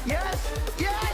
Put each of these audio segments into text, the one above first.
Yes! Yes!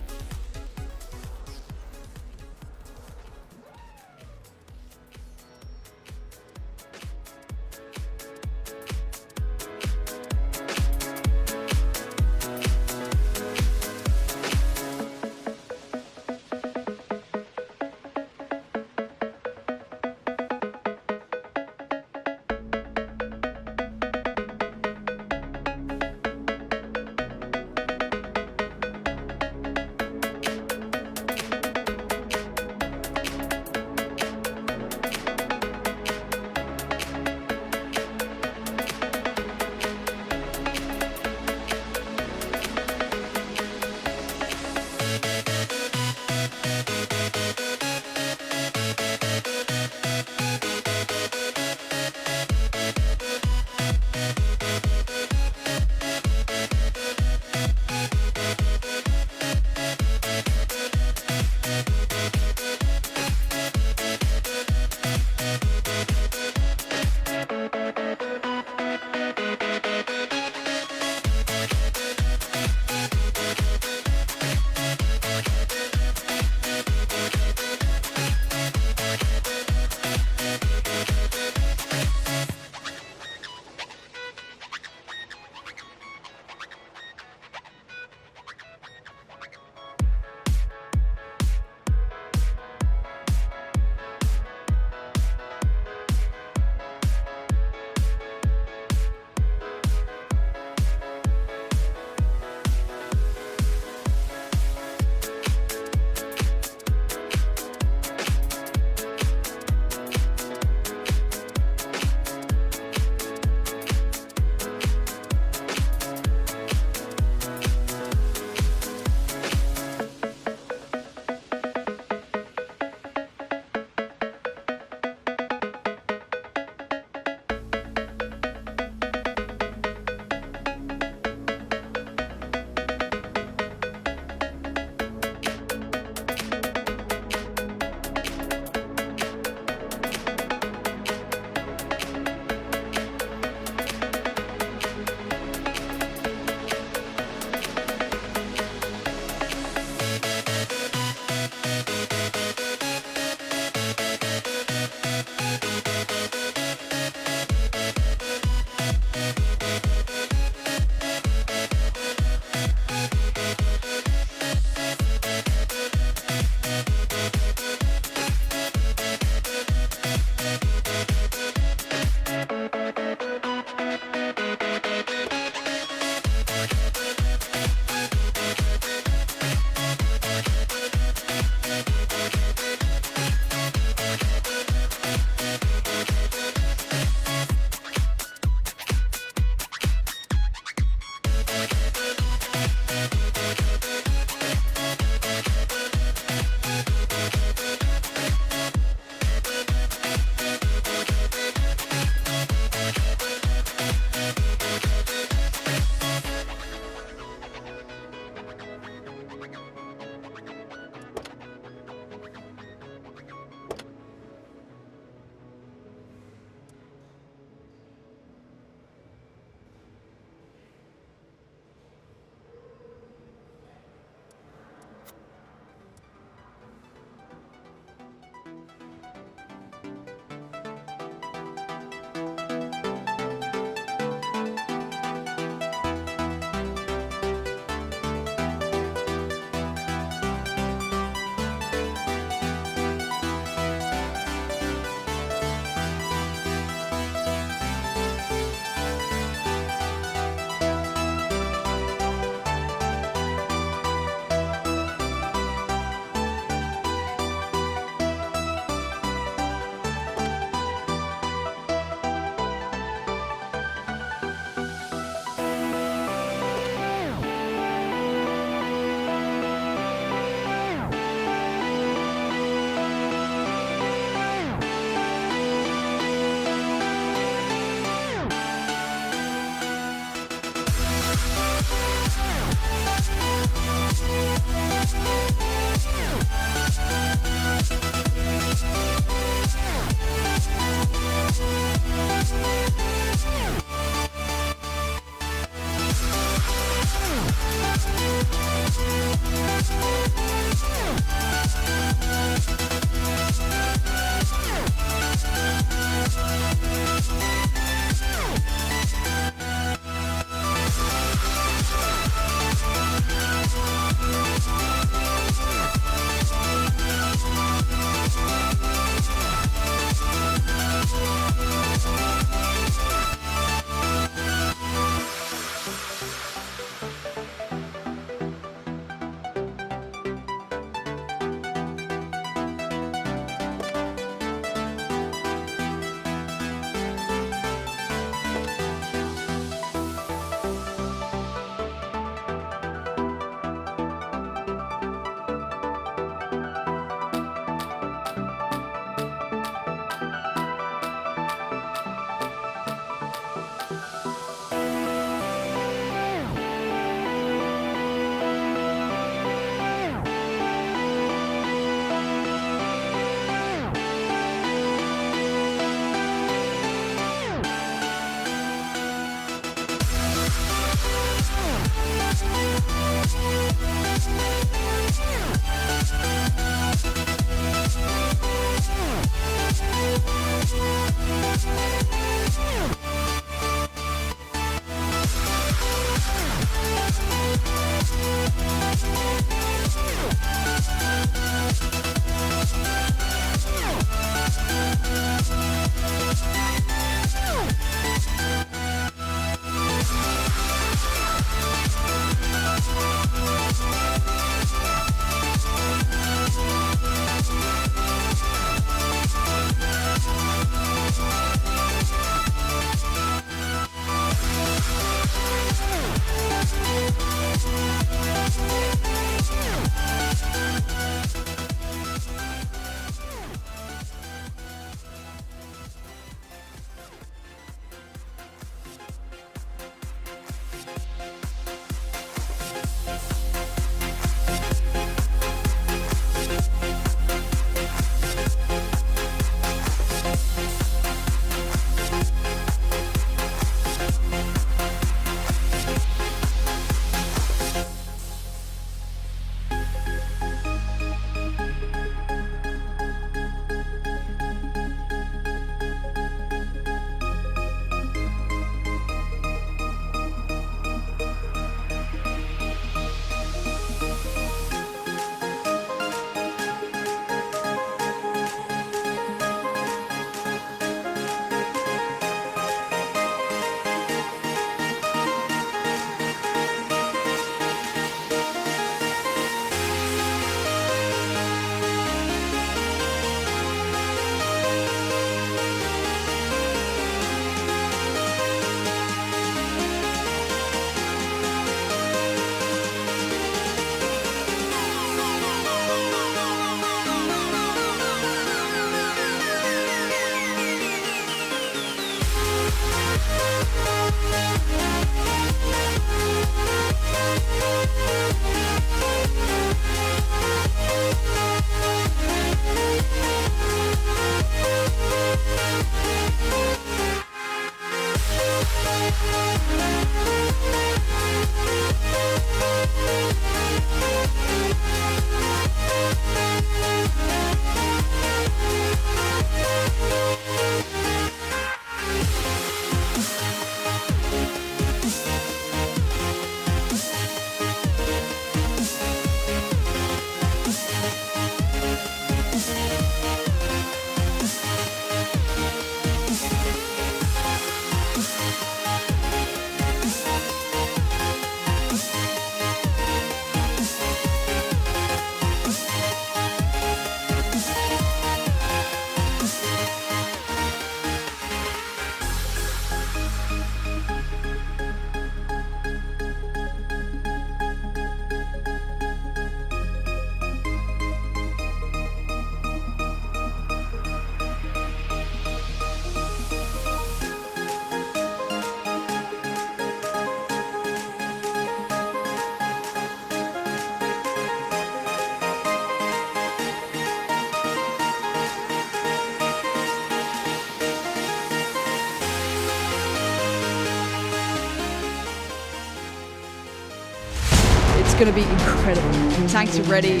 It's going to be incredible. Tanks are ready.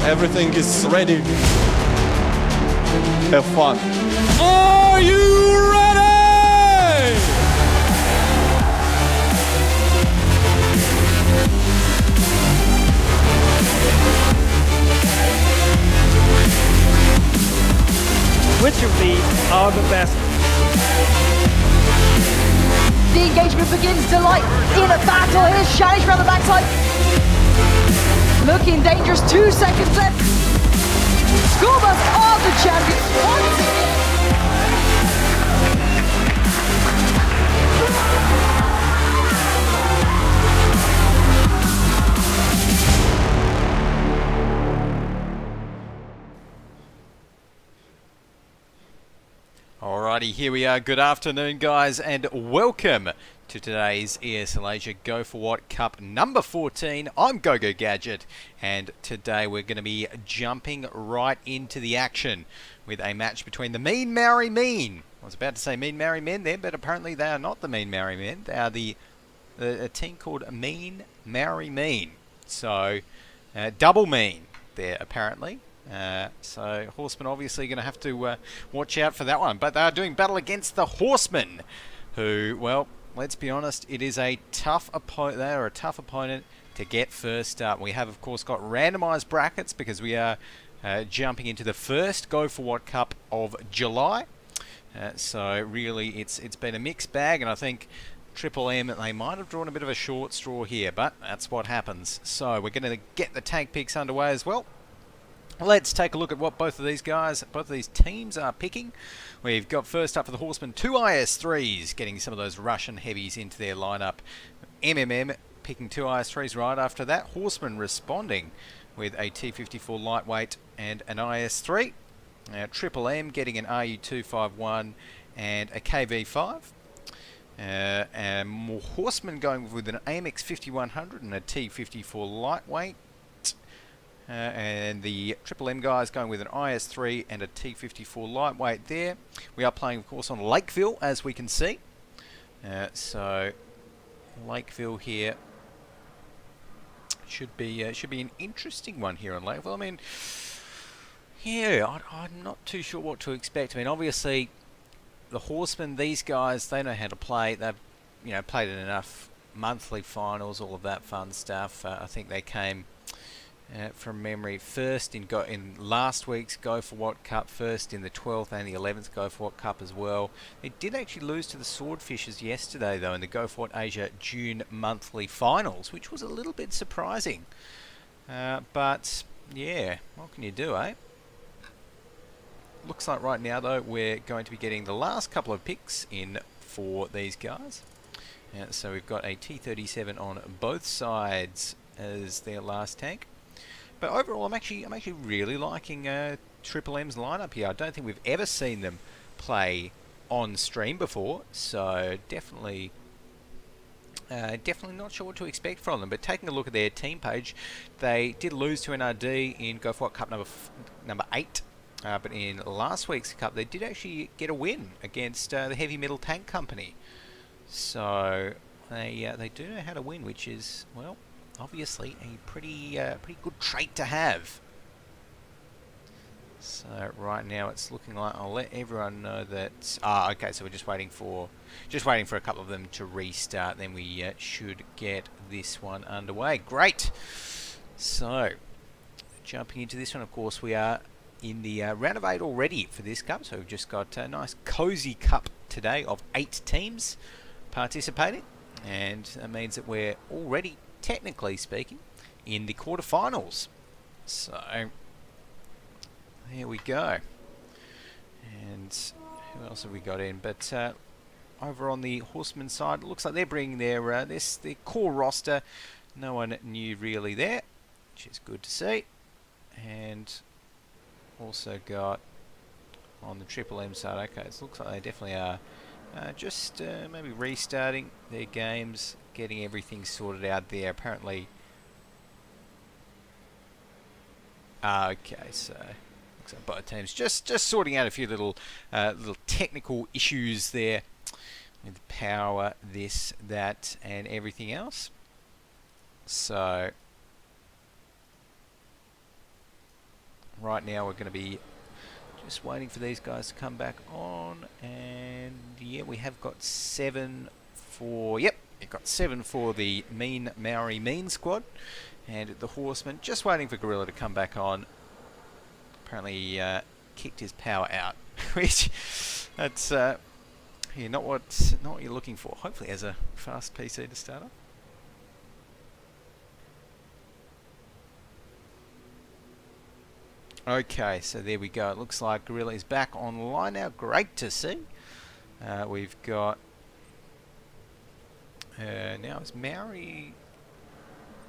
Everything is ready. Have fun. Are you ready? Which of these are the best? The engagement begins. Delight in a battle. Here's Shanish around the backside. Looking dangerous. 2 seconds left. Schoolbus are the champions once again. Alrighty, here we are. Good afternoon, guys, and welcome to today's ESL Asia Go4WoT Cup number 14. I'm GoGoGadget, and today we're going to be jumping right into the action with a match between the Mean Maori Mean. I was about to say Mean Maori Men there, but apparently they are not the Mean Maori Men. They are a team called Mean Maori Mean. So, double mean there, apparently. So Horsemen obviously going to have to watch out for that one. But they are doing battle against the Horsemen, who, well, let's be honest, it is a tough opponent. They are a tough opponent to get first up. We have, of course, got randomised brackets because we are jumping into the first Go4WoT Cup of July. So really, it's been a mixed bag, and I think Triple M, they might have drawn a bit of a short straw here, but that's what happens. So we're going to get the tank picks underway as well. Let's take a look at what both of these teams are picking. We've got first up for the Horsemen 2 IS-3s, getting some of those Russian heavies into their lineup. MMM picking 2 IS-3s right after that. Horsemen responding with a T-54 lightweight and an IS-3. Triple M getting an RU-251 and a KV-5. And more Horsemen going with an AMX 5100 and a T-54 lightweight. And the Triple M guys going with an IS-3 and a T-54 lightweight there. We are playing, of course, on Lakeville, as we can see. So Lakeville here should be an interesting one here on Lakeville. I mean, yeah, I'm not too sure what to expect. I mean, obviously, the Horsemen, these guys, they know how to play. They've, played in enough monthly finals, all of that fun stuff. I think they came from memory first in last week's Go4WoT Cup, first in the 12th and the 11th Go4WoT Cup as well. They did actually lose to the Swordfishers yesterday, though, in the Go4WoT Asia June monthly finals, which was a little bit surprising. But yeah, what can you do, eh? Looks like right now, though, we're going to be getting the last couple of picks in for these guys. So we've got a T-37 on both sides as their last tank. But overall, I'm actually really liking Triple M's lineup here. I don't think we've ever seen them play on stream before, so definitely not sure what to expect from them. But taking a look at their team page, they did lose to NRD in Go4WoT Cup number 8. But in last week's cup, they did actually get a win against the Heavy Metal Tank Company. So they do know how to win, which is, well, obviously a pretty good trait to have. So right now it's looking like I'll let everyone know that. Okay, so we're just waiting for a couple of them to restart. Then we should get this one underway. Great. So jumping into this one, of course, we are in the round of 8 already for this cup. So we've just got a nice cozy cup today of 8 teams participating, and that means that we're already, technically speaking, in the quarterfinals. So here we go. And who else have we got in? But over on the Horsemen side, it looks like they're bringing their core roster. No one new really there, which is good to see. And also got on the Triple M side, okay, it looks like they definitely are just maybe restarting their games, getting everything sorted out there. Apparently, okay, so looks like both teams just sorting out a few little technical issues there with power, this, that, and everything else. So right now we're going to be just waiting for these guys to come back on, and yeah, we have got 7 for, yep, we've got 7 for the Mean Maori Mean squad, and the Horsemen just waiting for Gorilla to come back on. Apparently kicked his power out, which that's yeah, not what you're looking for. Hopefully has a fast PC to start up. Okay, so there we go. It looks like Gorilla is back online now. Great to see. We've got now is Maori.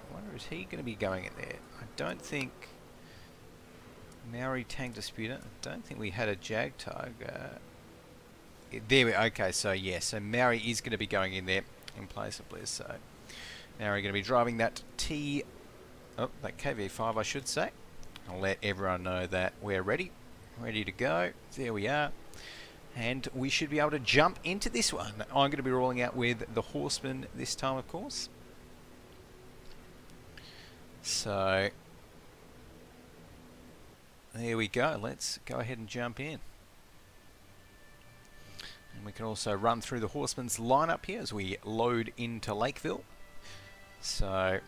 I wonder, is he going to be going in there? I don't think. Maori Tank Disputer. I don't think we had a Jag tag. There we. Okay, so yeah, so Maori is going to be going in there in place of Bliss. So Maori going to be driving that that KV5, I should say. I'll let everyone know that we're ready to go. There we are. And we should be able to jump into this one. I'm going to be rolling out with the Horsemen this time, of course. So there we go. Let's go ahead and jump in. And we can also run through the Horsemen's lineup here as we load into Lakeville. So,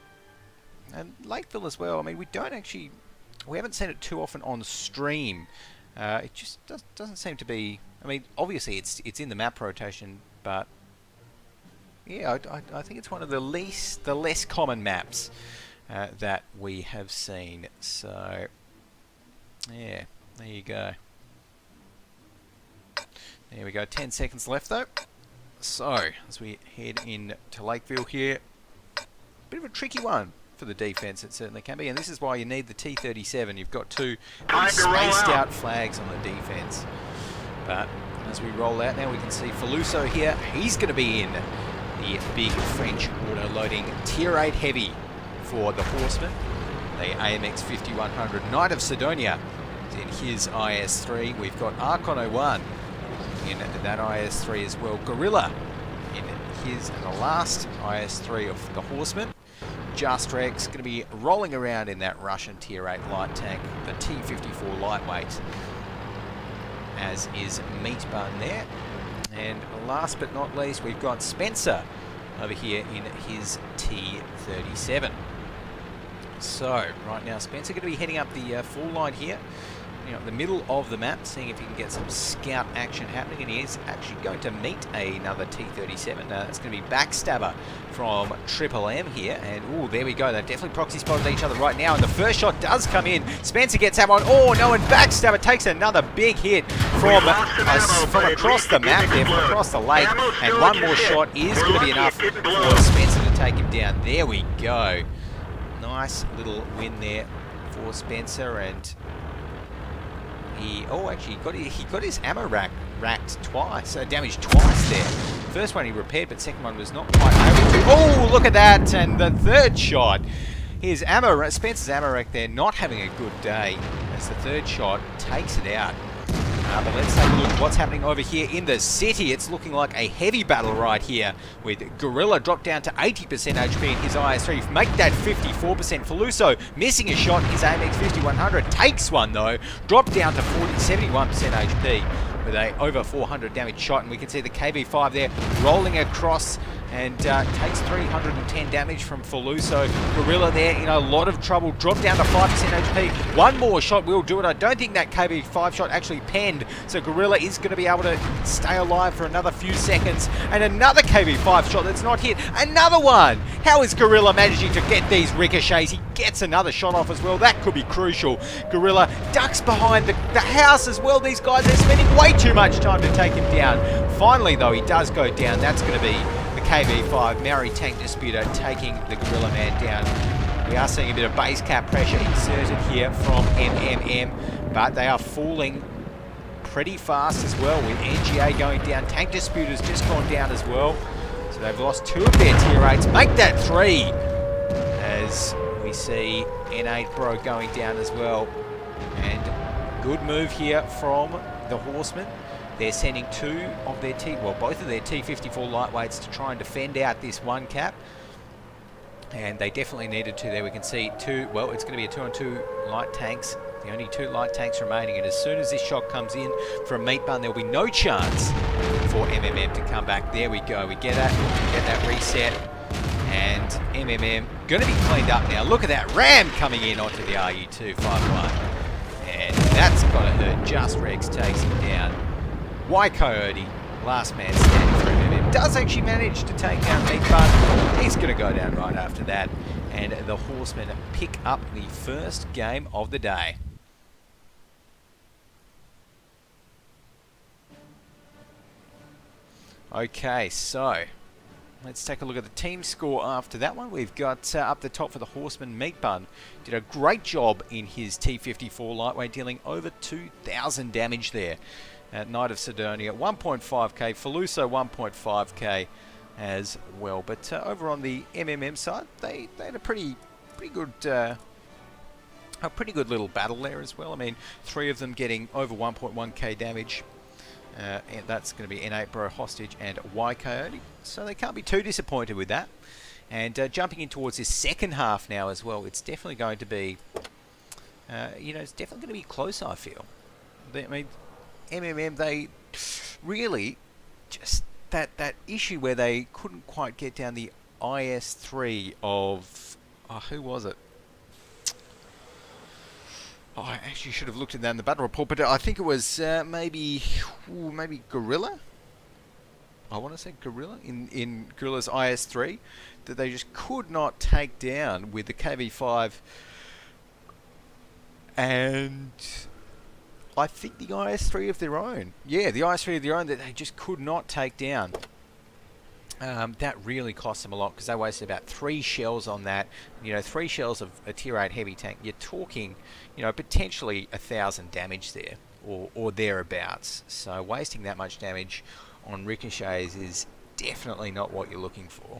and Lakeville as well, I mean, we haven't seen it too often on stream. It just doesn't seem to be. I mean, obviously it's in the map rotation, but yeah, I think it's one of the less common maps that we have seen. So yeah, there you go. There we go. 10 seconds left though. So as we head into Lakeville here, bit of a tricky one for the defense, it certainly can be, and this is why you need the T-37. You've got 2 spaced out flags on the defense. But as we roll out now, we can see Faluso here. He's going to be in the big French auto-loading Tier 8 Heavy for the Horsemen. The AMX 5100 Knight of Sidonia is in his IS-3. We've got Archon 01 in that IS-3 as well. Gorilla in his and the last IS-3 of the Horsemen. Just Rex going to be rolling around in that Russian Tier 8 light tank, the T-54 lightweight, as is Meat Bun there. And last but not least, we've got Spencer over here in his T-37. So right now Spencer going to be heading up the full line here, the middle of the map, seeing if he can get some scout action happening, and he is actually going to meet another T-37. It's going to be Backstabber from Triple M here, and oh, there we go. They've definitely proxy spotted each other right now, and the first shot does come in. Spencer gets that one. Oh no, and Backstabber takes another big hit from across the map there, from across the lake, and one more shot is going to be enough for Spencer to take him down. There we go. Nice little win there for Spencer, and he got his ammo racked twice, damaged twice there. First one he repaired, but second one was not quite able to. Oh, look at that! And the third shot, Spencer's ammo rack there, not having a good day, as the third shot takes it out. But let's take a look at what's happening over here in the city. It's looking like a heavy battle right here, with Gorilla dropped down to 80% HP in his IS-3. Make that 54%. Faluso missing a shot in his AMX 5100. Takes one though. Dropped down to 71% HP with a over 400 damage shot. And we can see the KV5 there rolling across and takes 310 damage from Faluso. Gorilla there in a lot of trouble. Dropped down to 5% HP. One more shot will do it. I don't think that KV5 shot actually penned. So Gorilla is going to be able to stay alive for another few seconds. And another KV5 shot that's not hit. Another one! How is Gorilla managing to get these ricochets? He gets another shot off as well. That could be crucial. Gorilla ducks behind the house as well. These guys are spending way too much time to take him down. Finally, though, he does go down. That's going to be the KV5 Maori Tank Disputer taking the Gorilla Man down. We are seeing a bit of base cap pressure inserted here from MMM, but they are falling pretty fast as well, with NGA going down. Tank Disputer's just gone down as well. So they've lost 2 of their tier 8s. Make that 3! As we see N8 Bro going down as well. And good move here from the Horsemen. They're sending both of their T-54 lightweights to try and defend out this one cap. And they definitely needed to there. We can see two, well, it's going to be a 2-on-2 light tanks. The only 2 light tanks remaining. And as soon as this shot comes in for a meat bun, there'll be no chance for MMM to come back. There we go. We get that reset. And MMM going to be cleaned up now. Look at that ram coming in onto the RU2 5-1. And that's got to hurt. Just Rex takes him down. WoT, last man standing for MMM, does actually manage to take down Meat Bun. He's going to go down right after that. And the Horsemen pick up the first game of the day. Okay, so let's take a look at the team score after that one. We've got up the top for the Horseman, Meat Bun. Did a great job in his T54 lightweight, dealing over 2,000 damage there. Knight of Sidonia, 1.5k. Faluso, 1.5k as well. But over on the MMM side, they had a pretty good little battle there as well. I mean, 3 of them getting over 1.1k damage. And that's going to be N8 Bro, Hostage, and WoT. So they can't be too disappointed with that. And jumping in towards this second half now as well, it's definitely going to be, it's definitely going to be close, I feel. I mean, MMM, they really just that issue where they couldn't quite get down the IS3 of, who was it? Oh, I actually should have looked at that in the battle report, but I think it was maybe Gorilla. I want to say Gorilla in Gorilla's IS3 that they just could not take down with the KV5, and I think the IS3 of their own. Yeah, the IS3 of their own that they just could not take down. That really cost them a lot because they wasted about 3 shells on that. 3 shells of a tier 8 heavy tank. You're talking, potentially 1,000 damage there or thereabouts. So wasting that much damage on ricochets is definitely not what you're looking for.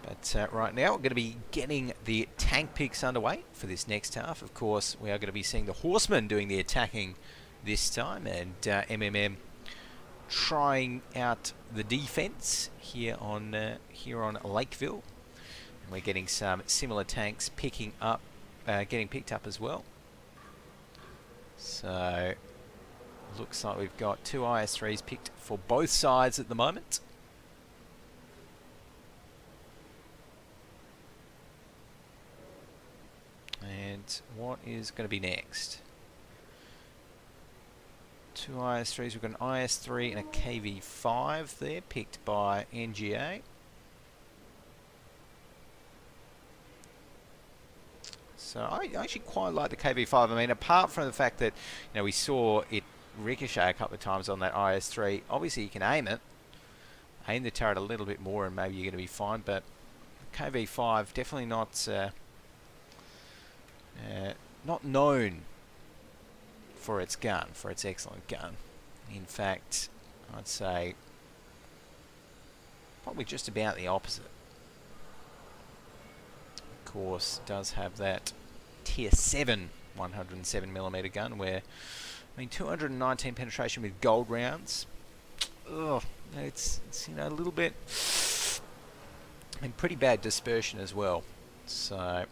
But right now we're going to be getting the tank picks underway for this next half. Of course, we are going to be seeing the Horsemen doing the attacking this time, and MMM trying out the defense here on Lakeville. And we're getting some similar tanks getting picked up as well. So looks like we've got 2 IS3s picked for both sides at the moment. And what is going to be next? 2 IS3s. We've got an IS3 and a KV5 there, picked by NGA. So I actually quite like the KV5. I mean, apart from the fact that we saw it ricochet a couple of times on that IS3. Obviously, you can aim the turret a little bit more, and maybe you're going to be fine. But KV5 definitely not known for its gun, for its excellent gun. In fact, I'd say probably just about the opposite. Of course, does have that tier 7 107mm gun where, 219 penetration with gold rounds. Ugh, it's a little bit, pretty bad dispersion as well. So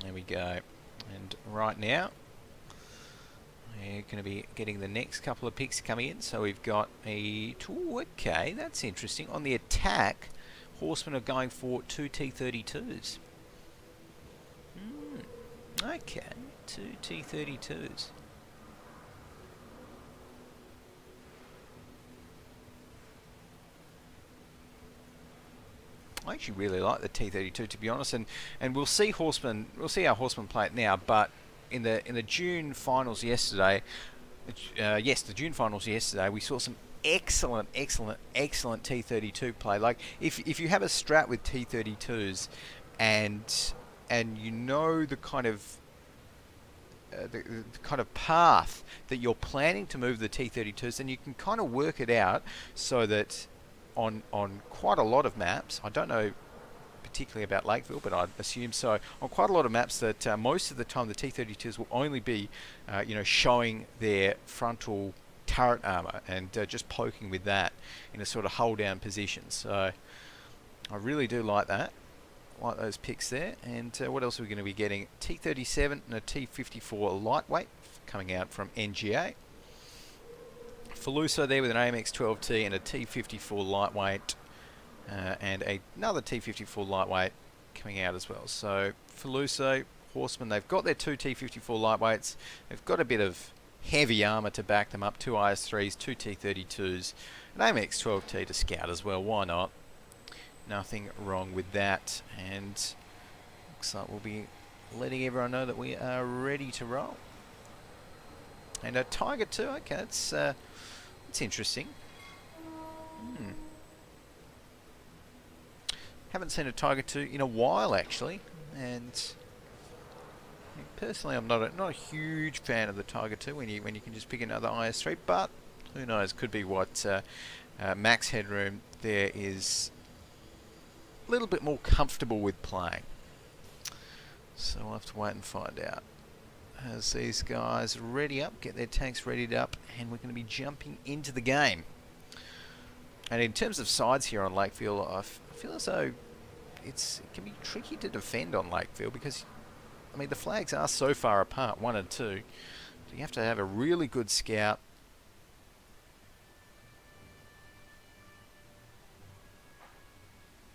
there we go. And right now we're going to be getting the next couple of picks coming in. So we've got a... Ooh, okay, that's interesting. On the attack, Horsemen are going for 2 T32s. Okay, 2 T32s. I actually really like the T32, to be honest, and we'll see our Horsemen play it now. But in the June finals yesterday, the June finals yesterday, we saw some excellent T32 play. Like if you have a strat with T32s, and the kind of the kind of path that you're planning to move the T32s, then you can kind of work it out so that on quite a lot of maps, I don't know particularly about Lakeville, but I'd assume so, on quite a lot of maps that most of the time the T32s will only be showing their frontal turret armor and just poking with that in a sort of hold down position. So I really do like that. Like those picks there. And what else are we going to be getting? T37 and a T54 lightweight coming out from NGA. Faluso there with an AMX-12T and a T54 lightweight, and another T54 lightweight coming out as well. So Faluso, Horsemen, they've got their two T54 lightweights. They've got a bit of heavy armor to back them up. Two IS-3s, two T32s, an AMX-12T to scout as well. Why not? Nothing wrong with that. And looks like we'll be letting everyone know that we are ready to roll. And a Tiger 2. Okay, that's interesting. Haven't seen a Tiger 2 in a while, actually. And personally, I'm not a huge fan of the Tiger 2 when you can just pick another IS-3. But who knows? Could be what max headroom there is a little bit more comfortable with playing. So we'll have to wait and find out. As these guys ready up, get their tanks readied up, and we're going to be jumping into the game. And in terms of sides here on Lakefield, I feel as though it can be tricky to defend on Lakefield because, I mean, the flags are so far apart, 1 and 2. So you have to have a really good scout.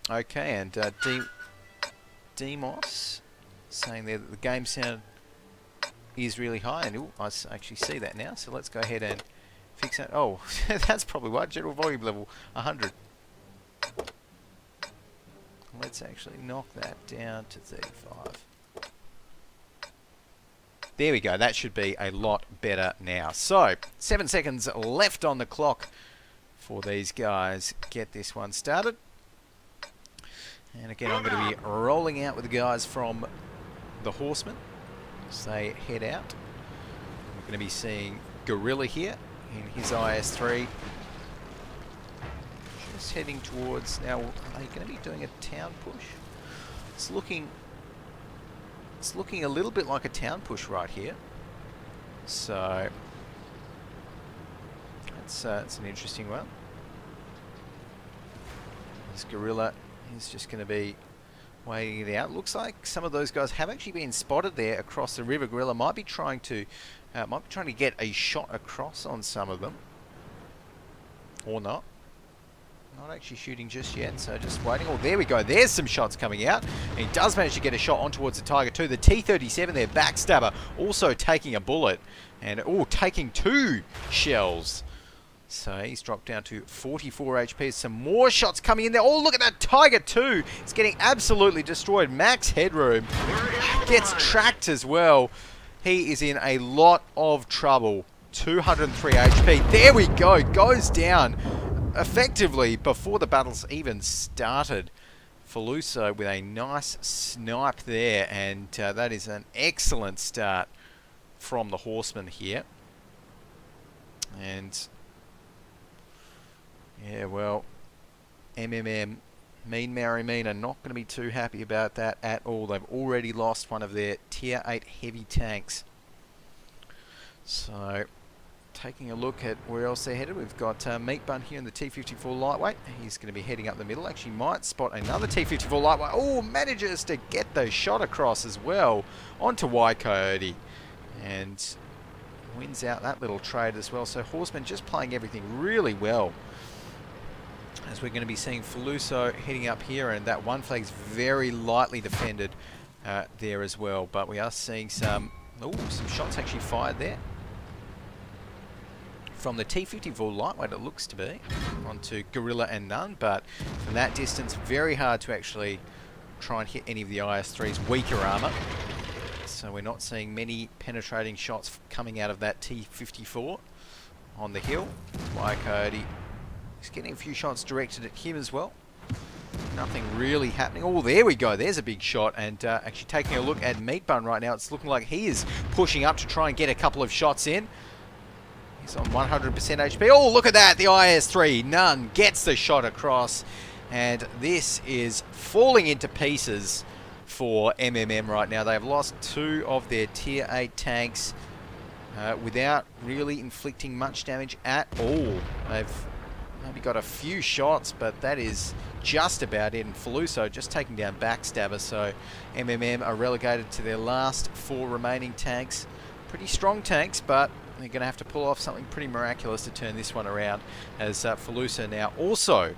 Okay, and Demos saying there that the game sound is really high, and ooh, I actually see that now, so let's go ahead and fix that. Oh, that's probably why. General volume level 100. Let's actually knock that down to 35. There we go. That should be a lot better now. So 7 seconds left on the clock for these guys. Get this one started. And again, I'm going to be rolling out with the guys from the Horsemen as they head out. We're going to be seeing Gorilla here in his IS-3. Just heading towards... Now, are they going to be doing a town push? It's looking a little bit like a town push right here. So that's an interesting one. This Gorilla is just going to be waiting it out. Looks like some of those guys have actually been spotted there across the river. Gorilla might be trying to get a shot across on some of them, or not. Not actually shooting just yet, so just waiting. Oh, there we go. There's some shots coming out. And he does manage to get a shot on towards the Tiger 2. The T-37 there, backstabber, also taking a bullet. And, oh, taking 2 shells. So he's dropped down to 44 HP. Some more shots coming in there. Oh, look at that Tiger 2. It's getting absolutely destroyed. Max headroom. Gets tracked as well. He is in a lot of trouble. 203 HP. There we go. Goes down effectively before the battle's even started. Faluso with a nice snipe there. And that is an excellent start from the Horsemen here. And... yeah, well, MMM, Mean Mary Mean, are not going to be too happy about that at all. They've already lost one of their Tier 8 heavy tanks. So, taking a look at where else they're headed, we've got Meat Bun here in the T-54 lightweight. He's going to be heading up the middle. Actually might spot another T-54 lightweight. Oh, manages to get those shot across as well onto WoT. And wins out that little trade as well. So Horsemen just playing everything really well. As we're going to be seeing Faluso heading up here, and that one flag's very lightly defended there as well. But we are seeing some shots actually fired there from the T-54 lightweight, it looks to be, onto Gorilla and None. But from that distance, very hard to actually try and hit any of the IS-3's weaker armor. So we're not seeing many penetrating shots coming out of that T-54 on the hill. WoT, he's getting a few shots directed at him as well. Nothing really happening. Oh, there we go. There's a big shot. And actually taking a look at Meat Bun right now, it's looking like he is pushing up to try and get a couple of shots in. He's on 100% HP. Oh, look at that. The IS-3, None, gets the shot across. And this is falling into pieces for MMM right now. They've lost 2 of their Tier 8 tanks. without really inflicting much damage at all. They've maybe got a few shots, but that is just about it. And Faluso just taking down Backstabber, so MMM are relegated to their last 4 remaining tanks. Pretty strong tanks, but they're going to have to pull off something pretty miraculous to turn this one around, as Faluso now also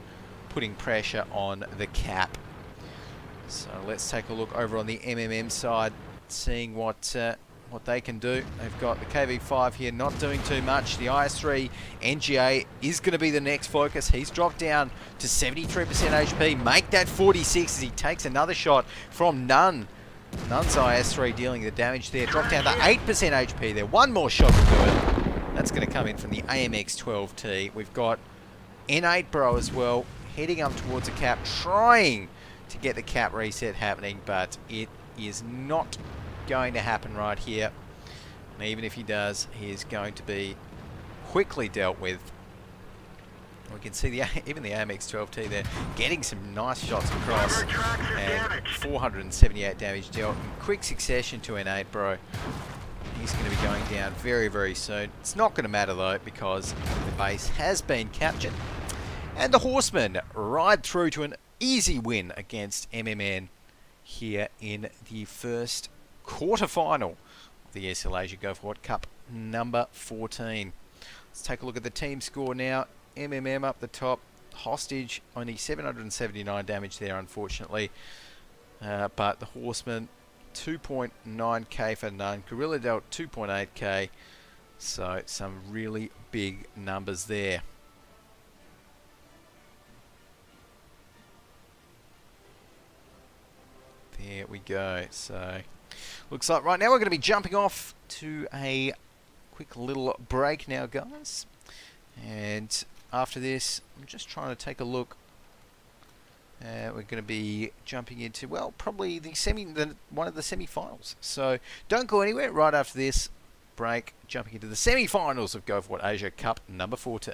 putting pressure on the cap. So let's take a look over on the MMM side, seeing what they can do. They've got the KV5 here not doing too much. The IS3 NGA is going to be the next focus. He's dropped down to 73% HP. Make that 46 as he takes another shot from Nunn. Nunn's IS3 dealing the damage there. Drop down to 8% HP there. One more shot to do it. That's going to come in from the AMX-12T. We've got N8 Bro as well, heading up towards the cap, trying to get the cap reset happening, but it is not going to happen right here. And even if he does, he is going to be quickly dealt with. We can see even the AMX-12T there getting some nice shots across, and 478 damage dealt in quick succession to N8 Bro. He's going to be going down very, very soon. It's not going to matter though, because the base has been captured, and the Horsemen ride through to an easy win against MMN here in the first quarterfinal of the ESL Asia Go4WoT Cup number 14. Let's take a look at the team score now. MMM up the top. Hostage only 779 damage there, unfortunately. But the Horsemen 2.9k for Nunn. Gorilla dealt 2.8k. So some really big numbers there. There we go. So looks like right now we're going to be jumping off to a quick little break now, guys. And after this, I'm just trying to take a look. We're going to be jumping into, well, probably one of the semi-finals. So don't go anywhere. Right after this break, jumping into the semi-finals of Go4WoT Asia Cup number 14.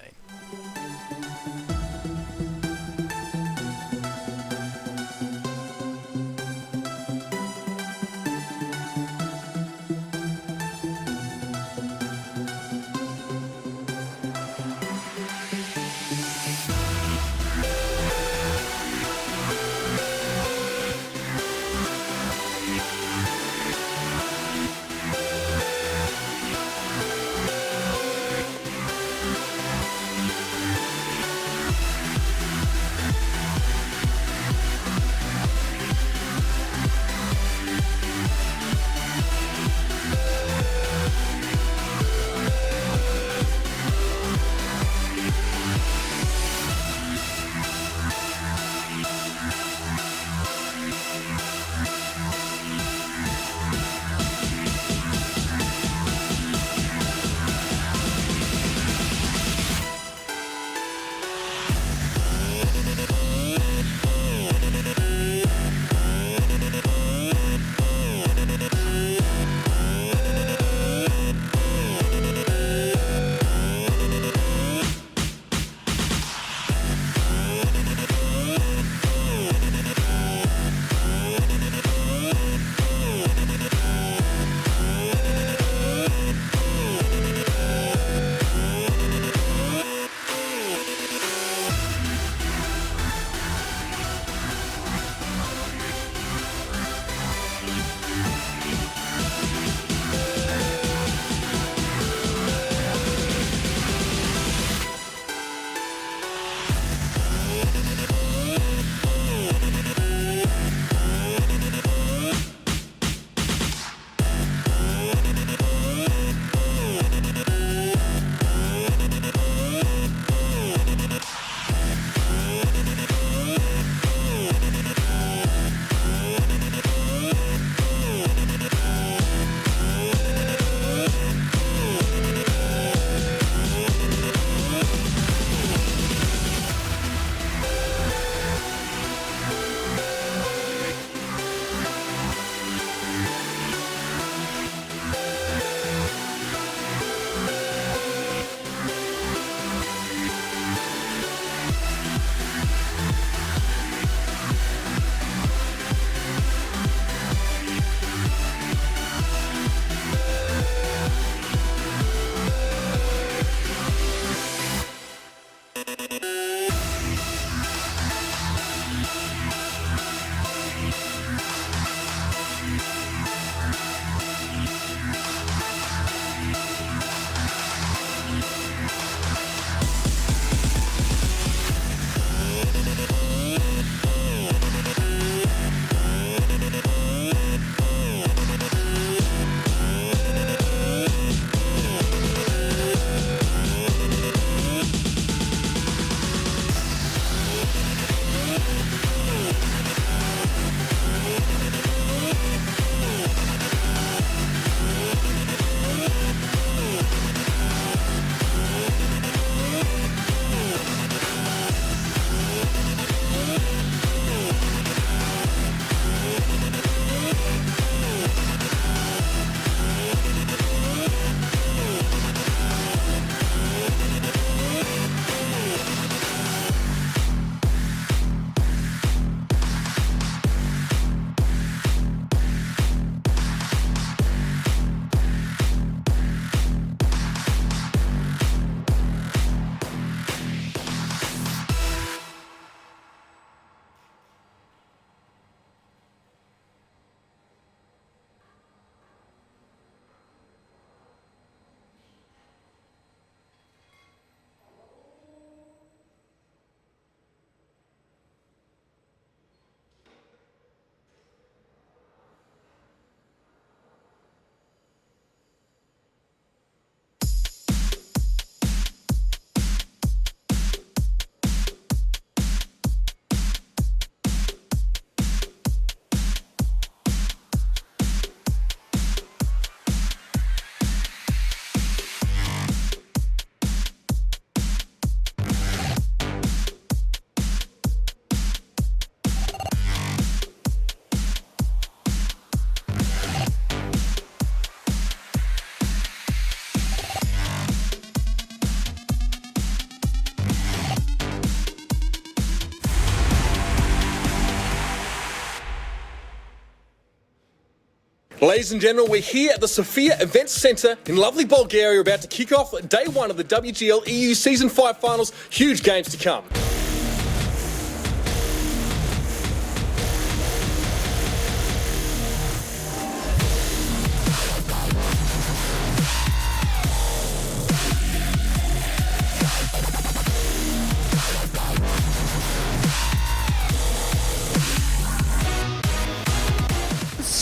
Ladies and gentlemen, we're here at the Sofia Events Centre in lovely Bulgaria, about to kick off day one of the WGL EU Season 5 finals. Huge games to come.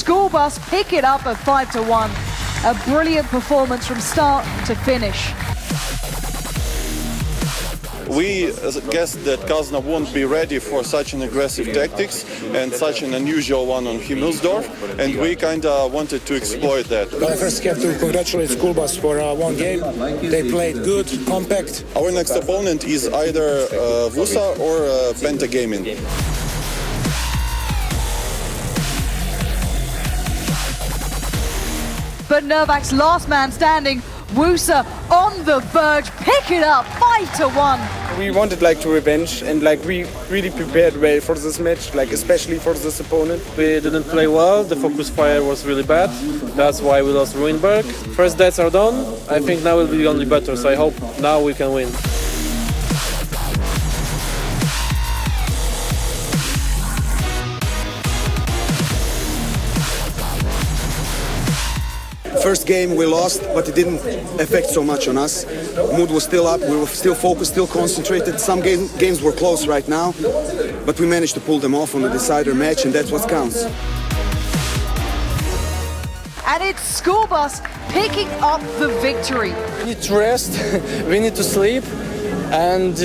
School bus pick it up at 5-1. A brilliant performance from start to finish. We guessed that Kazna won't be ready for such an aggressive tactics and such an unusual one on Himmelsdorf, and we kind of wanted to exploit that. I first have to congratulate School Bus for one game. They played good, compact. Our next opponent is either WuSa or Penta Gaming. But Novak's last man standing, WuSa on the verge, pick it up, 5-1. We wanted to revenge, and we really prepared well for this match, especially for this opponent. We didn't play well, the focus fire was really bad, that's why we lost Ruinberg. First deaths are done, I think now will be only better, so I hope now we can win. First game we lost, but it didn't affect so much on us. Mood was still up, we were still focused, still concentrated. Some games were close right now, but we managed to pull them off on the decider match, and that's what counts. And it's School Bus picking up the victory. We need to rest, we need to sleep, and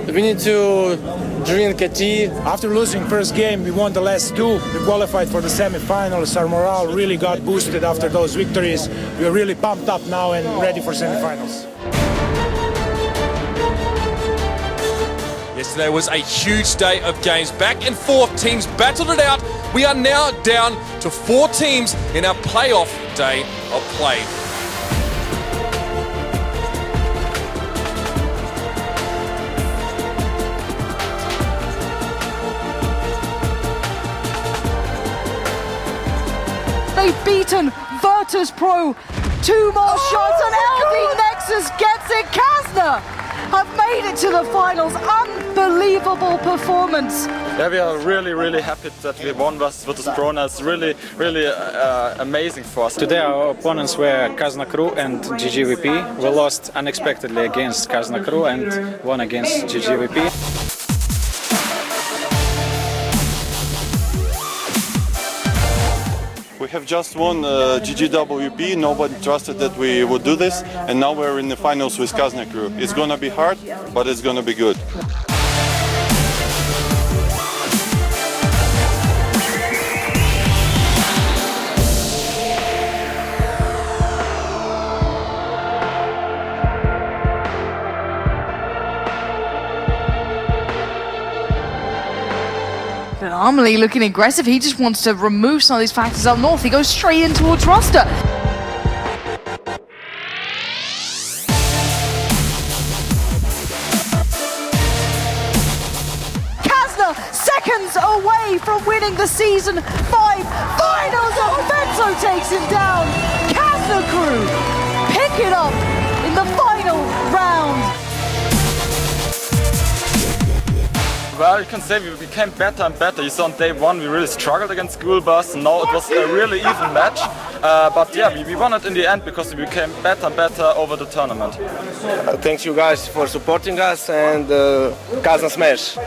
we need to drink a tea. After losing first game, we won the last two. We qualified for the semi-finals. Our morale really got boosted after those victories. We're really pumped up now and ready for semi-finals. Yesterday was a huge day of games. Back and forth, teams battled it out. We are now down to 4 teams in our playoff day of play. They've beaten Virtus Pro. 2 more shots and LD Nexus gets it. Kazna have made it to the finals. Unbelievable performance. Yeah, we are really happy that we won Virtus Pro. It's really amazing for us. Today our opponents were Kazna Crew and GGVP. We lost unexpectedly against Kazna Crew and won against GGVP. We have just won GGWP, nobody trusted that we would do this, and now we're in the finals with Kazna Crew. It's gonna be hard, but it's gonna be good. Normally looking aggressive, he just wants to remove some of these factors up north. He goes straight in towards roster. Kazna seconds away from winning the Season 5 finals. Benzo takes him down. Kazna Crew pick it up in the final round. Well, you can say we became better and better. You saw on day one we really struggled against School Bus, and now it was a really even match. But yeah, we won it in the end because we became better and better over the tournament. Thanks you guys for supporting us, and Kazna smash!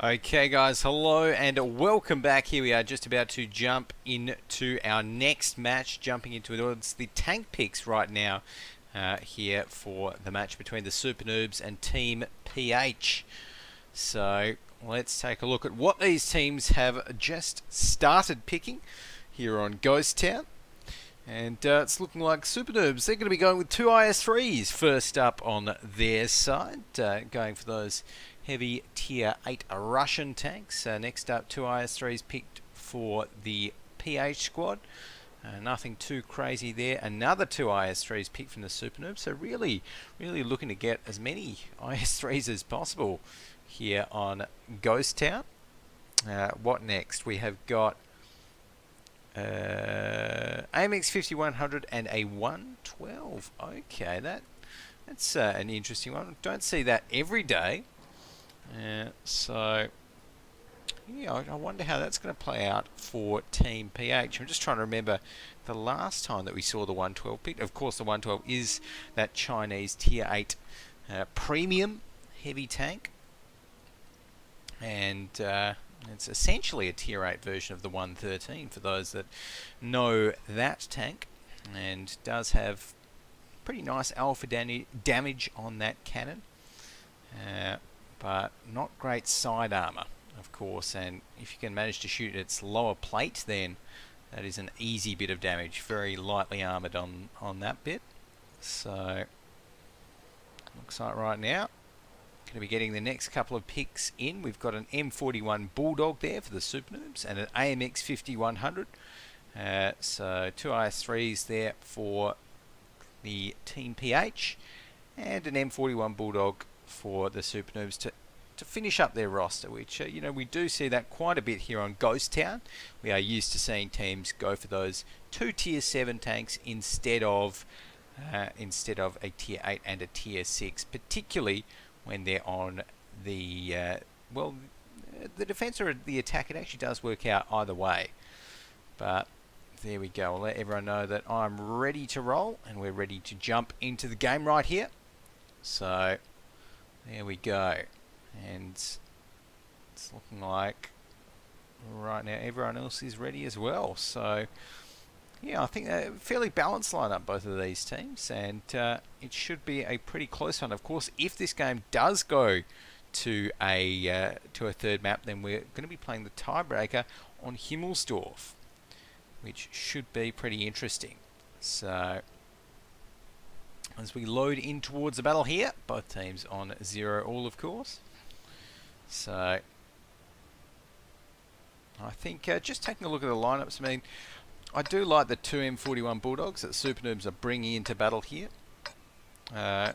Okay guys, hello and welcome back. Here we are just about to jump into our next match, jumping into towards the tank picks right now here for the match between the Super Noobs and Team PH. So let's take a look at what these teams have just started picking here on Ghost Town. And it's looking like Super Noobs, they're going to be going with 2 IS-3s first up on their side, going for those heavy tier 8 Russian tanks. Next up, 2 IS-3s picked for the PH squad. Nothing too crazy there. Another 2 IS-3s picked from the Super Noobs. So really looking to get as many IS-3s as possible here on Ghost Town. What next? We have got AMX 5100 and a 112. Okay, that's an interesting one. Don't see that every day. So yeah, I wonder how that's going to play out for Team PH. I'm just trying to remember the last time that we saw the 112 picked. Of course, the 112 is that Chinese tier 8 premium heavy tank, and it's essentially a tier 8 version of the 113 for those that know that tank, and does have pretty nice alpha damage on that cannon, but not great side armor, of course. And if you can manage to shoot its lower plate, then that is an easy bit of damage. Very lightly armored on that bit. So looks like right now going to be getting the next couple of picks in. We've got an M41 Bulldog there for the Super Noobs and an AMX 5100. So 2 IS-3s there for the Team PH and an M41 Bulldog for the Super Noobs to finish up their roster, which you know, we do see that quite a bit here on Ghost Town. We are used to seeing teams go for those 2 tier 7 tanks instead of a tier 8 and a tier 6, particularly when they're on the the defense or the attack. It actually does work out either way. But there we go. I'll let everyone know that I'm ready to roll and we're ready to jump into the game right here. So there we go. And it's looking like right now everyone else is ready as well. So yeah, I think a fairly balanced lineup, both of these teams, and it should be a pretty close one. Of course, if this game does go to a third map, then we're going to be playing the tiebreaker on Himmelsdorf, which should be pretty interesting. So as we load in towards the battle here, both teams on 0 all, of course. So I think just taking a look at the lineups, I mean, I do like the 2 M41 Bulldogs that Super Noobs are bringing into battle here. I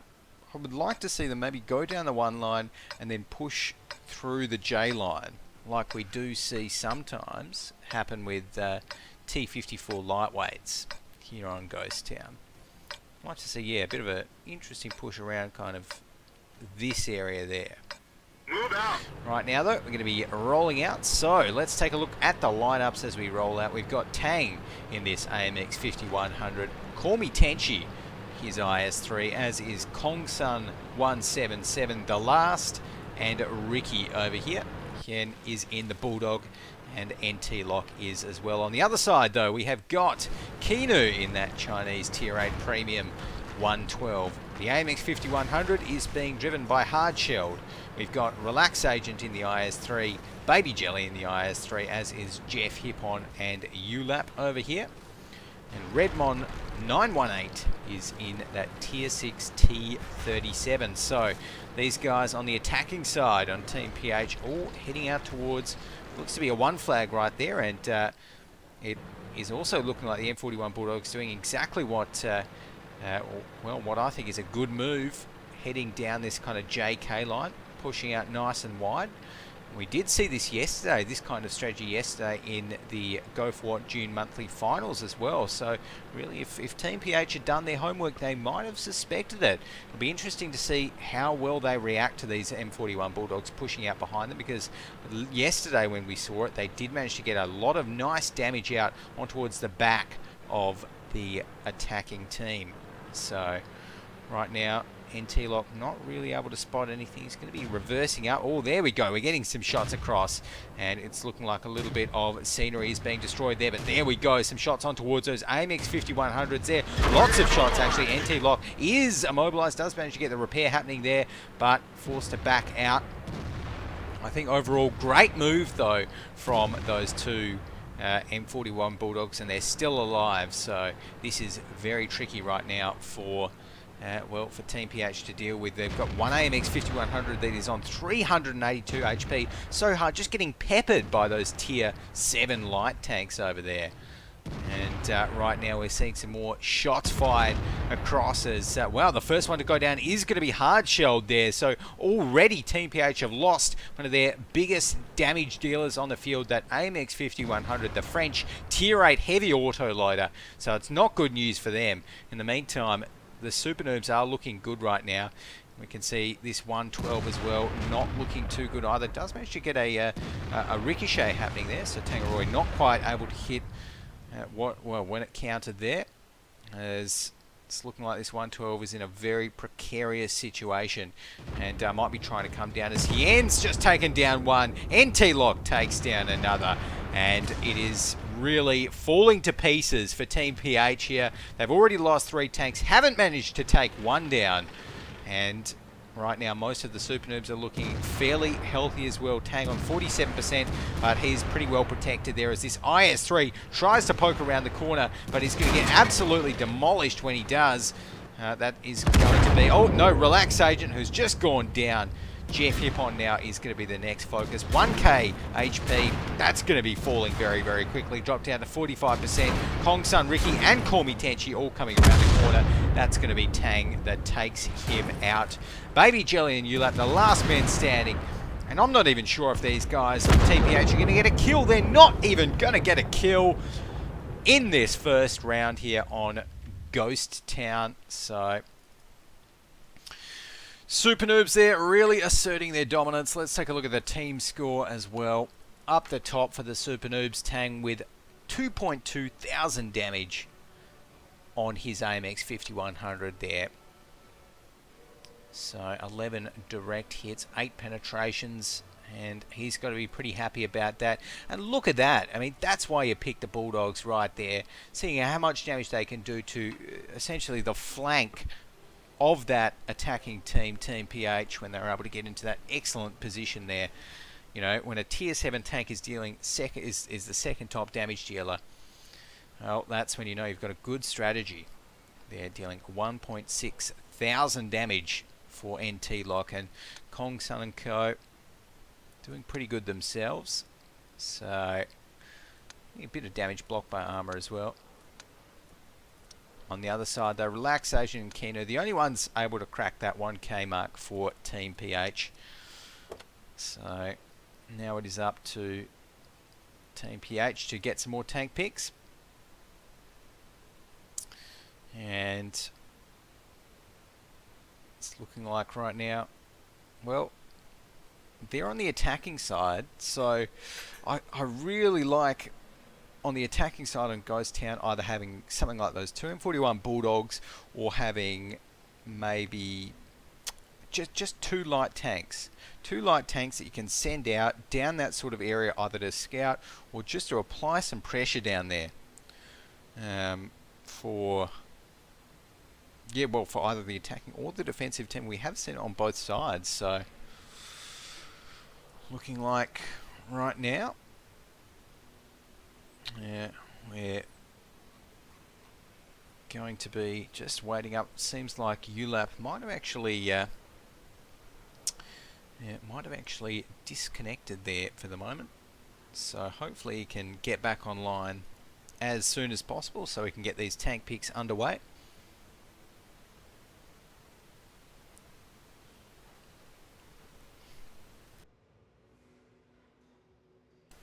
would like to see them maybe go down the 1 line and then push through the J line, like we do see sometimes happen with T54 lightweights here on Ghost Town. I'd like to see, yeah, a bit of an interesting push around kind of this area there. Move out. Right now though, we're going to be rolling out, so let's take a look at the lineups as we roll out. We've got Tang in this AMX 5100, Call Me Tenchi, his IS-3, as is Kongsun 177, the last, and Ricky over here. Ken is in the Bulldog, and NT Lock is as well. On the other side though, we have got Kinu in that Chinese tier 8 premium 112. The AMX 5100 is being driven by Hardshelled. We've got Relax Agent in the IS-3, Baby Jelly in the IS-3, as is Jeff Hippon and ULAP over here. And Redmon 918 is in that tier 6 T37. So these guys on the attacking side on Team PH all heading out towards, looks to be a 1 flag right there, and it is also looking like the M41 Bulldogs doing exactly what what I think is a good move, heading down this kind of JK line, pushing out nice and wide. We did see this yesterday, this kind of strategy yesterday in the Go4WoT June monthly finals as well. So really, if Team PH had done their homework, they might have suspected it. It'll be interesting to see how well they react to these M41 Bulldogs pushing out behind them, because yesterday when we saw it, they did manage to get a lot of nice damage out on towards the back of the attacking team. So right now NT-Lock not really able to spot anything. He's going to be reversing up. Oh, there we go. We're getting some shots across, and it's looking like a little bit of scenery is being destroyed there, but there we go. Some shots on towards those AMX 5100s there. Lots of shots, actually. NT-Lock is immobilized, does manage to get the repair happening there, but forced to back out. I think overall, great move, though, from those two M41 Bulldogs, and they're still alive, so this is very tricky right now for well, for Team PH to deal with. They've got one AMX 5100 that is on 382 HP. So hard, just getting peppered by those tier 7 light tanks over there. And right now we're seeing some more shots fired across as, wow, the first one to go down is going to be hard shelled there. So already Team PH have lost one of their biggest damage dealers on the field, that AMX 5100, the French tier 8 heavy autoloader. So it's not good news for them. In the meantime, the Super Noobs are looking good right now. We can see this 112 as well, not looking too good either. Does manage to get a ricochet happening there, so Tangaroy not quite able to hit when it counted there, as it's looking like this 112 is in a very precarious situation, and might be trying to come down as Hien's just taken down one. NT-Lock takes down another, and it is really falling to pieces for Team PH here. They've already lost 3 tanks, haven't managed to take one down, and right now most of the Super Noobs are looking fairly healthy as well. Tang on 47%, but he's pretty well protected there as this IS-3 tries to poke around the corner, but he's going to get absolutely demolished when he does. That is going to be, oh no, Relax Agent, who's just gone down. Jeff Hippon now is going to be the next focus. 1k HP, that's going to be falling very, very quickly. Drop down to 45%. Kong Sun, Ricky, and Call Me Tenchi all coming around the corner. That's going to be Tang that takes him out. Baby Jelly and Ulap, the last man standing. And I'm not even sure if these guys from TPH are going to get a kill. They're not even going to get a kill in this first round here on Ghost Town. So Super Noobs there really asserting their dominance. Let's take a look at the team score as well. Up the top for the Super Noobs, Tang with 2.2 thousand damage on his AMX 5100 there. So 11 direct hits, 8 penetrations, and he's got to be pretty happy about that. And look at that. I mean, that's why you pick the Bulldogs right there. Seeing how much damage they can do to essentially the flank of that attacking team, Team PH, when they're able to get into that excellent position there. You know, when a tier 7 tank is dealing is the second top damage dealer, well, that's when you know you've got a good strategy. They're dealing 1.6 thousand damage for NT-Lock, and Kong Sun and Co doing pretty good themselves. So a bit of damage blocked by armor as well. On the other side, though, Relaxation and Kino, the only ones able to crack that 1k mark for Team PH. So now it is up to Team PH to get some more tank picks. And it's looking like right now, well, they're on the attacking side. So I really like, on the attacking side on Ghost Town, either having something like those 2 M41 Bulldogs, or having maybe just 2 light tanks. 2 light tanks that you can send out down that sort of area, either to scout or just to apply some pressure down there. For either the attacking or the defensive team. We have seen it on both sides, so looking like right now, yeah, we're going to be just waiting up. Seems like ULAP might have actually disconnected there for the moment. So hopefully he can get back online as soon as possible so we can get these tank picks underway.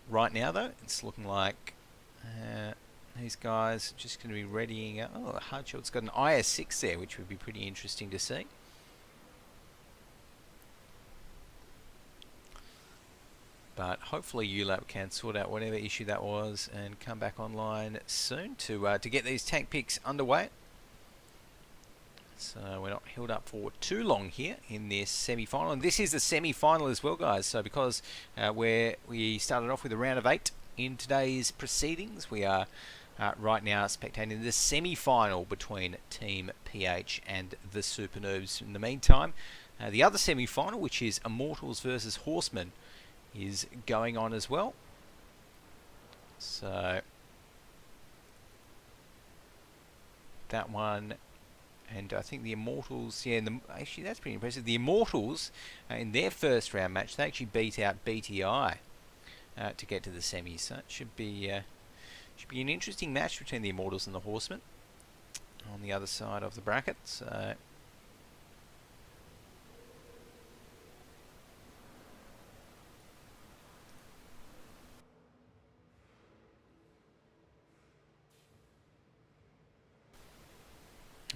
Right now, though, it's looking like these guys are just going to be readying. Oh, Hardshot's got an IS-6 there, which would be pretty interesting to see. But hopefully ULAP can sort out whatever issue that was and come back online soon to get these tank picks underway. So we're not held up for too long here in this semi-final. And this is the semi-final as well, guys. So because we started off with a round of 8 in today's proceedings, we are right now spectating the semi-final between Team PH and the Super Noobs. In the meantime, the other semi-final, which is Immortals versus Horsemen, is going on as well. So that one, and I think the Immortals, yeah, actually that's pretty impressive. The Immortals, in their first round match, they actually beat out BTI to get to the semis. So it should be an interesting match between the Immortals and the Horsemen on the other side of the bracket. So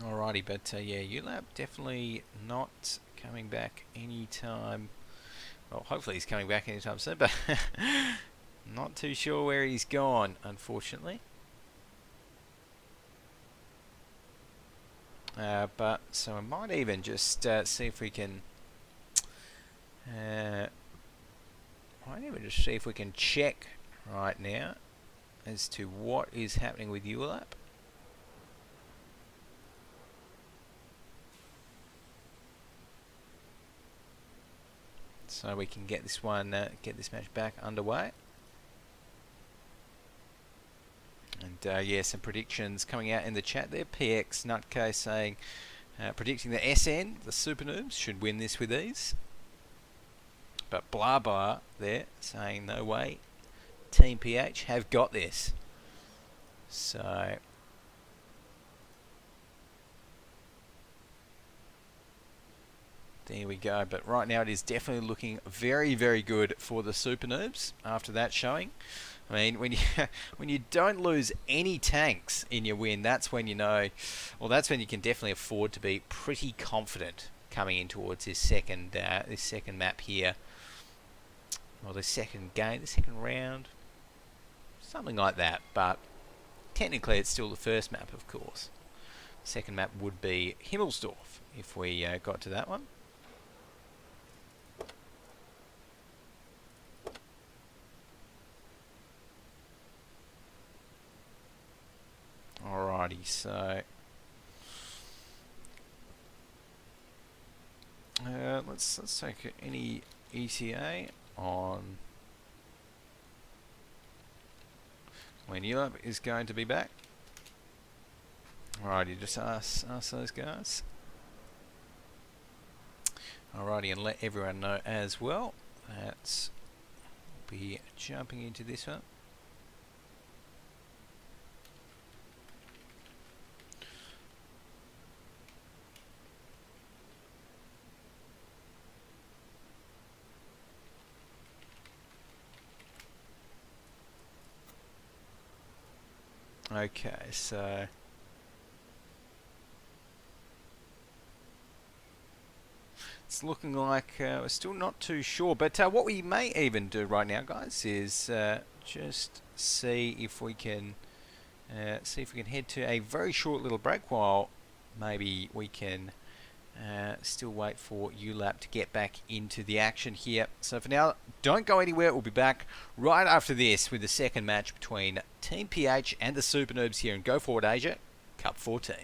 alrighty, but yeah, ULAP definitely not coming back anytime. Well, hopefully he's coming back anytime soon, but not too sure where he's gone, unfortunately. But so I might even just see if we can. Might even just see if we can check right now as to what is happening with ULAP. So we can get this one, get this match back underway. And yeah, some predictions coming out in the chat there. PX Nutcase saying, predicting the SN, the Super Noobs, should win this with ease. But Blah Blah there saying, no way, Team PH have got this. So there we go. But right now it is definitely looking very, very good for the Super Noobs after that showing. I mean, when you don't lose any tanks in your win, that's when you know, well, that's when you can definitely afford to be pretty confident coming in towards this second map here, or the second game, the second round, something like that. But technically, it's still the first map, of course. Second map would be Himmelsdorf if we got to that one. Alrighty, so let's take any ETA on when ULAP is going to be back. Alrighty, just ask those guys. Alrighty, and let everyone know as well that we'll be jumping into this one. Okay, so it's looking like we're still not too sure, but what we may even do right now, guys, is just see if we can head to a very short little break while maybe we can still wait for ULAP to get back into the action here. So for now, don't go anywhere. We'll be back right after this with the second match between Team PH and the Super Noobs here in Go4WoT Asia Cup 14.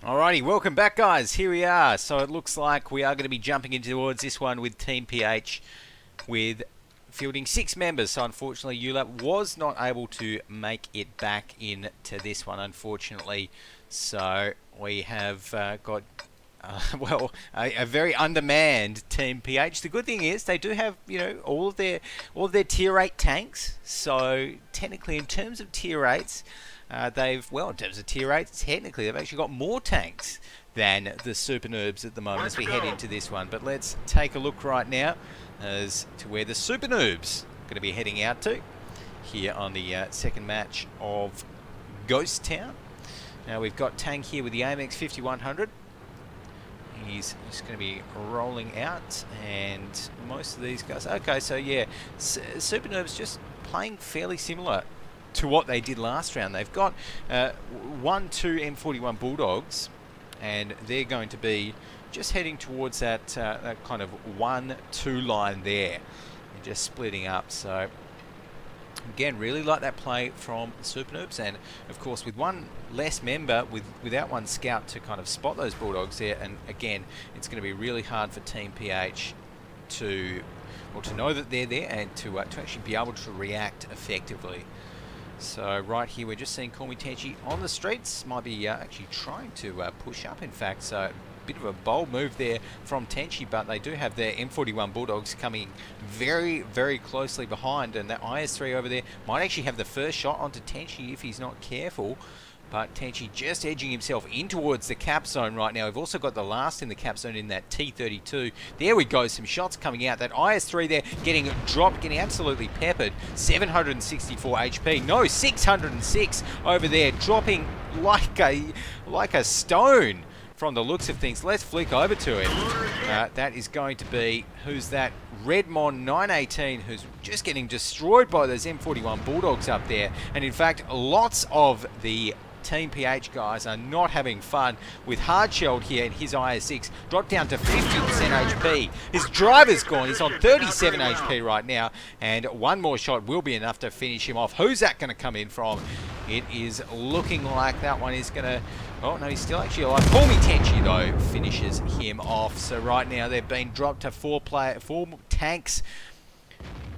Alrighty, welcome back, guys. Here we are. So it looks like we are going to be jumping into towards this one with Team PH with fielding 6 members. So unfortunately, ULAP was not able to make it back into this one, unfortunately. So we have got well, a very undermanned Team PH. The good thing is they do have, you know, all of their tier 8 tanks. So technically, in terms of tier 8s, in terms of tier 8, technically they've actually got more tanks than the Super Noobs at the moment as we head into this one. But let's take a look right now as to where the Super Noobs are going to be heading out to here on the second match of Ghost Town. Now we've got Tank here with the AMX 5100. He's just going to be rolling out, and most of these guys... Okay, so yeah, Super Noobs just playing fairly similar to what they did last round. They've got 2 M41 Bulldogs, and they're going to be just heading towards that kind of 1-2 line there, and just splitting up. So again, really like that play from Super Noobs, and of course with one less member, without one scout to kind of spot those Bulldogs there, and again, it's going to be really hard for Team PH to know that they're there and to actually be able to react effectively. So right here we're just seeing Tenchi on the streets, might be actually trying to push up in fact, so a bit of a bold move there from Tenchi, but they do have their M41 Bulldogs coming very, very closely behind, and that IS-3 over there might actually have the first shot onto Tenchi if he's not careful. But Tenchi just edging himself in towards the cap zone right now. We've also got the last in the cap zone in that T32. There we go, some shots coming out. That IS-3 there getting dropped, getting absolutely peppered. 764 HP. No, 606 over there, dropping like a stone from the looks of things. Let's flick over to it. That is going to be, who's that? Redmon 918, who's just getting destroyed by those M41 Bulldogs up there. And in fact, lots of the Team PH guys are not having fun with Hardshelled here in his IS6. Dropped down to 50% HP. His driver's gone. He's on 37 HP right now. And one more shot will be enough to finish him off. Who's that going to come in from? It is looking like that one is going to... Oh, no, he's still actually alive. Tenchi, though, finishes him off. So right now they've been dropped to 4 tanks.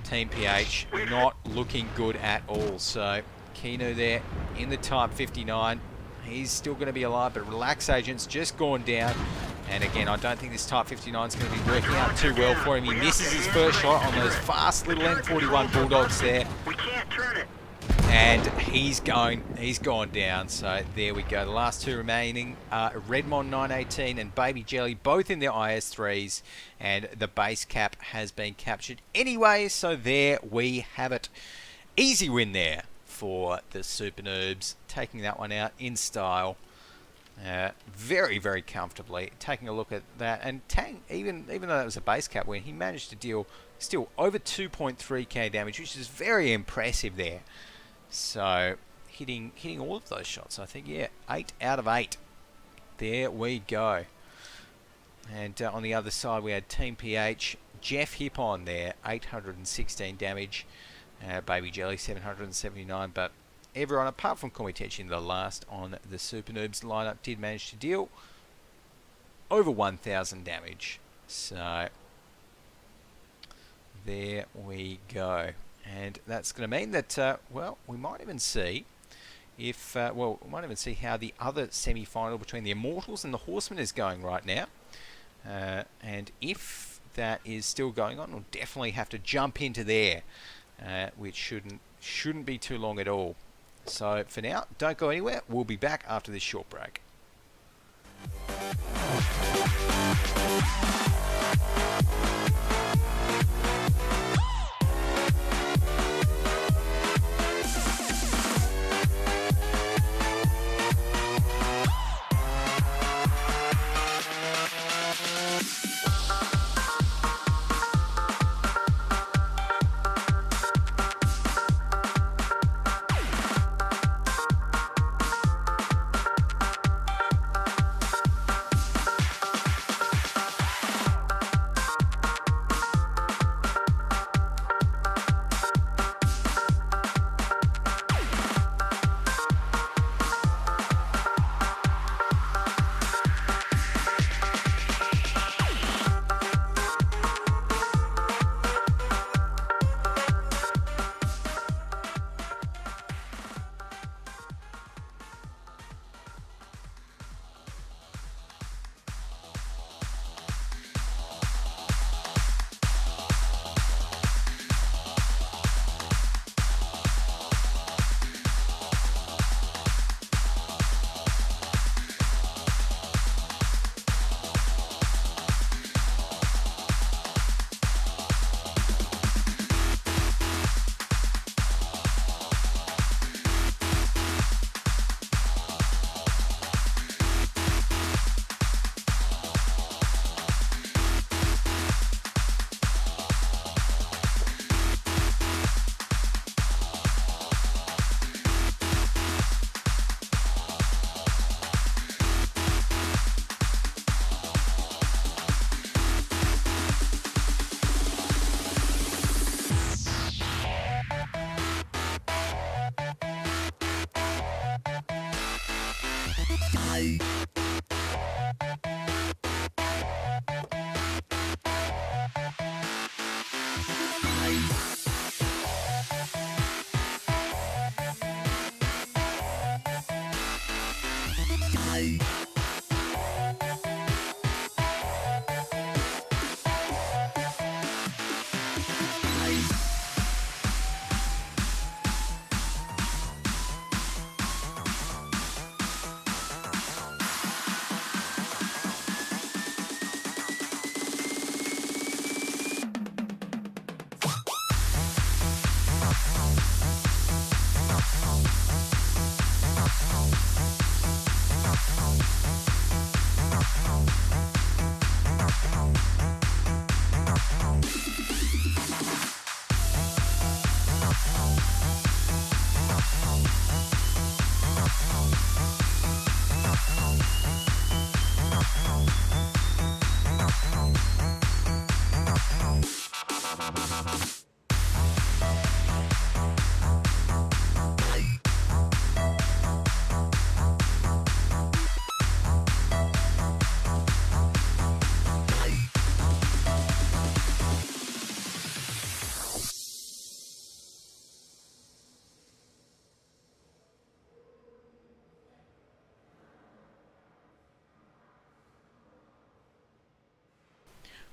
Team PH not looking good at all. So Kino there in the Type 59. He's still going to be alive, but Relax Agent's just gone down. And again, I don't think this Type 59 is going to be working out too well for him. He misses his first shot on those fast little M41 Bulldogs there. We can't turn it. And he's gone down. So there we go. The last 2 remaining, Redmon 918 and Baby Jelly, both in their IS-3s, and the base cap has been captured anyway. So there we have it. Easy win there for the Super Noobs, taking that one out in style, very, very comfortably. Taking a look at that, and Tang, even though that was a base cap win, he managed to deal still over 2.3k damage, which is very impressive there. So hitting all of those shots, I think, yeah, 8 out of 8. There we go. And on the other side we had Team PH, Jeff Hippon there, 816 damage. Baby Jelly 779, but everyone apart from Tenchi in the last on the Super Noobs lineup did manage to deal over 1,000 damage. So there we go. And that's going to mean that, well, we might even see if, we might even see how the other semi-final between the Immortals and the Horsemen is going right now. And if that is still going on, we'll definitely have to jump into there, which shouldn't be too long at all. So for now, don't go anywhere. We'll be back after this short break.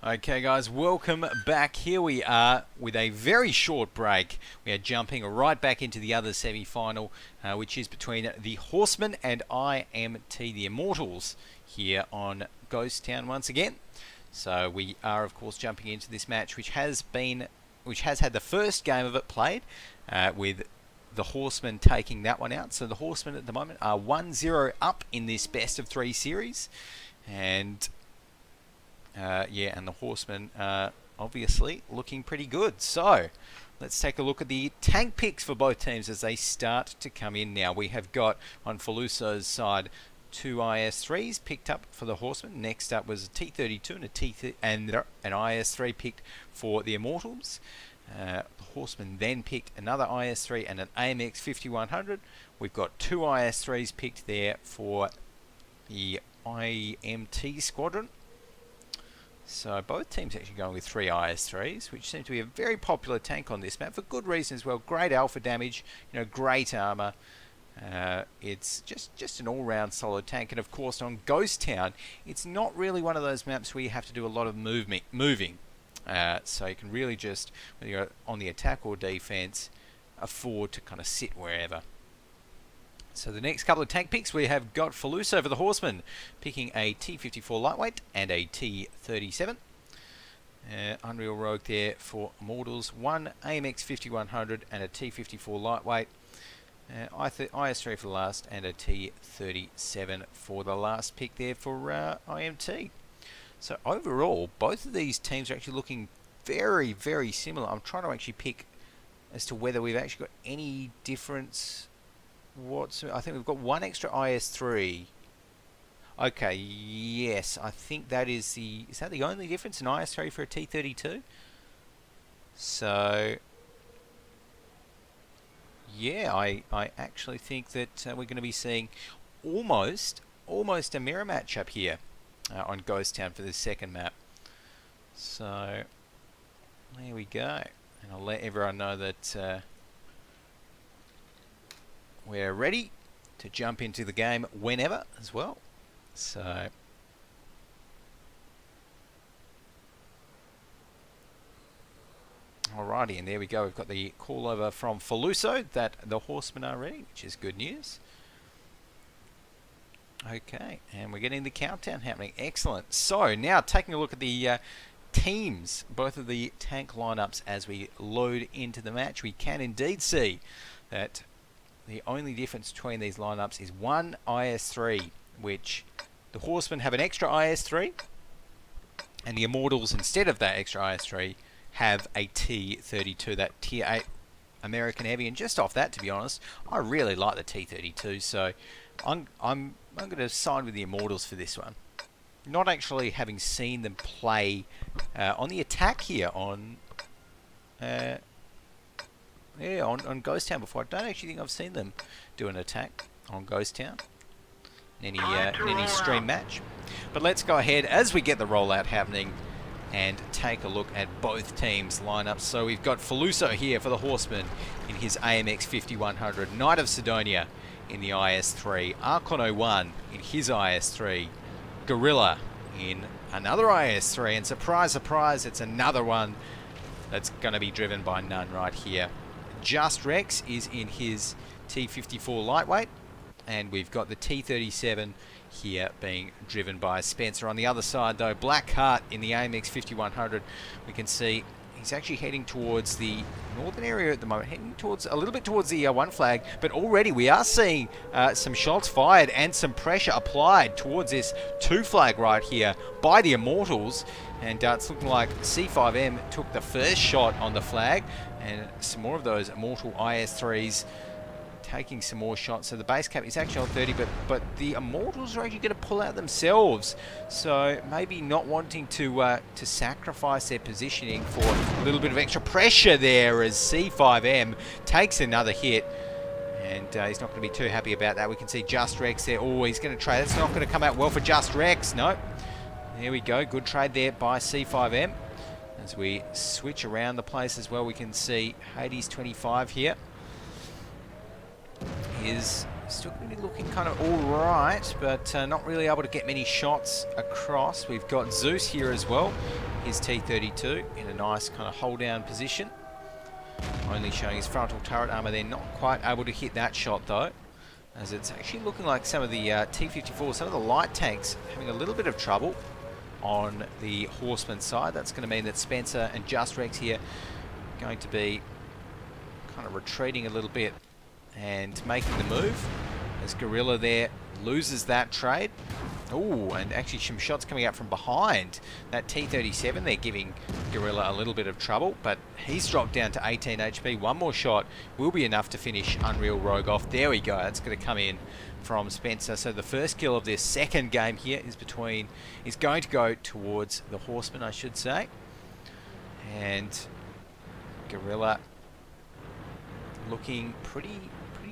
Okay guys, welcome back. Here we are with a very short break. We are jumping right back into the other semi-final, which is between the Horsemen and IMT, the Immortals, here on Ghost Town once again. So we are of course jumping into this match, which has had the first game of it played, with the Horsemen taking that one out. So the Horsemen at the moment are 1-0 up in this best of 3 series, and yeah, and the Horsemen are obviously looking pretty good. So let's take a look at the tank picks for both teams as they start to come in now. We have got on Faluso's side 2 IS3s picked up for the Horsemen. Next up was a T32 and an IS3 picked for the Immortals. The Horsemen then picked another IS3 and an AMX 5100. We've got 2 IS3s picked there for the IMT squadron. So both teams actually going with 3 IS3s, which seems to be a very popular tank on this map for good reason as well. Great alpha damage, you know, great armor. It's just an all-round solid tank. And of course on Ghost Town, it's not really one of those maps where you have to do a lot of moving. So you can really just, whether you're on the attack or defense, afford to kind of sit wherever. So the next couple of tank picks, we have got Faluso for the Horsemen, picking a T54 lightweight and a T37. Unreal Rogue there for Immortals, 1 AMX 5100 and a T54 lightweight. IS3 for the last, and a T37 for the last pick there for IMT. So overall, both of these teams are actually looking very, very similar. I'm trying to actually pick as to whether we've actually got any difference. I think we've got 1 extra IS3. Okay, yes, I think that is that the only difference in IS3 for a T32? So yeah, I actually think that we're going to be seeing almost a mirror match up here on Ghost Town for this second map. So there we go, and I'll let everyone know that we're ready to jump into the game whenever as well. So alrighty, and there we go. We've got the call over from Faluso that the Horsemen are ready, which is good news. Okay, and we're getting the countdown happening. Excellent. So now taking a look at the teams, both of the tank lineups as we load into the match, we can indeed see that the only difference between these lineups is 1 IS3, which the Horsemen have an extra IS3, and the Immortals, instead of that extra IS3, have a T32, that Tier 8 American Heavy. And just off that, to be honest, I really like the T32, so I'm going to side with the Immortals for this one. Not actually having seen them play on the attack here on Ghost Town before. I don't actually think I've seen them do an attack on Ghost Town. in any stream match. But let's go ahead as we get the rollout happening and take a look at both teams' lineups. So we've got Feluso here for the Horsemen in his AMX 5100, Knight of Sidonia in the IS3, Archon01 in his IS3, Gorilla in another IS3, and surprise, surprise, it's another one that's going to be driven by none right here. Just Rex is in his T54 lightweight, and we've got the T37 here being driven by Spencer. On the other side though, Blackheart in the AMX 5100, we can see he's actually heading towards the northern area at the moment, heading towards a little bit towards the one flag, but already we are seeing some shots fired and some pressure applied towards this 2 flag right here by the Immortals, and it's looking like C5M took the first shot on the flag, and some more of those Immortal IS3s taking some more shots. So the base cap is actually on 30, but the Immortals are actually going to pull out themselves. So maybe not wanting to sacrifice their positioning for a little bit of extra pressure there as C5M takes another hit. And he's not going to be too happy about that. We can see Just Rex there. Oh, he's going to trade. It's not going to come out well for Just Rex. No. There we go. Good trade there by C5M. As we switch around the place as well, we can see Hades 25 here is still going to be looking kind of alright, but not really able to get many shots across. We've got Zeus here as well, his T32 in a nice kind of hold down position, only showing his frontal turret armor. They're not quite able to hit that shot though, as it's actually looking like some of the T54, some of the light tanks having a little bit of trouble on the Horseman side. That's going to mean that Spencer and Just Rex here are going to be kind of retreating a little bit and making the move as Gorilla there loses that trade. Oh, and actually some shots coming out from behind. That T37 they're giving Gorilla a little bit of trouble, but he's dropped down to 18 HP. One more shot will be enough to finish Unreal Rogue off. There we go. That's going to come in from Spencer. So the first kill of this second game here is going to go towards the Horseman, I should say. And Gorilla looking pretty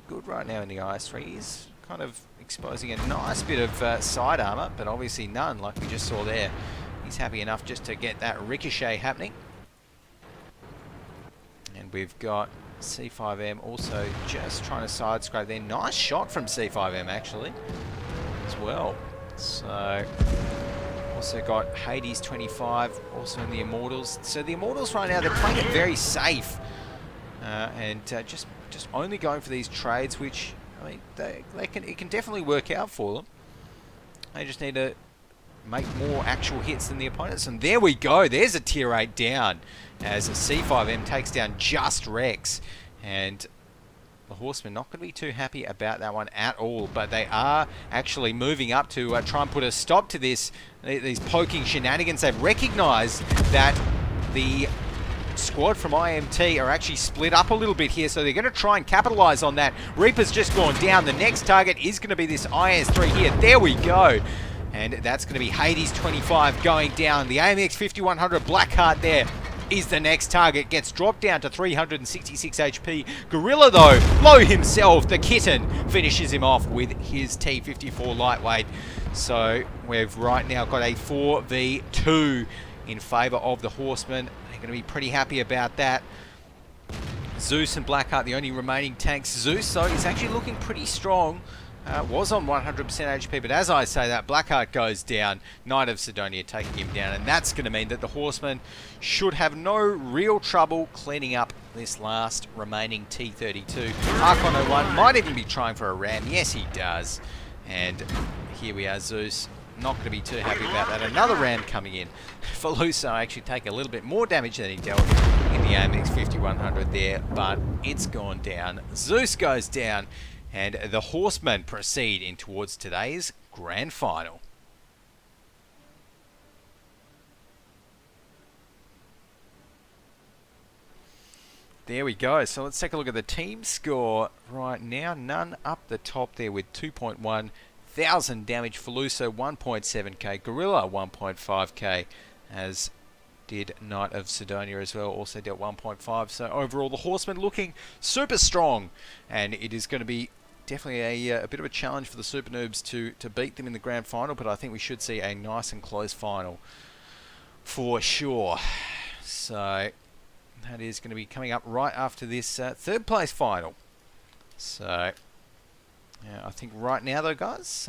good right now in the IS3. He's kind of exposing a nice bit of side armor, but obviously none like we just saw there. He's happy enough just to get that ricochet happening. And we've got C5M also just trying to side scrape there. Nice shot from C5M actually as well. So also got Hades 25 also in the Immortals. So the Immortals right now, they're playing it very safe and just only going for these trades, which I mean it can definitely work out for them. They just need to make more actual hits than the opponents. And there we go. There's a tier 8 down as C5M takes down Just Rex. And the Horsemen not going to be too happy about that one at all. But they are actually moving up to try and put a stop to these poking shenanigans. They've recognised that the squad from IMT are actually split up a little bit here, so they're going to try and capitalize on that. Reaper's just gone down. The next target is going to be this IS3 here. There we go. And that's going to be Hades 25 going down. The AMX 5100 Blackheart there is the next target. Gets dropped down to 366 HP. Gorilla though, low himself, the kitten, finishes him off with his T54 lightweight. So we've right now got a 4v2 in favour of the Horsemen. They're going to be pretty happy about that. Zeus and Blackheart, the only remaining tanks. Zeus, though, is actually looking pretty strong. Was on 100% HP, but as I say that, Blackheart goes down. Knight of Sidonia taking him down, and that's going to mean that the Horsemen should have no real trouble cleaning up this last remaining T32. Archon01 might even be trying for a ram. Yes, he does. And here we are, Zeus. Not going to be too happy about that. Another ram coming in. Feluso actually take a little bit more damage than he dealt in the AMX 5100 there, but it's gone down. Zeus goes down, and the Horsemen proceed in towards today's grand final. There we go. So let's take a look at the team score right now. None up the top there with 2,100 damage. Feluso 1.7k. Gorilla 1.5k, as did Knight of Sidonia as well, also dealt 1.5. So overall the Horsemen looking super strong, and it is going to be definitely a bit of a challenge for the Super Noobs to beat them in the grand final, but I think we should see a nice and close final for sure. So that is going to be coming up right after this third place final. So yeah, I think right now though, guys,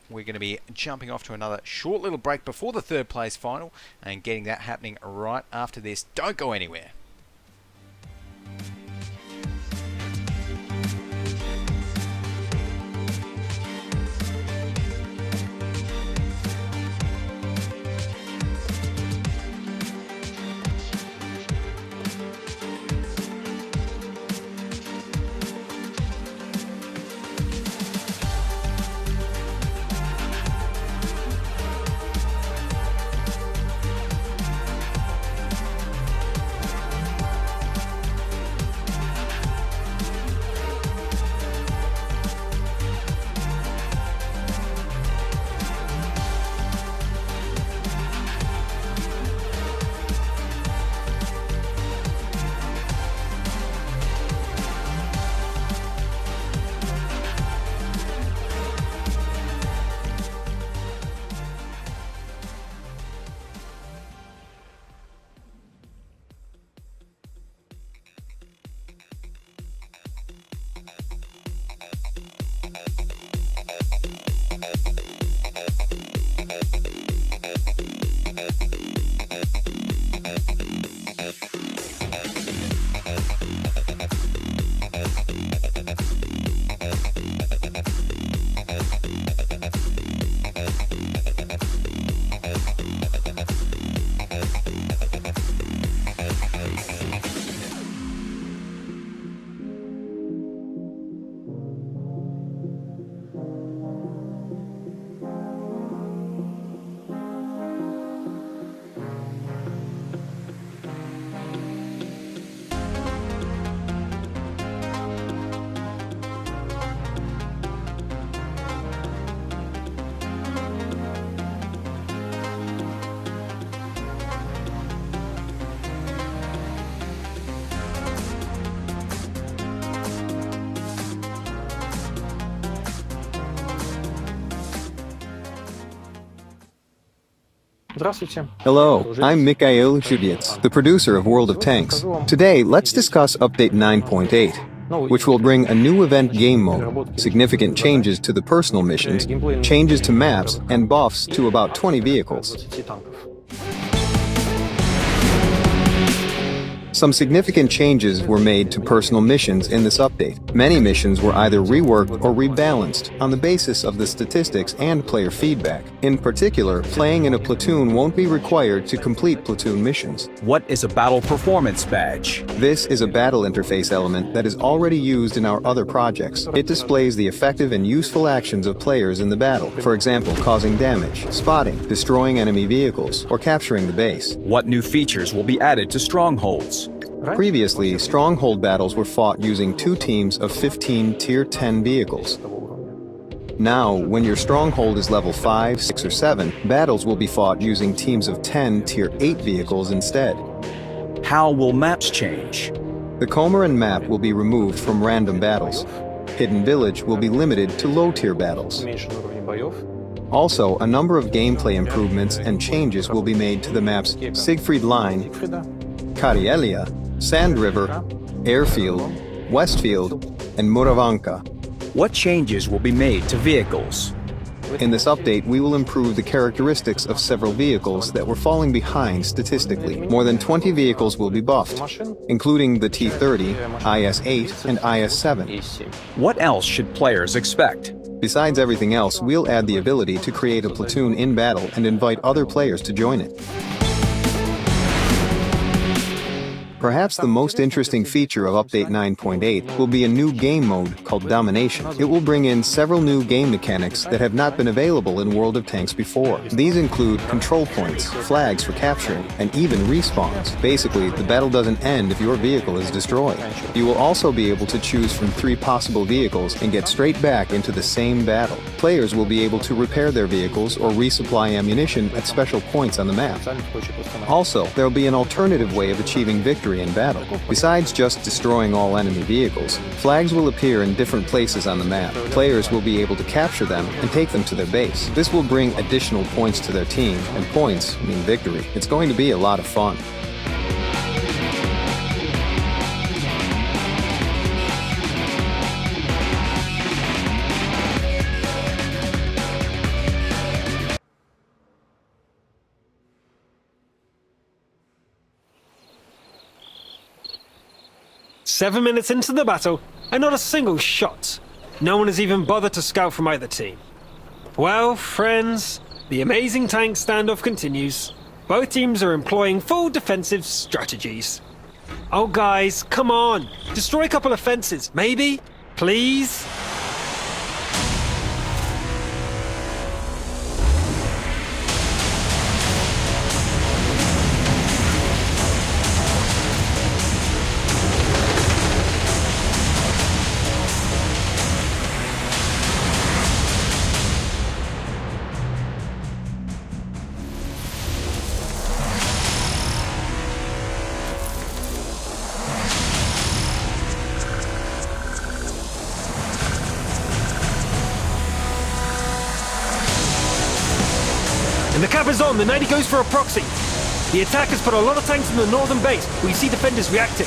we're going to be jumping off to another short little break before the third place final and getting that happening right after this. Don't go anywhere. Hello, I'm Mikhail Zhudets, the producer of World of Tanks. Today, let's discuss Update 9.8, which will bring a new event game mode, significant changes to the personal missions, changes to maps, and buffs to about 20 vehicles. Some significant changes were made to personal missions in this update. Many missions were either reworked or rebalanced on the basis of the statistics and player feedback. In particular, playing in a platoon won't be required to complete platoon missions. What is a battle performance badge? This is a battle interface element that is already used in our other projects. It displays the effective and useful actions of players in the battle, for example, causing damage, spotting, destroying enemy vehicles, or capturing the base. What new features will be added to strongholds? Previously, stronghold battles were fought using 2 teams of 15 Tier 10 vehicles. Now, when your stronghold is level 5, 6, or 7, battles will be fought using teams of 10 Tier 8 vehicles instead. How will maps change? The Cormoran map will be removed from random battles. Hidden Village will be limited to low-tier battles. Also, a number of gameplay improvements and changes will be made to the maps Siegfried Line, Karielia, Sand River, Airfield, Westfield, and Muravanka. What changes will be made to vehicles? In this update, we will improve the characteristics of several vehicles that were falling behind statistically. More than 20 vehicles will be buffed, including the T-30, IS-8, and IS-7. What else should players expect? Besides everything else, we'll add the ability to create a platoon in battle and invite other players to join it. Perhaps the most interesting feature of Update 9.8 will be a new game mode called Domination. It will bring in several new game mechanics that have not been available in World of Tanks before. These include control points, flags for capturing, and even respawns. Basically, the battle doesn't end if your vehicle is destroyed. You will also be able to choose from 3 possible vehicles and get straight back into the same battle. Players will be able to repair their vehicles or resupply ammunition at special points on the map. Also, there will be an alternative way of achieving victory victory in battle. Besides just destroying all enemy vehicles, flags will appear in different places on the map. Players will be able to capture them and take them to their base. This will bring additional points to their team, and points mean victory. It's going to be a lot of fun. Seven minutes into the battle, and not a single shot. No one has even bothered to scout from either team. Well, friends, the amazing tank standoff continues. Both teams are employing full defensive strategies. Oh guys, come on! Destroy a couple of fences, maybe? Please? And the cap is on, the 90 goes for a proxy. The attackers put a lot of tanks in the northern base, where you see defenders reacting.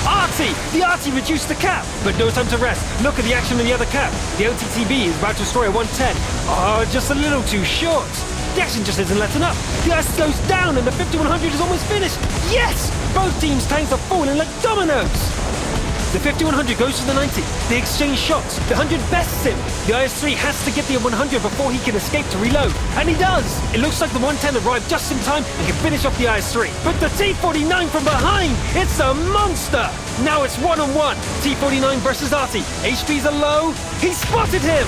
Arty! The Arty reduced the cap, but no time to rest. Look at the action in the other cap. The OTTB is about to destroy a 110. Oh, just a little too short. The action just isn't letting up. The ice slows down and the 5100 is almost finished. Yes! Both teams' tanks are falling like dominoes. The 5100 goes to the 90. They exchange shots. The 100 bests him. The IS-3 has to get the 100 before he can escape to reload. And he does! It looks like the 110 arrived just in time and can finish off the IS-3. But the T-49 from behind! It's a monster! Now it's one-on-one. T-49 versus Arty. HPs are low. He spotted him!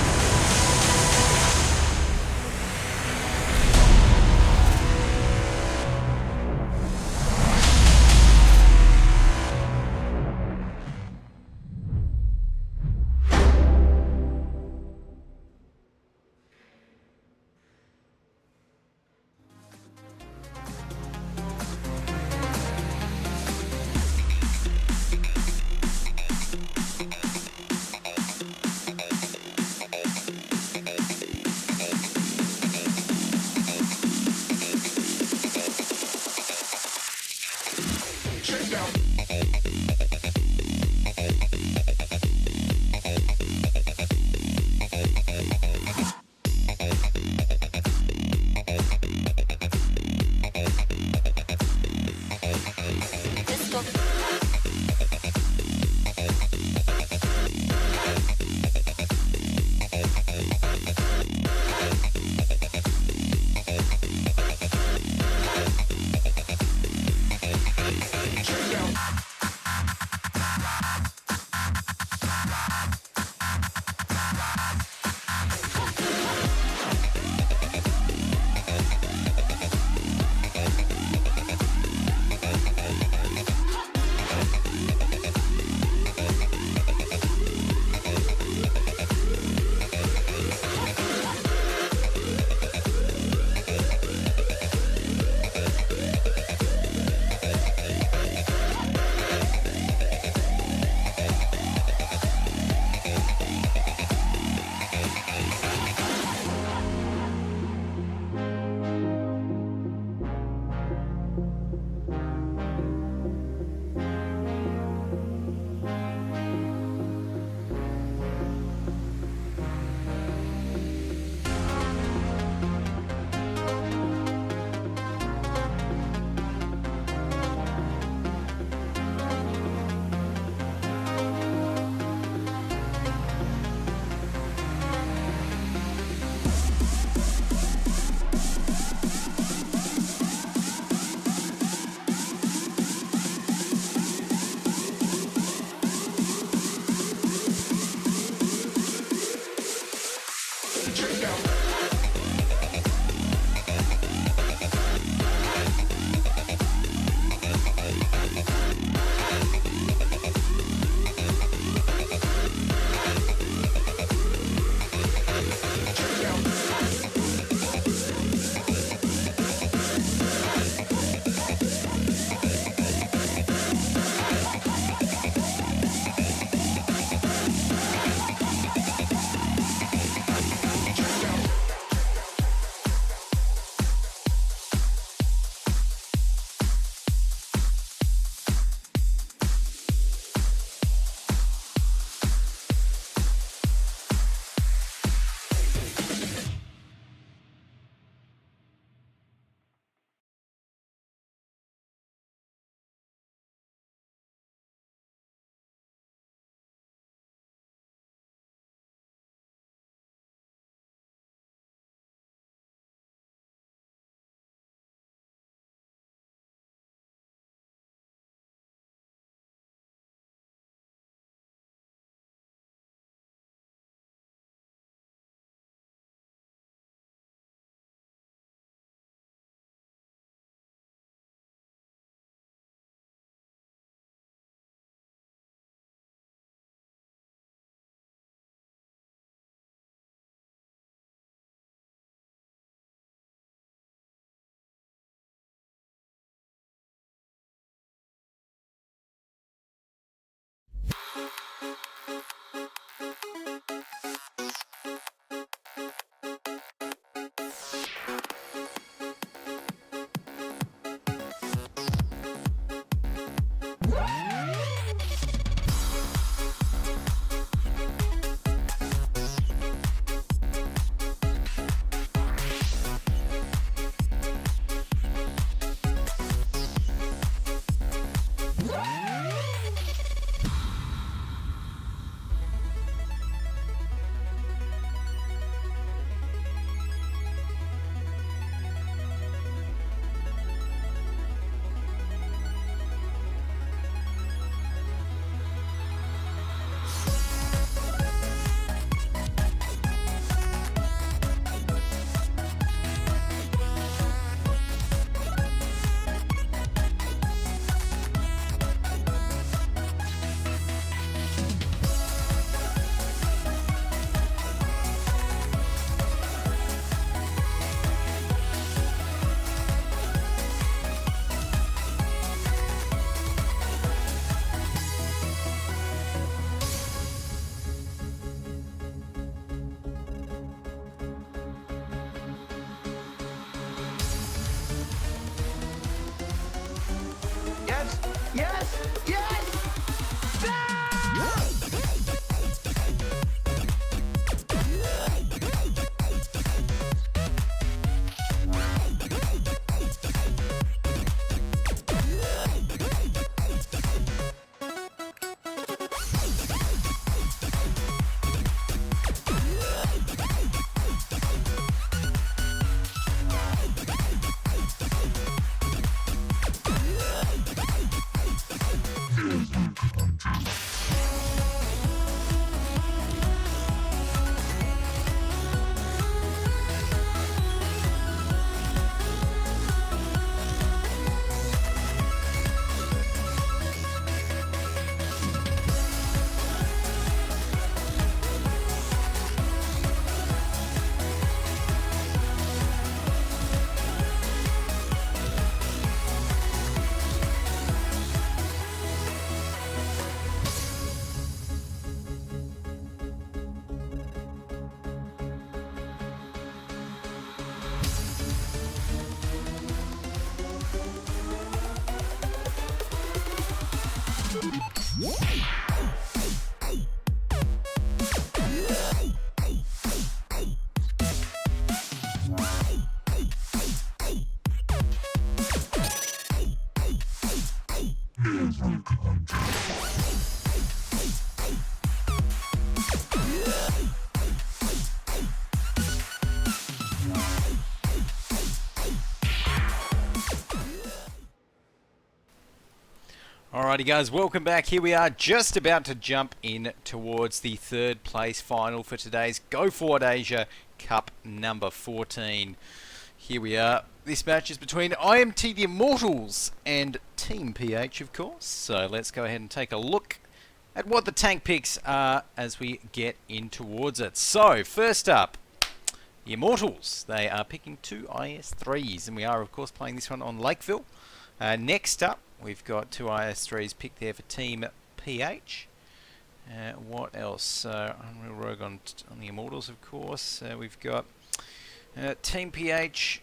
Yes! Yes! Alrighty guys, welcome back. Here we are just about to jump in towards the third place final for today's Go4WoT Asia Cup number 14. Here we are. This match is between IMT the Immortals and Team PH, of course. So let's go ahead and take a look at what the tank picks are as we get in towards it. So first up, the Immortals. They are picking two IS-3s, and we are of course playing this one on Lakeville. Next up, we've got two IS-3s picked there for Team PH. What else? Unreal Rogue on the Immortals, of course. We've got Team PH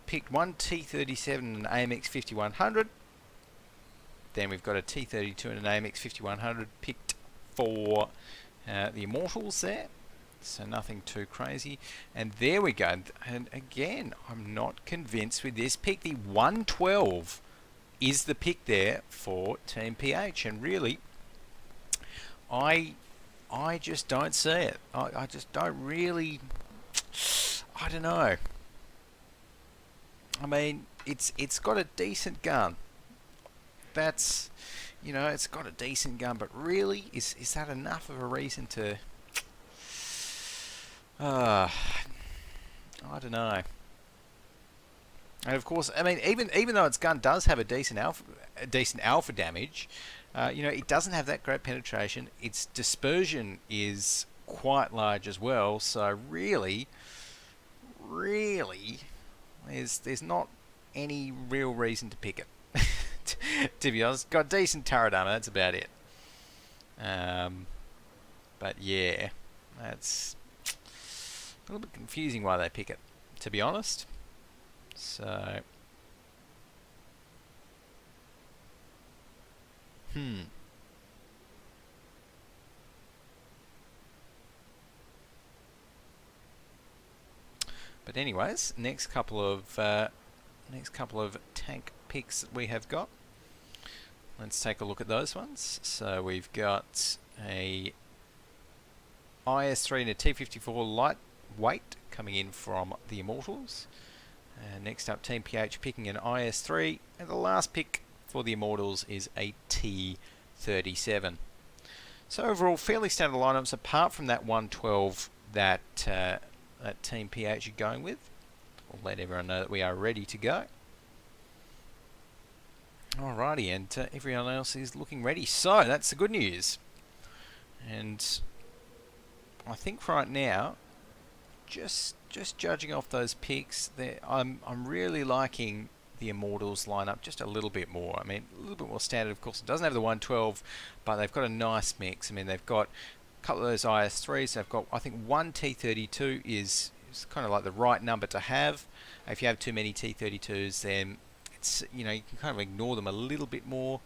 picked one T37 and an AMX 5100. Then we've got a T32 and an AMX 5100 picked for the Immortals there. So nothing too crazy. And there we go. And again, I'm not convinced with this pick. The 112 is the pick there for Team PH, and really I just don't see it. I just don't really, I don't know. I mean, it's got a decent gun. That's, you know, it's got a decent gun, but really, is that enough of a reason to I don't know. And of course, I mean, even though its gun does have a decent alpha damage, you know, it doesn't have that great penetration. Its dispersion is quite large as well. So really, there's not any real reason to pick it. To be honest, got decent turret armor. That's about it. But yeah, that's a little bit confusing why they pick it, to be honest. So, But anyways, next couple of tank picks that we have got. Let's take a look at those ones. So we've got a IS-3 and a T-54 lightweight coming in from the Immortals. Next up, Team PH picking an IS-3, and the last pick for the Immortals is a T-37. So overall, fairly standard lineups, apart from that 112 that Team PH are going with. We'll let everyone know that we are ready to go. Alrighty, and everyone else is looking ready. So that's the good news. And I think right now, just judging off those picks, I'm really liking the Immortals lineup just a little bit more. I mean, a little bit more standard, of course. It doesn't have the 112, but they've got a nice mix. I mean, they've got a couple of those IS-3s. They've got, I think, one T-32 is kind of like the right number to have. If you have too many T-32s, then it's, you know, you can kind of ignore them a little bit more.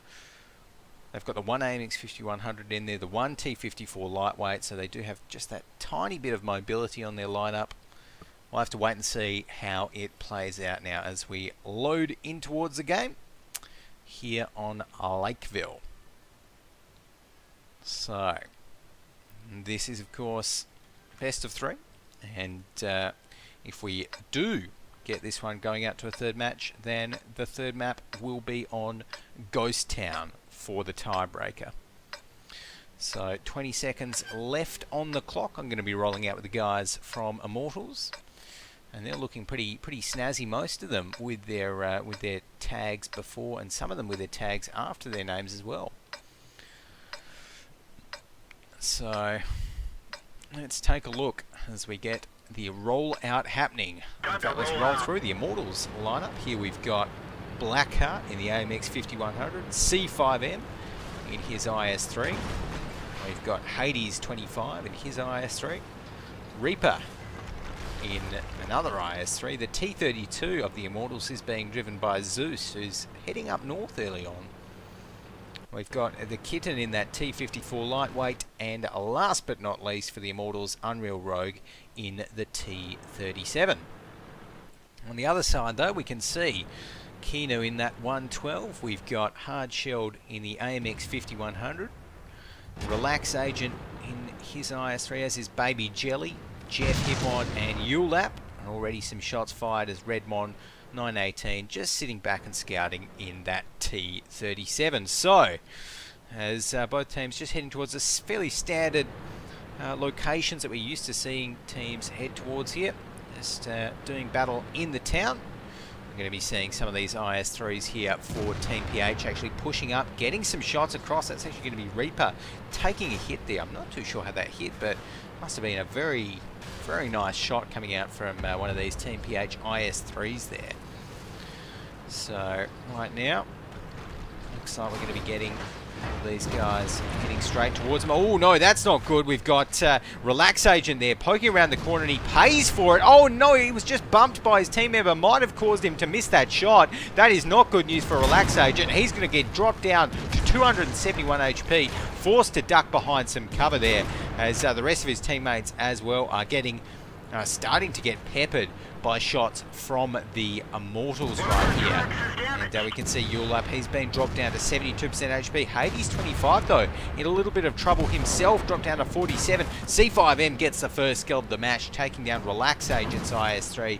They've got the one AMX 5100 in there, the one T54 lightweight, so they do have just that tiny bit of mobility on their lineup. We'll have to wait and see how it plays out now as we load in towards the game here on Lakeville. So, this is of course best of 3, and if we do get this one going out to a third match, then the third map will be on Ghost Town for the tiebreaker. So 20 seconds left on the clock. I'm going to be rolling out with the guys from Immortals, and they're looking pretty snazzy, most of them with their tags before, and some of them with their tags after their names as well. So let's take a look as we get the rollout happening. In fact, let's roll through the Immortals lineup. Here we've got Blackheart in the AMX 5100, C5M in his IS3. We've got Hades 25 in his IS3, Reaper in another IS3. The T32 of the Immortals is being driven by Zeus, who's heading up north early on. We've got the Kitten in that T54 lightweight, and last but not least for the Immortals, Unreal Rogue in the T37. On the other side though, we can see Kino in that 112. We've got Hard Shelled in the AMX 5100, Relax Agent in his IS3 as his Baby Jelly, Jeff Hippon and Ulap, and already some shots fired as Redmon 918 just sitting back and scouting in that T37. So, as both teams just heading towards this fairly standard locations that we're used to seeing teams head towards here, just doing battle in the town. We're going to be seeing some of these IS3s here for Team PH actually pushing up, getting some shots across. That's actually going to be Reaper taking a hit there. I'm not too sure how that hit, but must have been a very nice shot coming out from one of these Team PH IS3s there. So right now, looks like we're going to be getting these guys heading straight towards them. Oh no, that's not good. We've got Relax Agent there poking around the corner, and he pays for it. Oh no, he was just bumped by his team member. Might have caused him to miss that shot. That is not good news for Relax Agent. He's going to get dropped down to 271 HP, forced to duck behind some cover there, as the rest of his teammates as well are getting starting to get peppered by shots from the Immortals right here. And we can see Ulap, he's been dropped down to 72% HP. Hades 25 though, in a little bit of trouble himself, dropped down to 47. C5M gets the first kill of the match, taking down Relax Agent's IS3.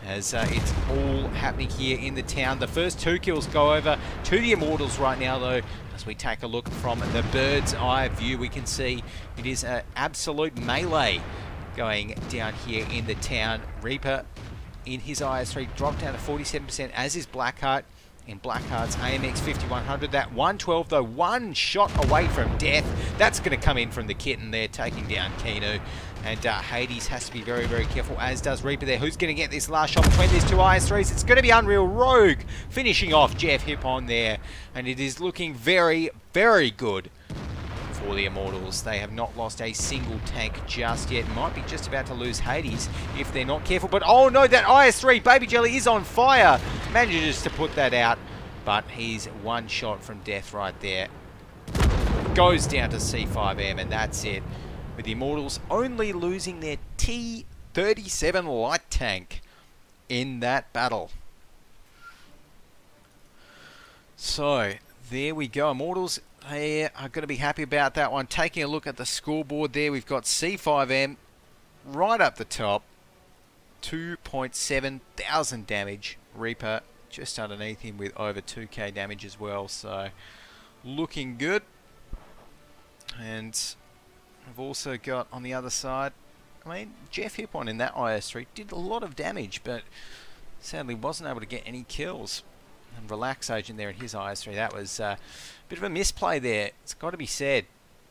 As it's all happening here in the town. The first 2 kills go over to the Immortals right now though. As we take a look from the bird's eye view, we can see it is an absolute melee going down here in the town. Reaper in his IS3 dropped down to 47%, as is Blackheart in Blackheart's AMX 5100. That 112 though, one shot away from death. That's going to come in from the Kitten there, taking down Kino. And Hades has to be very careful, as does Reaper there. Who's going to get this last shot between these two IS3s? It's going to be Unreal Rogue finishing off Jeff Hippon there. And it is looking very good for the Immortals. They have not lost a single tank just yet. Might be just about to lose Hades if they're not careful. But oh no, that IS3 Baby Jelly is on fire. Manages to put that out, but he's one shot from death right there. Goes down to C5M, and that's it. With the Immortals only losing their T37 light tank in that battle. So there we go. Immortals, they are going to be happy about that one. Taking a look at the scoreboard there, we've got C5M right up the top. 2.7 thousand damage. Reaper just underneath him with over 2k damage as well. So looking good. And I've also got on the other side, I mean, Jeff Hippon in that IS3 did a lot of damage, but sadly wasn't able to get any kills. And Relax Agent there in his IS3, that was a bit of a misplay there. It's got to be said.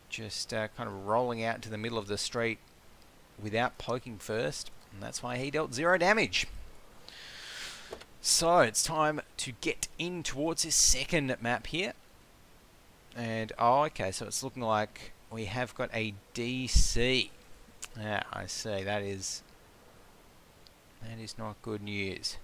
Just kind of rolling out into the middle of the street without poking first, and that's why he dealt 0 damage. So it's time to get in towards this second map here. And oh, okay, so it's looking like we have got a DC. Yeah, I see. That is not good news.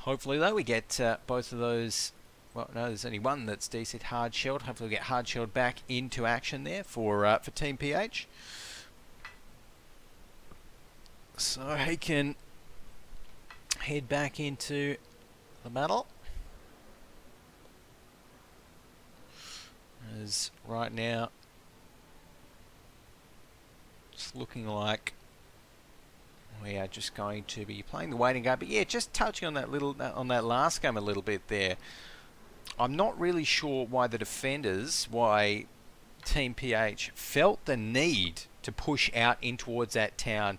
Hopefully, though, we get both of those. Well, no, there's only one that's decent hard shelled. Hopefully, we get hard shelled back into action there for Team PH. So he can head back into the battle. As right now, it's looking like we are just going to be playing the waiting game. But yeah, just touching on that last game a little bit there. I'm not really sure why the defenders, why Team PH felt the need to push out in towards that town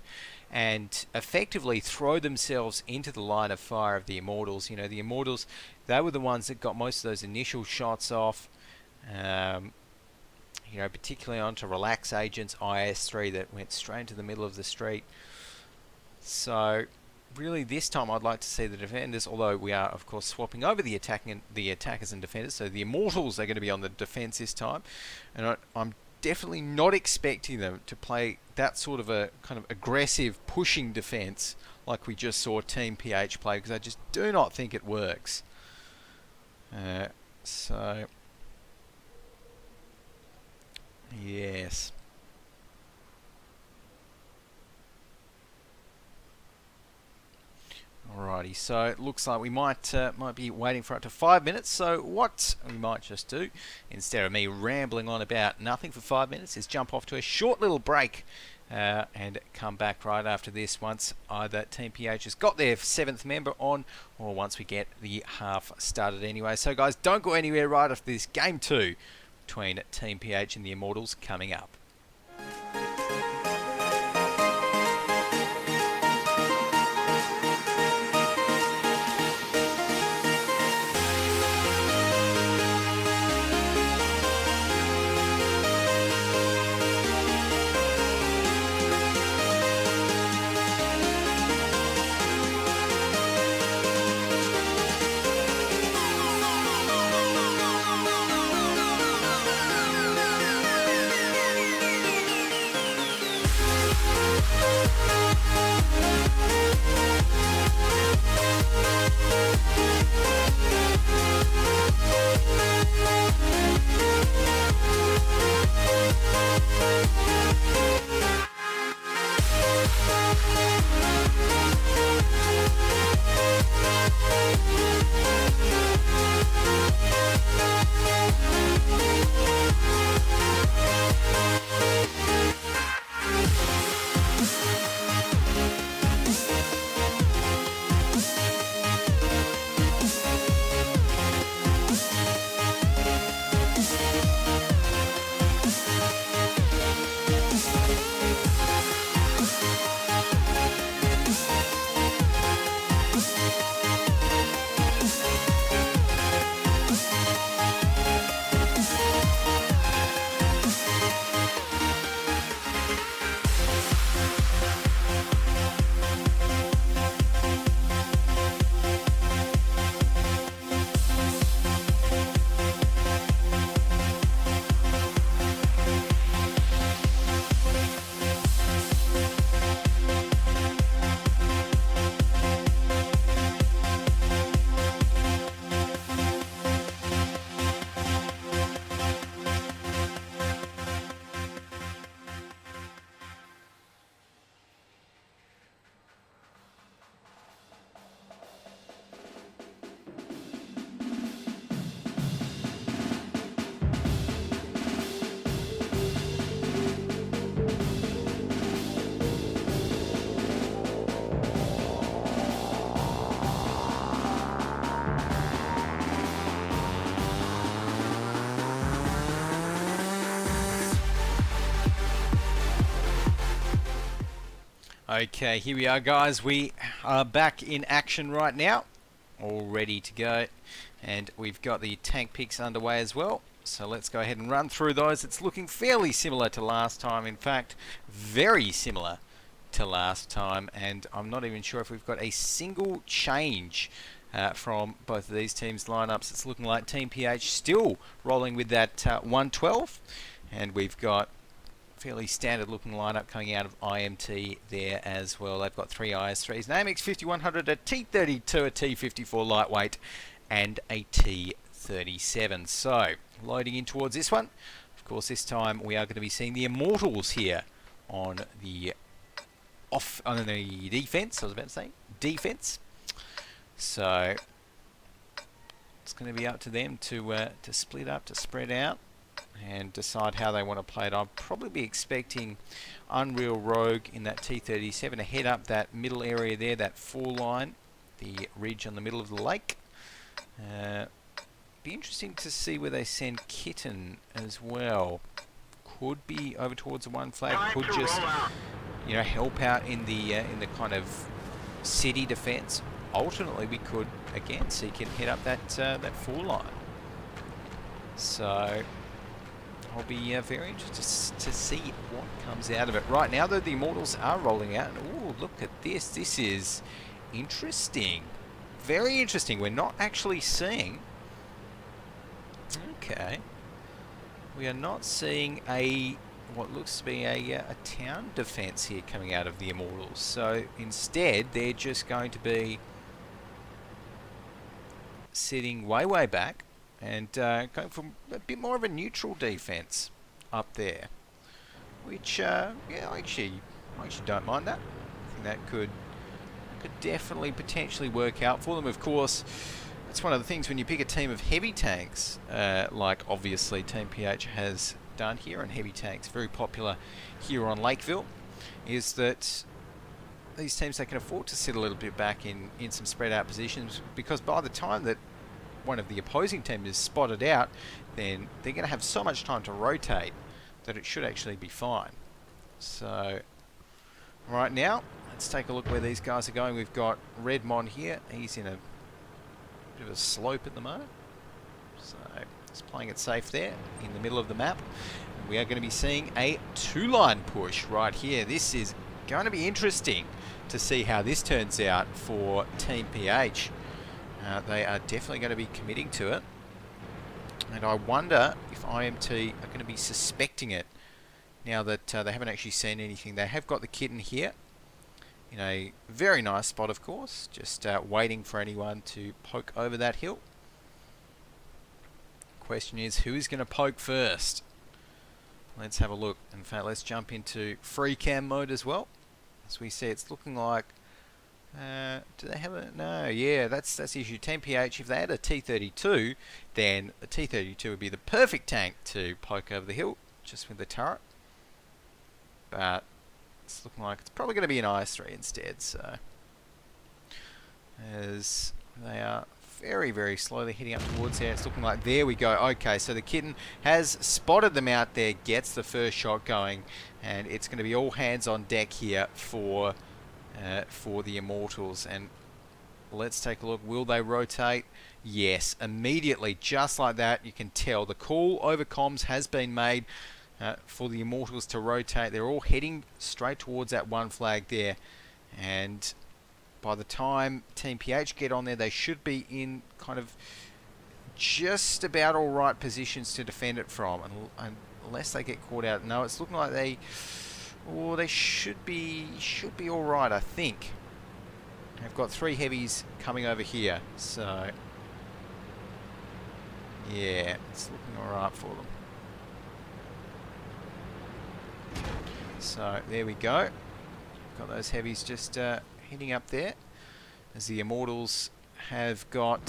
and effectively throw themselves into the line of fire of the Immortals. You know, the Immortals, they were the ones that got most of those initial shots off. You know, particularly onto Relax Agents IS-3 that went straight into the middle of the street. So really this time I'd like to see the defenders, although we are of course swapping over the attackers and defenders, so the Immortals are going to be on the defense this time, and I'm definitely not expecting them to play that sort of a kind of aggressive pushing defense like we just saw Team PH play, because I just do not think it works. So yes. Alrighty, so it looks like we might be waiting for up to 5 minutes. So what we might just do, instead of me rambling on about nothing for 5 minutes, is jump off to a short little break and come back right after this once either Team PH has got their 7th member on, or once we get the half started anyway. So guys, don't go anywhere right after this Game 2 between Team PH and the Immortals coming up. Okay, here we are guys, we are back in action right now, all ready to go, and we've got the tank picks underway as well, so let's go ahead and run through those. It's looking fairly similar to last time, in fact very similar to last time, and I'm not even sure if we've got a single change from both of these teams' lineups. It's looking like Team PH still rolling with that 112, and we've got fairly standard looking lineup coming out of IMT there as well. They've got 3 IS3s, an AMX 5100, a T32, a T54 lightweight, and a T37. So, loading in towards this one. Of course, this time we are going to be seeing the Immortals here on the defense. I was about to say defense. So it's going to be up to them to split up, to spread out, and decide how they want to play it. I'll probably be expecting Unreal Rogue in that T37 to head up that middle area there, that 4 line, the ridge on the middle of the lake. Be interesting to see where they send Kitten as well. Could be over towards the 1 flag. Could just, you know, help out in the kind of city defense. Alternately, we could again see Kitten head up that 4 line. So I'll be very interested to see what comes out of it. Right now, though, the Immortals are rolling out. Oh, look at this. This is interesting. Very interesting. We're not actually seeing... Okay. We are not seeing what looks to be a town defense here coming out of the Immortals. So instead, they're just going to be sitting way back and going for a bit more of a neutral defense up there, which yeah, I actually don't mind that. I think that could definitely potentially work out for them. Of course, that's one of the things when you pick a team of heavy tanks, like obviously Team PH has done here, and heavy tanks very popular here on Lakeville, is that these teams, they can afford to sit a little bit back in some spread out positions, because by the time that one of the opposing team is spotted out, then they're going to have so much time to rotate that it should actually be fine. So right now, let's take a look where these guys are going. We've got Redmond here. He's in a bit of a slope at the moment, so he's playing it safe there in the middle of the map. And we are going to be seeing a 2-line push right here. This is going to be interesting to see how this turns out for Team PH. They are definitely going to be committing to it, and I wonder if IMT are going to be suspecting it now that they haven't actually seen anything. They have got the Kitten here in a very nice spot, of course, just waiting for anyone to poke over that hill. Question is, who is going to poke first? Let's have a look. In fact, let's jump into free cam mode as well. As we see, it's looking like... do they have a... No, yeah, that's the issue. Team PH, if they had a T32, then the T32 would be the perfect tank to poke over the hill, just with the turret. But it's looking like it's probably going to be an IS3 instead, so... As they are very slowly heading up towards there, it's looking like... There we go. Okay, so the Kitten has spotted them out there, gets the first shot going, and it's going to be all hands on deck here for the Immortals. And let's take a look. Will they rotate? Yes, immediately, just like that. You can tell the call over comms has been made for the Immortals to rotate. They're all heading straight towards that 1 flag there, and by the time Team PH get on there, they should be in kind of just about all right positions to defend it from, unless they get caught out. No, it's looking like they should be all right, I think. They've got 3 heavies coming over here, so yeah, it's looking all right for them. So there we go. Got those heavies just heading up there, as the Immortals have got,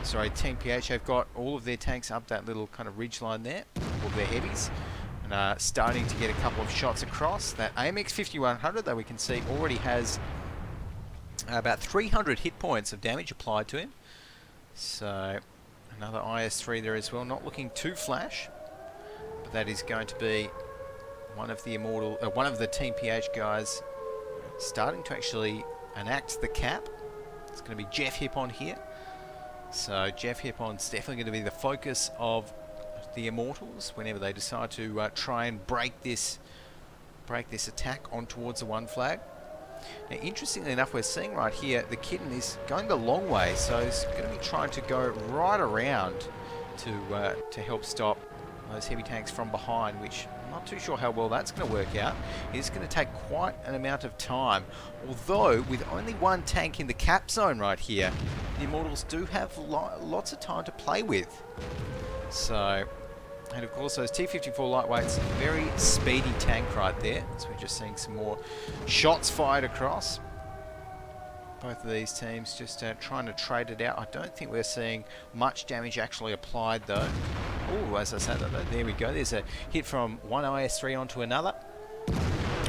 sorry, Team PH have got all of their tanks up that little kind of ridge line there, all of their heavies, and starting to get a couple of shots across. That AMX 5100, though, we can see already has about 300 hit points of damage applied to him. So another IS3 there as well, not looking too flash, but that is going to be one of the Team PH guys starting to actually enact the cap. It's going to be Jeff Hippon here. So Jeff Hippon's definitely going to be the focus of the Immortals whenever they decide to try and break this attack on towards the 1 flag. Now, interestingly enough, we're seeing right here the Kitten is going the long way, so he's going to be trying to go right around to help stop those heavy tanks from behind, which Not too sure how well that's going to work out. It's going to take quite an amount of time. Although, with only one tank in the cap zone right here, the Immortals do have lots of time to play with. So, and of course those T-54 lightweights, very speedy tank right there. So we're just seeing some more shots fired across. Both of these teams just trying to trade it out. I don't think we're seeing much damage actually applied though. Oh, as I said, there we go. There's a hit from one IS-3 onto another.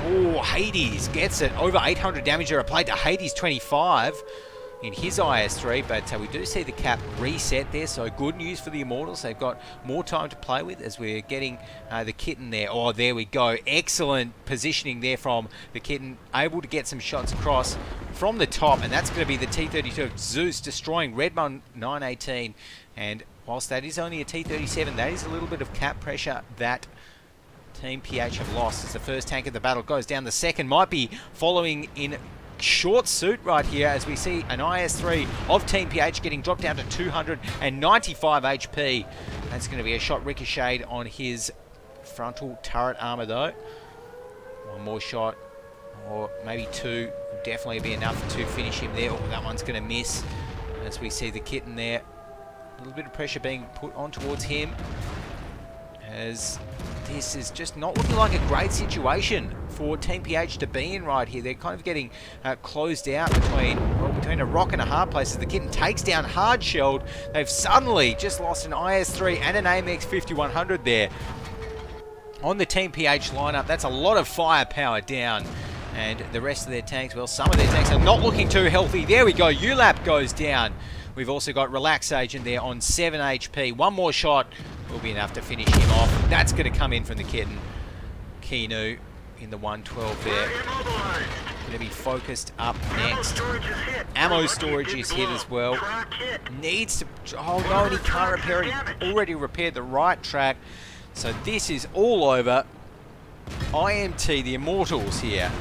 Oh, Hades gets it. Over 800 damage there applied to Hades 25 in his IS-3, but we do see the cap reset there, so good news for the Immortals. They've got more time to play with as we're getting the Kitten there. Oh, there we go. Excellent positioning there from the Kitten, able to get some shots across from the top, and that's going to be the T-32 of Zeus destroying Redmond 918. And whilst that is only a T-37, that is a little bit of cap pressure that Team PH have lost as the first tank of the battle goes down. The second might be following in short suit right here as we see an IS-3 of Team PH getting dropped down to 295 HP. That's going to be a shot ricocheted on his frontal turret armor though. One more shot, or maybe two, will definitely be enough to finish him there. Oh, that one's going to miss as we see the Kitten there. A little bit of pressure being put on towards him, as this is just not looking like a great situation for Team PH to be in right here. They're kind of getting closed out between a rock and a hard place as the Kitten takes down Hard Shelled. They've suddenly just lost an IS-3 and an AMX 5100 there on the Team PH lineup. That's a lot of firepower down. And the rest of their tanks, well, some of their tanks are not looking too healthy. There we go, ULAP goes down. We've also got Relax Agent there on 7 HP. One more shot will be enough to finish him off. That's going to come in from the Kitten. Kinu in the 112 there. Going to be focused up next. Ammo storage is hit as well. Needs to... Oh no, and he can't repair it. He already repaired the right track. So this is all over. IMT, the Immortals here,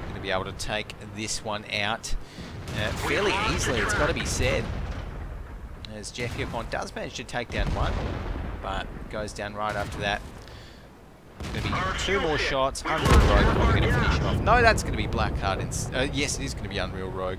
going to be able to take this one out fairly easily, it's got to be said. As Jeff Yukon does manage to take down one, but goes down right after that. Going to be two more shots. Unreal Rogue, probably going to finish him off. No, that's going to be Blackheart. Yes, it is going to be Unreal Rogue.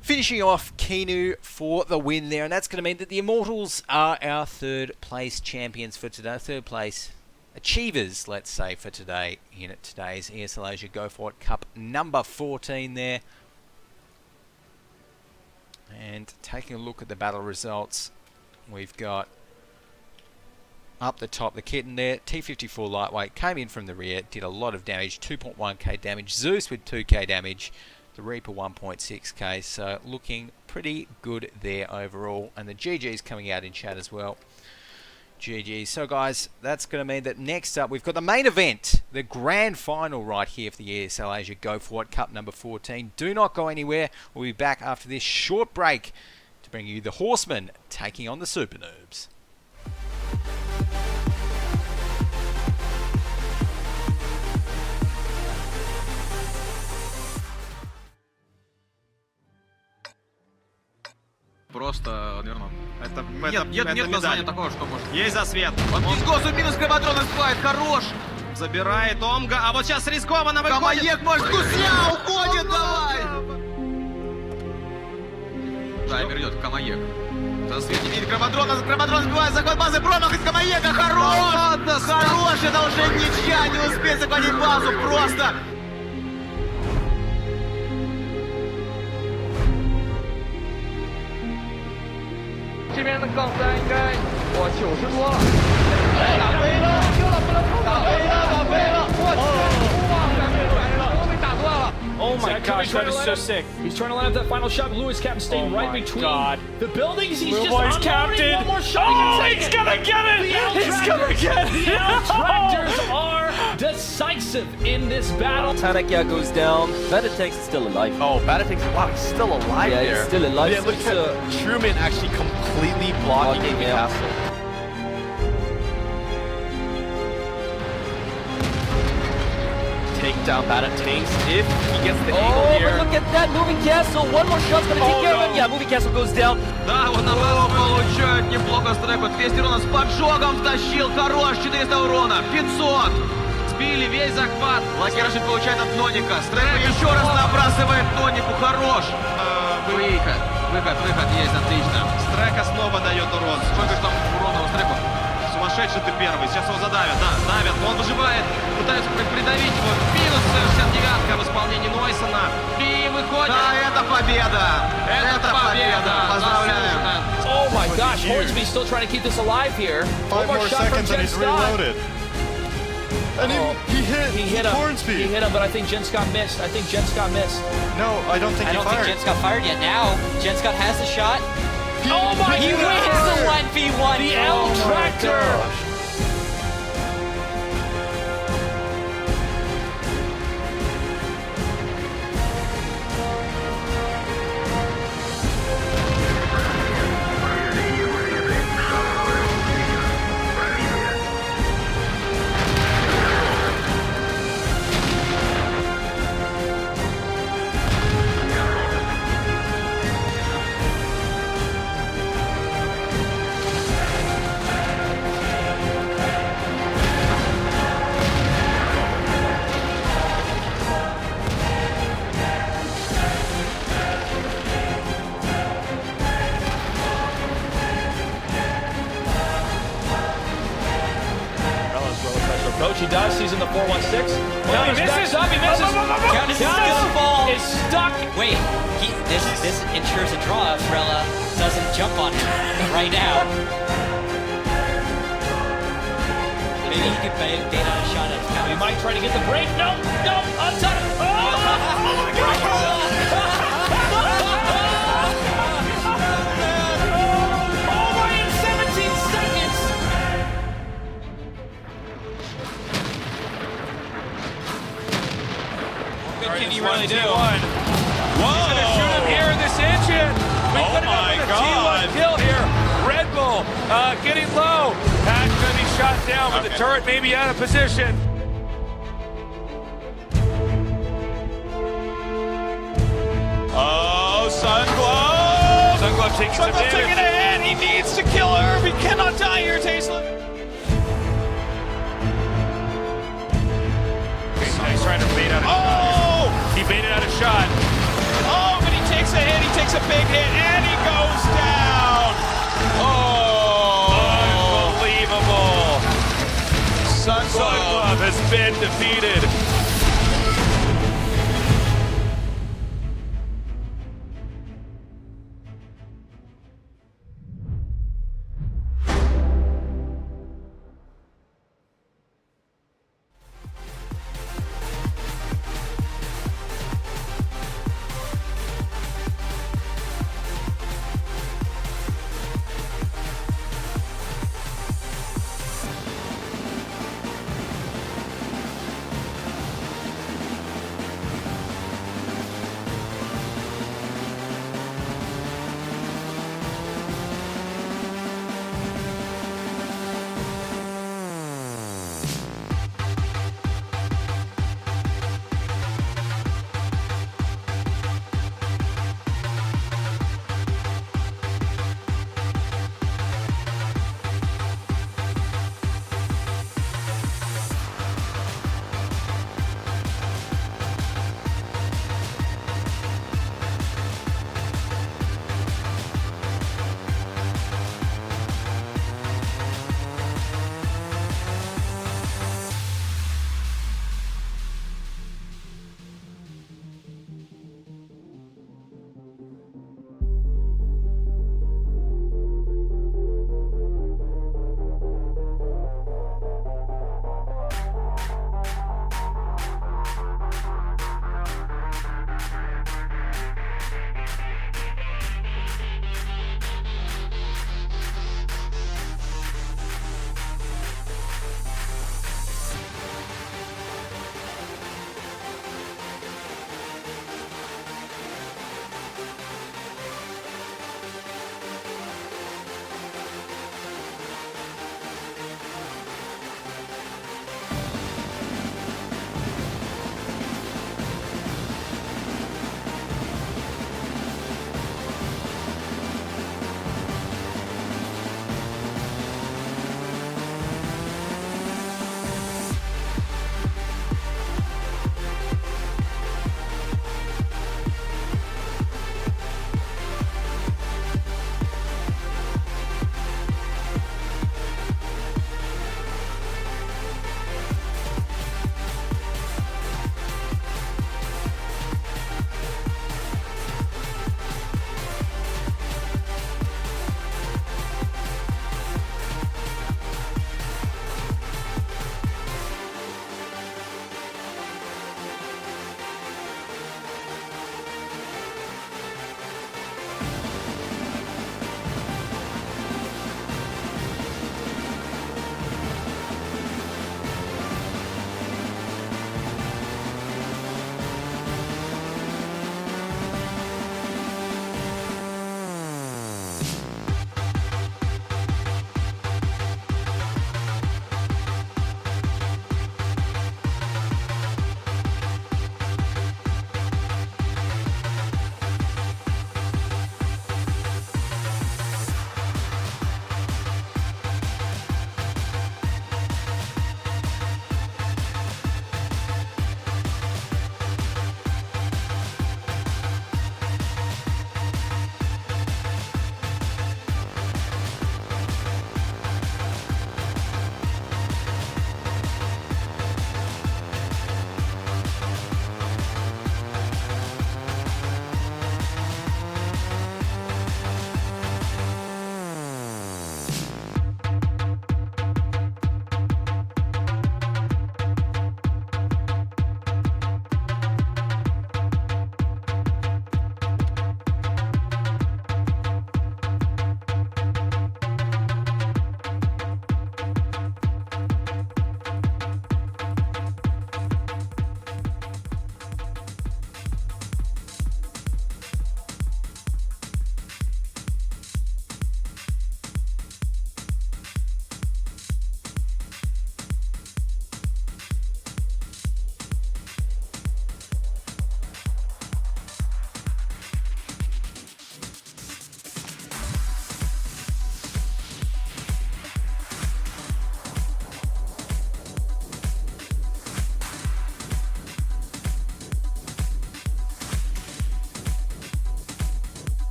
Finishing off Kinu for the win there, and that's going to mean that the Immortals are our third place champions for today. Third place achievers, let's say, for today in today's ESL Asia Go4WoT Cup number 14 there. And taking a look at the battle results, we've got up the top the Kitten there, T-54 lightweight, came in from the rear, did a lot of damage, 2.1k damage, Zeus with 2k damage, the Reaper 1.6k, so looking pretty good there overall, and the GG's coming out in chat as well. GG. So guys, that's going to mean that next up we've got the main event, the grand final right here for the ESL Asia Go4WoT Cup number 14. Do not go anywhere. We'll be back after this short break to bring you the Horsemen taking on the Super Noobs. Просто отвернул. Нет названия такого, что может. Есть засвет. Вот здесь Госу минус Кроводрон успевает. Хорош. Забирает Омга. А вот сейчас рискованно выходит. Камаек может. Гусля уходит. Давай. Таймер идет. Камаек. Засвет не видит Кроводрона. Кроводрон сбивает захват базы. Промах из Камаека. Хорош. Хорош. Это уже ничья. Не успеет захватить базу. Просто.这边的杠三应该哇90多了，打飞了，打飞了，我去，哇，打飞了，都被打断了。Oh my gosh, that is so sick. He's trying to line up that final shot. Lewis Captain staying right between the buildings. He's just unloading Captain. One more shot. Oh, he's gonna get it! He's gonna get it! The Tractors are decisive in this battle. Tanakia goes down. Batatanks is still alive. Oh, Batatanks, wow, he's still alive there. Yeah, he's still alive. Yeah, look at Truman actually completely blocking the castle. Take down Batatanks if he gets the angle here. But look at that moving castle. One more shot's gonna take care of it. Yeah, moving castle goes down. Да, вот Навелло получает неплохо с треку. 200 урона с поджогом втащил. Хорош, 400 урона. 500. Сбили весь захват. Лакершин получает от Ноника. Стрека еще раз набрасывает Нонику. Хорош. Выход есть, отлично. Стрека снова дает урон. Сколько же там урона у Стреку? Сумасшедший ты первый. Сейчас его задавят. Да, давят. Но он выживает. Пытаются придавить его. Минус 69-ка в исполнении Нойсона. И выходит. Да, это победа. Это победа. Поздравляю. Oh my gosh, Hornsby still trying to keep this alive here. 5 more seconds and he's reloaded. And he hit Hornsby. He hit him, but I think Jen Scott missed. No, I don't think he fired. Jen Scott fired yet. Now, Jen Scott has the shot. He wins the 1v1. The L Tractor. Coach, he does. He's in the 4-1-6. No, he misses. He misses. Ball is stuck. Wait, this ensures a draw if Rella doesn't jump on him right now. Maybe he could bait out a shot at him. He might try to get the break. No, untouched. Oh my God. Can you really do? Whoa! He's going to shoot him here in this engine. We could have got a T1 kill here. Red Bull getting low. That's going to be shot down, but the turret may be out of position. Oh, Sunglove! Sunglove taking some damage. Taking a hit. He needs to kill Herb. He cannot die here, Tasteless. He's trying to bait out a shot. He baited out a shot. Oh, but he takes a hit. He takes a big hit, and he goes down. Oh, unbelievable. Sunglove has been defeated.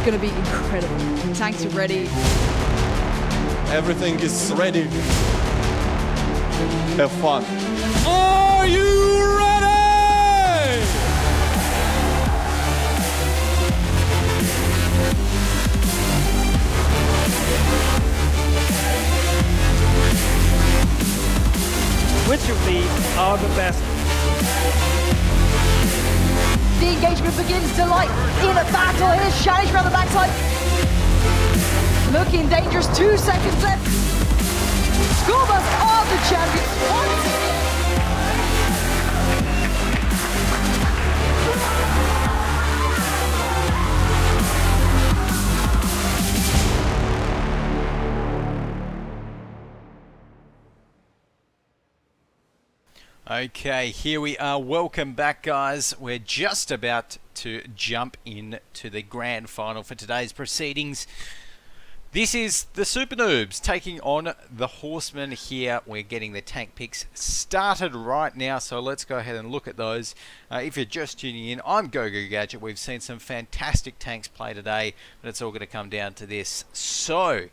going to be incredible. Tanks are ready. Everything is ready. Have fun. Are you ready? Which of these are the best? The engagement begins. Delight in a battle. Here's Shanish around the backside. Looking dangerous. 2 seconds left. School Bus are the champions once again. Okay, here we are. Welcome back, guys. We're just about to jump into the grand final for today's proceedings. This is the Super Noobs taking on the Horsemen here. We're getting the tank picks started right now, so let's go ahead and look at those. If you're just tuning in, I'm Go4WoT. We've seen some fantastic tanks play today, but it's all going to come down to this. So,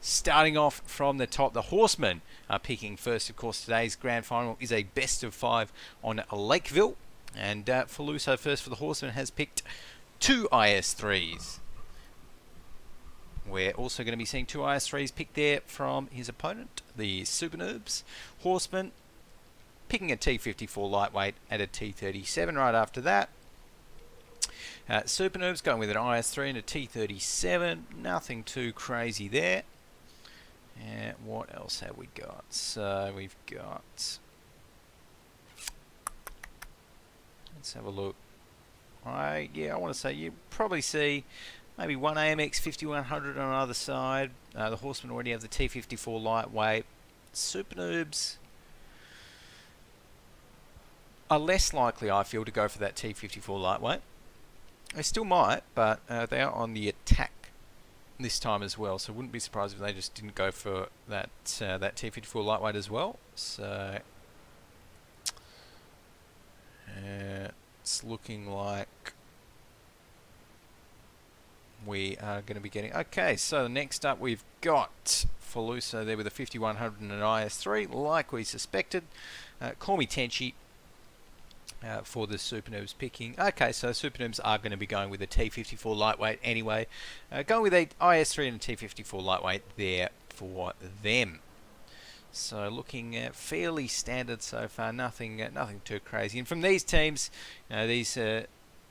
starting off from the top, the Horsemen are picking first. Of course, today's grand final is a best of 5 on Lakeville, and Faluso first for the Horsemen has picked 2 IS-3s. We're also going to be seeing 2 IS-3s picked there from his opponent, the Super Noobs. Horsemen picking a T-54 lightweight and a T-37 right after that. Super Noobs going with an IS-3 and a T-37. Nothing too crazy there. What else have we got? So we've got... Let's have a look. I want to say you probably see maybe one AMX 5100 on either side. The Horsemen already have the T-54 lightweight. Super Noobs are less likely, I feel, to go for that T-54 lightweight. They still might, but they are on the attack this time as well, so wouldn't be surprised if they just didn't go for that that T-54 lightweight as well. So it's looking like we are going to be getting... Okay, so next up we've got Faluso there with a 5100 and an IS-3, like we suspected. Call me Tenchi for the Super Noobs picking. Okay, so Super Noobs are going to be going with a T-54 lightweight anyway. Going with a IS-3 and a T-54 lightweight there for them. So looking fairly standard so far, nothing too crazy. And from these teams, these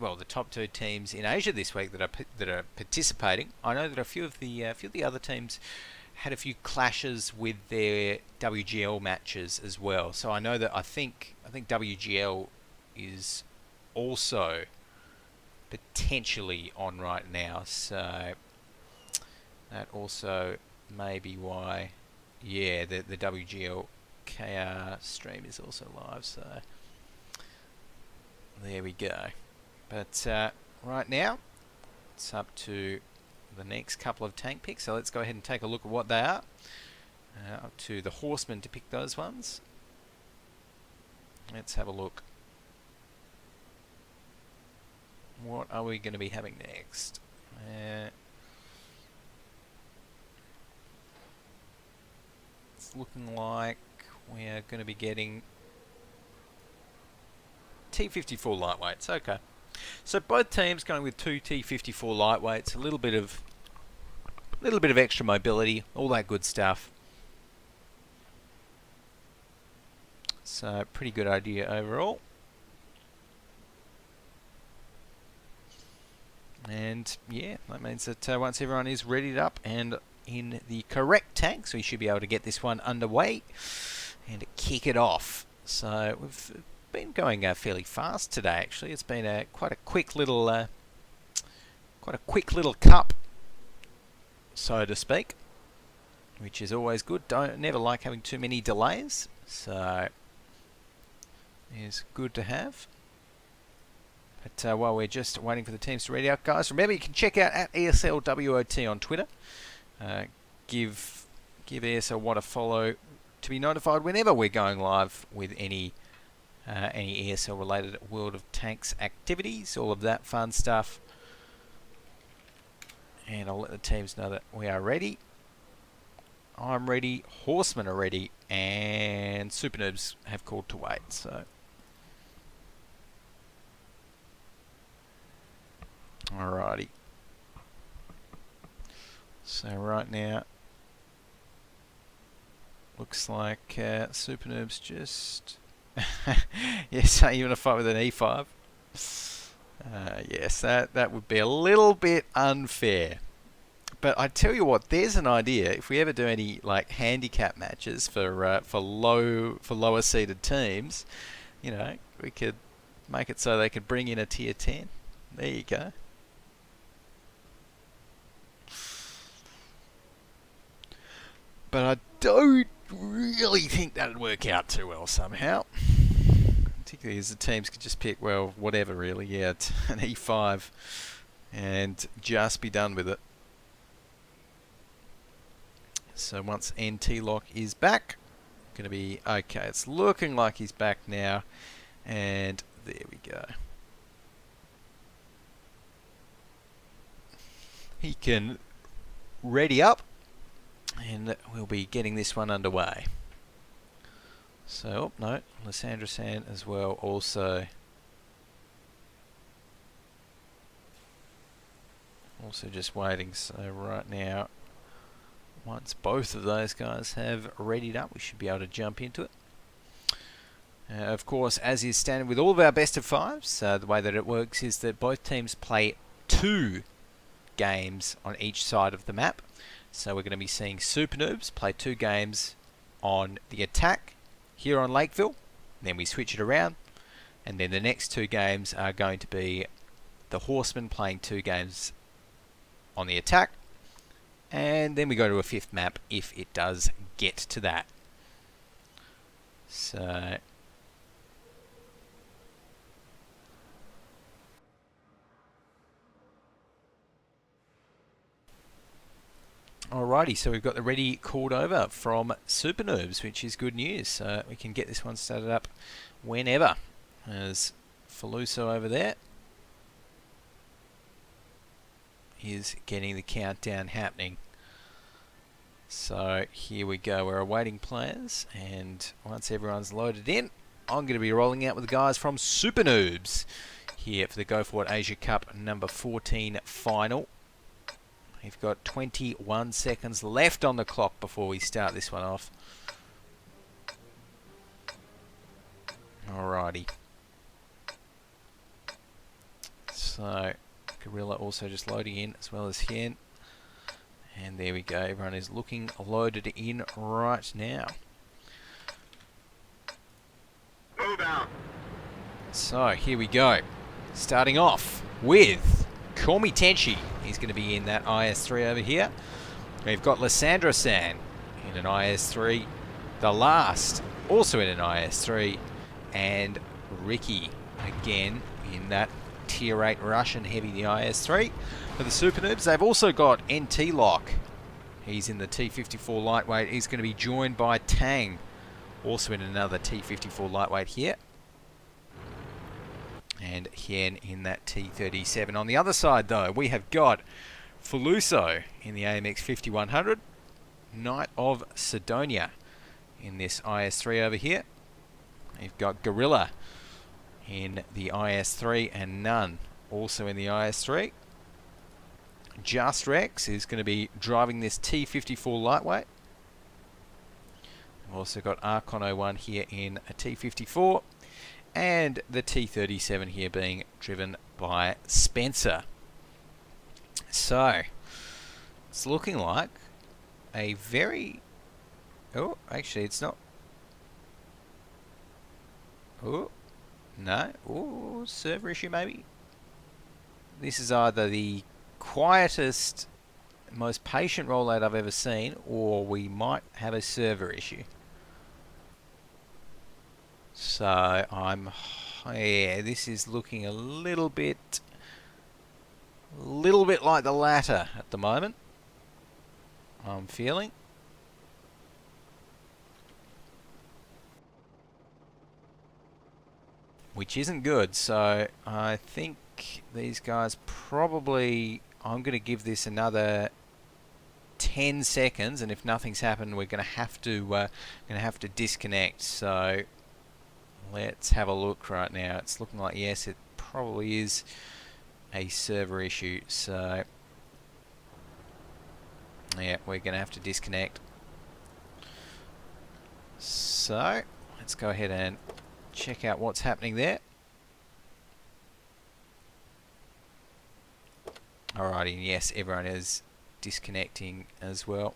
well, the top 2 teams in Asia this week that are participating, I know that a few of the other teams had a few clashes with their WGL matches as well. So I know that I think WGL is also potentially on right now, so that also may be why, yeah, the WGL KR stream is also live, so there we go. But right now it's up to the next couple of tank picks, so let's go ahead and take a look at what they are. Up to the Horsemen to pick those ones. Let's have a look. What are we going to be having next? It's looking like we are going to be getting T-54 lightweights. Okay, so both teams going with 2 T-54 lightweights. A little bit of extra mobility, all that good stuff. So pretty good idea overall. And yeah, that means that once everyone is readied up and in the correct tanks, we should be able to get this one underway and kick it off. So we've been going fairly fast today. Actually, it's been quite a quick little cup, so to speak, which is always good. Never like having too many delays, so it's good to have. But while we're just waiting for the teams to ready up, guys, remember you can check out at ESL WoT on Twitter. Give ESL WoT a follow to be notified whenever we're going live with any ESL related World of Tanks activities, all of that fun stuff. And I'll let the teams know that we are ready. I'm ready, Horsemen are ready, and Super Noobs have called to wait, so. Alrighty. So right now, looks like Super Noobs just... yes, even a fight with an E5. Yes, that would be a little bit unfair. But I tell you what, there's an idea. If we ever do any like handicap matches for lower seeded teams, you know, we could make it so they could bring in a tier 10. There you go. But I don't really think that'd work out too well somehow. Particularly as the teams could just pick, well, whatever really, yeah, an E5 and just be done with it. So once NT Lock is back, going to be okay. It's looking like he's back now, and there we go. He can ready up, and we'll be getting this one underway. So, oh, no, Lysandra San as well also just waiting. So right now, once both of those guys have readied up, we should be able to jump into it. Of course, as is standard with all of our best of fives, the way that it works is that both teams play 2 games on each side of the map. So we're going to be seeing Super Noobs play 2 games on the attack here on Lakeville. Then we switch it around, and then the next 2 games are going to be the Horsemen playing 2 games on the attack, and then we go to a 5th map if it does get to that. So alrighty, so we've got the ready called over from Super Noobs, which is good news. So we can get this one started up whenever. There's Faluso over there. Is getting the countdown happening. So here we go. We're awaiting players, and once everyone's loaded in, I'm going to be rolling out with the guys from Super Noobs here for the Go4WoT Asia Cup number 14 final. We've got 21 seconds left on the clock before we start this one off. Alrighty. So, Gorilla also just loading in, as well as Hien. And there we go, everyone is looking loaded in right now. Move out. So, here we go. Starting off with Komi Tenchi. He's going to be in that IS-3 over here. We've got Lysandra San in an IS-3. The Last, also in an IS-3. And Ricky, again, in that Tier 8 Russian heavy, the IS-3. For the Super Noobs, they've also got NT Lock. He's in the T54 lightweight. He's going to be joined by Tang, also in another T54 lightweight here. And Hien in that T37. On the other side, though, we have got Faluso in the AMX 5100. Knight of Sidonia in this IS-3 over here. We've got Gorilla in the IS-3 and Nun also in the IS-3. Just Rex is going to be driving this T54 lightweight. We've also got Archon 01 here in a T54. And the T37 here being driven by Spencer. So, it's looking like a very... Oh, actually it's not. Oh, no. Oh, server issue maybe. This is either the quietest, most patient rollout I've ever seen, or we might have a server issue. So yeah, this is looking a little bit like the latter at the moment, I'm feeling. Which isn't good, so I think these guys probably I'm going to give this another 10 seconds, and if nothing's happened, we're going to have to disconnect. So let's have a look right now. It's looking like, yes, it probably is a server issue. So yeah, we're going to have to disconnect. So let's go ahead and check out what's happening there. Alrighty, and yes, everyone is disconnecting as well.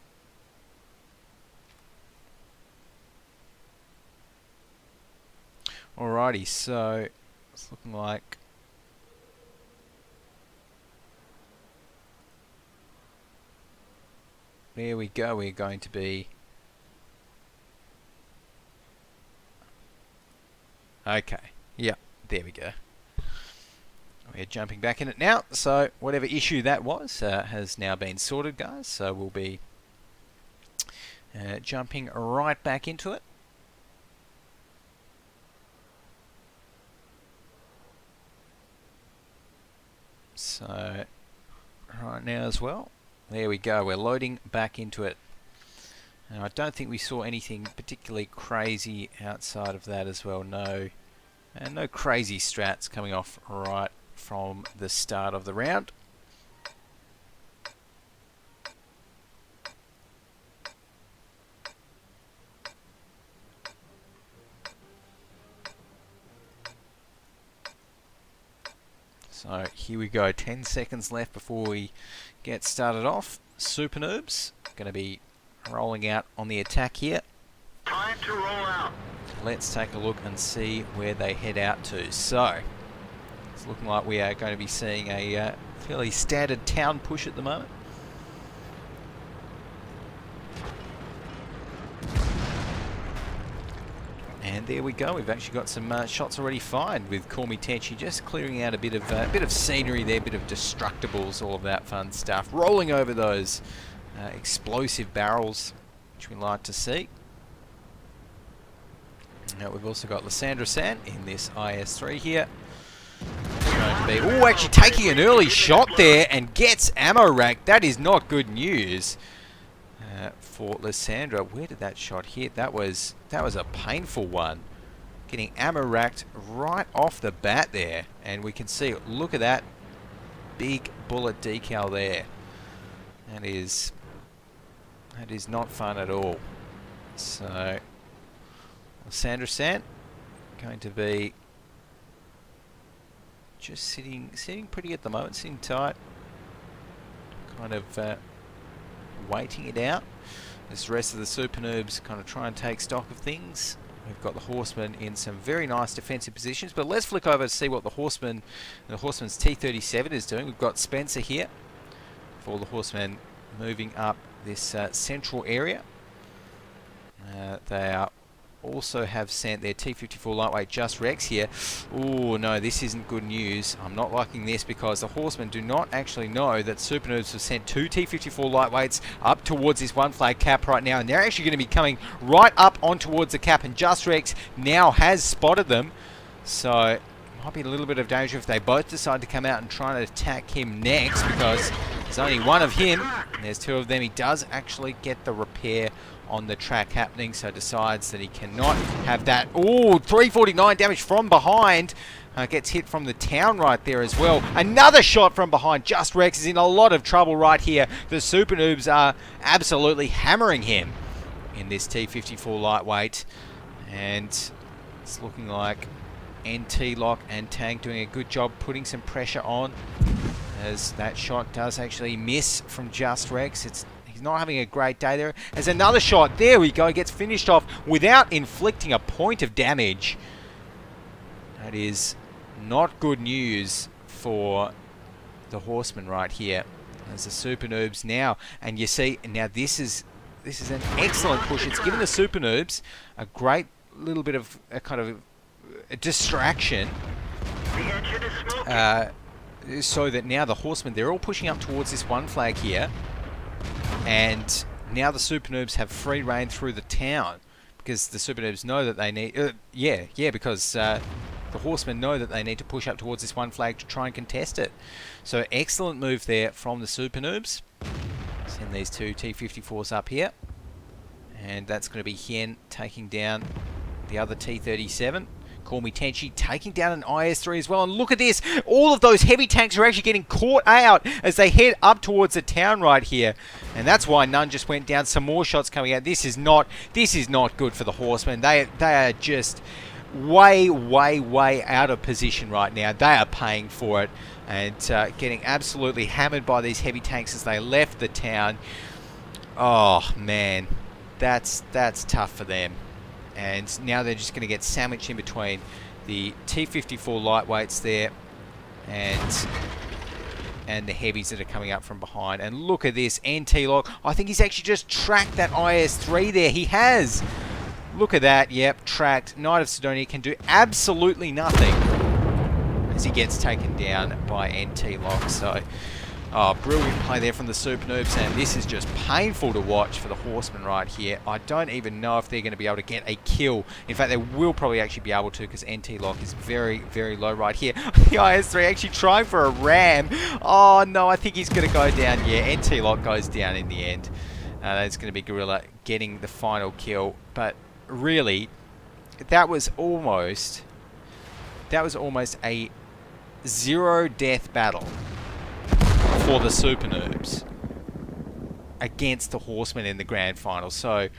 Alrighty, so it's looking like there we go. We're going to be okay. Yeah, there we go. We're jumping back in it now. So whatever issue that was has now been sorted, guys. So we'll be jumping right back into it. So right now as well. There we go. We're loading back into it. Now I don't think we saw anything particularly crazy outside of that as well. No, and no crazy strats coming off right from the start of the round. So here we go, 10 seconds left before we get started off. Super Noobs going to be rolling out on the attack here. Time to roll out. Let's take a look and see where they head out to. So it's looking like we are going to be seeing a fairly standard town push at the moment. And there we go. We've actually got some shots already fired with Call Me Tenchi, just clearing out a bit of scenery there, a bit of destructibles, all of that fun stuff. Rolling over those explosive barrels, which we like to see. Now we've also got Lysandra San in this IS-3 here. Going to be, oh, actually taking an early shot there and gets ammo racked. That is not good news for Lysandra. Where did that shot hit? That was a painful one. Getting ammo racked right off the bat there, and we can see, look at that big bullet decal there. That is not fun at all. So Lysandra San going to be just sitting pretty at the moment, sitting tight, kind of waiting it out as the rest of the Super Noobs kind of try and take stock of things. We've got the Horsemen in some very nice defensive positions, but let's flick over to see what the Horsemen's T-37 is doing. We've got Spencer here for the Horsemen moving up this central area. They are also have sent their T-54 lightweight Just Rex here. Oh no, this isn't good news. I'm not liking this because the Horsemen do not actually know that Super Noobs have sent two T-54 lightweights up towards this one flag cap right now, and they're actually going to be coming right up on towards the cap, and Just Rex now has spotted them. So it might be a little bit of danger if they both decide to come out and try and attack him next, because there's only one of him and there's two of them. He does actually get the repair on the track happening, so decides that he cannot have that. Oh, 349 damage from behind. Gets hit from the town right there as well. Another shot from behind. Just Rex is in a lot of trouble right here. The Super Noobs are absolutely hammering him in this T-54 lightweight, and it's looking like NT Lock and Tank doing a good job putting some pressure on, as that shot does actually miss from Just Rex. He's not having a great day there. There's another shot. There we go. Gets finished off without inflicting a point of damage. That is not good news for the Horsemen right here. As the Super Noobs now, and you see, now this is an excellent push. It's given the Super Noobs a great little bit of a kind of a distraction. So that now the Horsemen, they're all pushing up towards this one flag here. And now the Super Noobs have free reign through the town, because the Super Noobs know that they need... because the Horsemen know that they need to push up towards this one flag to try and contest it. So excellent move there from the Super Noobs. Send these two T-54s up here. And that's going to be Hien taking down the other T-37. Call Me Tenchi taking down an IS-3 as well. And look at this. All of those heavy tanks are actually getting caught out as they head up towards the town right here. And that's why none just went down. Some more shots coming out. This is not good for the Horsemen. They are just way out of position right now. They are paying for it and getting absolutely hammered by these heavy tanks as they left the town. Oh, man. That's tough for them. And now they're just going to get sandwiched in between the T-54 lightweights there and the heavies that are coming up from behind. And look at this, NT-Lock. I think he's actually just tracked that IS-3 there. He has. Look at that. Yep, tracked. Knight of Sidonia can do absolutely nothing as he gets taken down by NT-Lock. So, brilliant play there from the Super Noobs, and this is just painful to watch for the Horsemen right here. I don't even know if they're going to be able to get a kill. In fact, they will probably actually be able to because NT-Lock is very low right here. The IS-3 actually trying for a ram. Oh, no, I think he's going to go down. Yeah, NT-Lock goes down in the end. That's going to be Gorilla getting the final kill. But really, that was almost a 0-death battle for the Super Noobs against the Horsemen in the grand final. So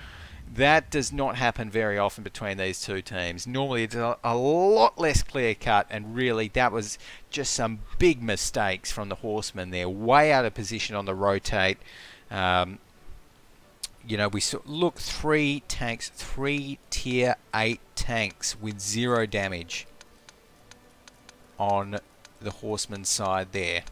that does not happen very often between these two teams. Normally it's a lot less clear cut, and really that was just some big mistakes from the Horsemen there. Way out of position on the rotate. You know, we saw, look, 3 tanks, 3 tier 8 tanks with 0 damage on the Horsemen's side there.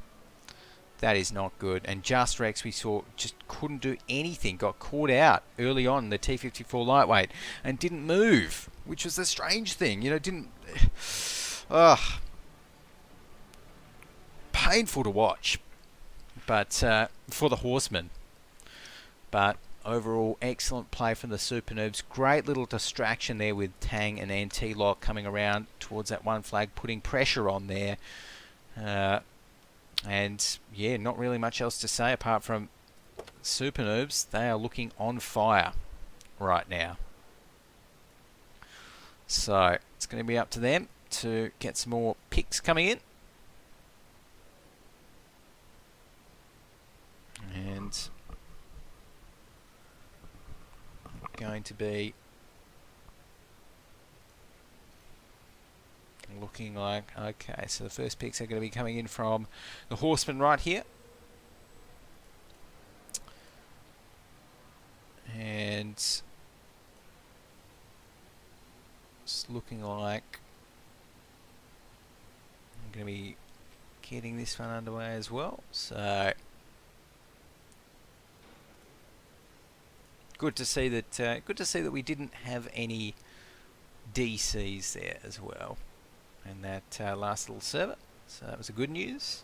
That is not good. And Just Rex, we saw, just couldn't do anything. Got caught out early on, the T-54 lightweight, and didn't move, which was the strange thing. You know, didn't... painful to watch, but for the Horsemen. But overall, excellent play from the Super Noobs. Great little distraction there with Tang and NT-Lock coming around towards that one flag, putting pressure on there. And yeah, not really much else to say apart from Super Noobs. They are looking on fire right now. So it's going to be up to them to get some more picks coming in. And going to be looking like, okay, so the first picks are going to be coming in from the Horsemen right here. And it's looking like I'm going to be getting this one underway as well. So good to see that we didn't have any DCs there as well in that last little server, so that was a good news.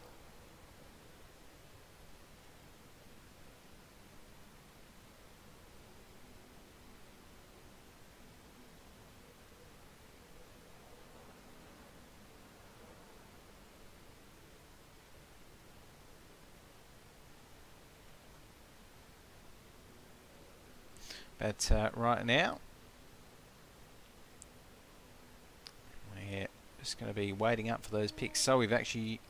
But right now we're just going to be waiting up for those picks. So we've actually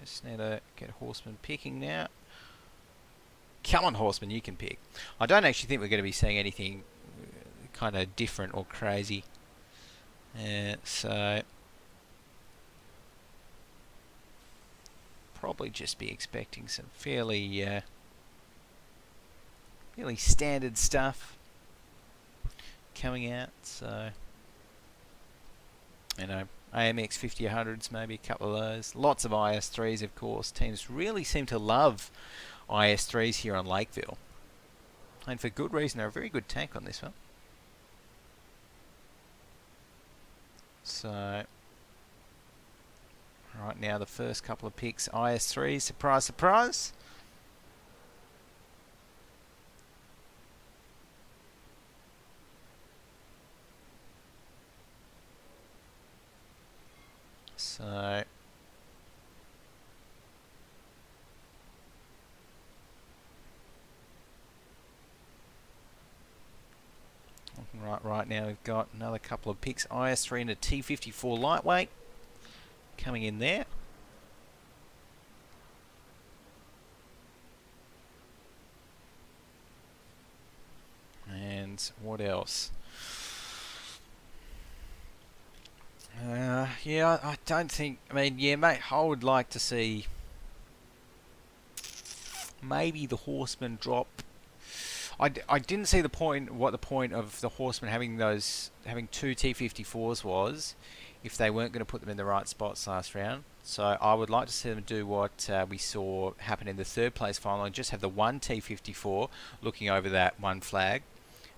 just need to get Horseman picking now. Come on, Horseman, you can pick. I don't actually think we're going to be seeing anything kind of different or crazy. So probably just be expecting some fairly standard stuff coming out. So, you know, AMX 50-100s, maybe a couple of those. Lots of IS-3s, of course. Teams really seem to love IS-3s here on Lakeville. And for good reason. They're a very good tank on this one. So, right now the first couple of picks, IS-3s, surprise, surprise. So right now we've got another couple of picks. IS3 and a T54 lightweight coming in there. And what else? Yeah, I don't think. I mean, yeah, mate. I would like to see maybe the Horsemen drop. I didn't see the point. What the point of the Horsemen having two T54s was, if they weren't going to put them in the right spots last round. So I would like to see them do what we saw happen in the third place final and just have the one T54 looking over that one flag,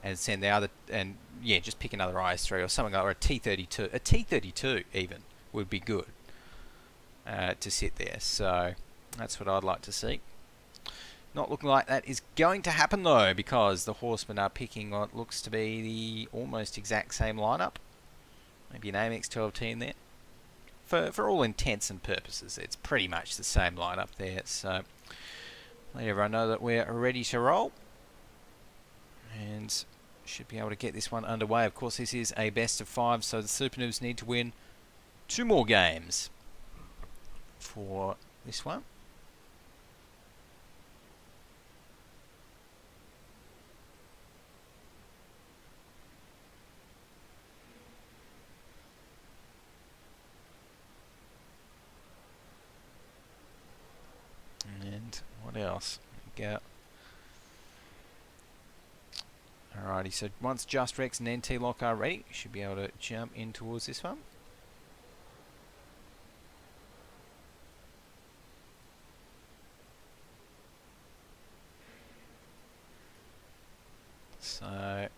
and send the other, and yeah, just pick another IS3 or something, or a T32. A T32 even would be good to sit there. So that's what I'd like to see. Not looking like that is going to happen though, because the Horsemen are picking what looks to be the almost exact same lineup. Maybe an AMX-12T in there. For all intents and purposes, it's pretty much the same lineup there. So let everyone know that we're ready to roll, and should be able to get this one underway. Of course, this is a best of 5, so the Super Noobs need to win 2 more games for this one. And what else? We got. Alrighty, so once Just Rex and NT Lock are ready, you should be able to jump in towards this one. So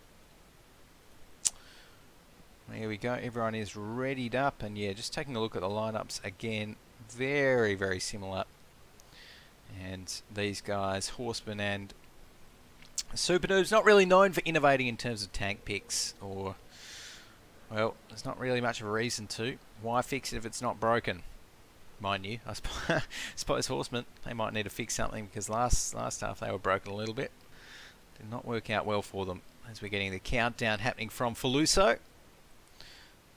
here we go, everyone is readied up, and yeah, just taking a look at the lineups again, very, very similar. And these guys, Horsemen and Super Noobs, not really known for innovating in terms of tank picks, or, well, there's not really much of a reason to. Why fix it if it's not broken? Mind you, I suppose Horsemen, they might need to fix something, because last half they were broken a little bit. Did not work out well for them, as we're getting the countdown happening from Faluso.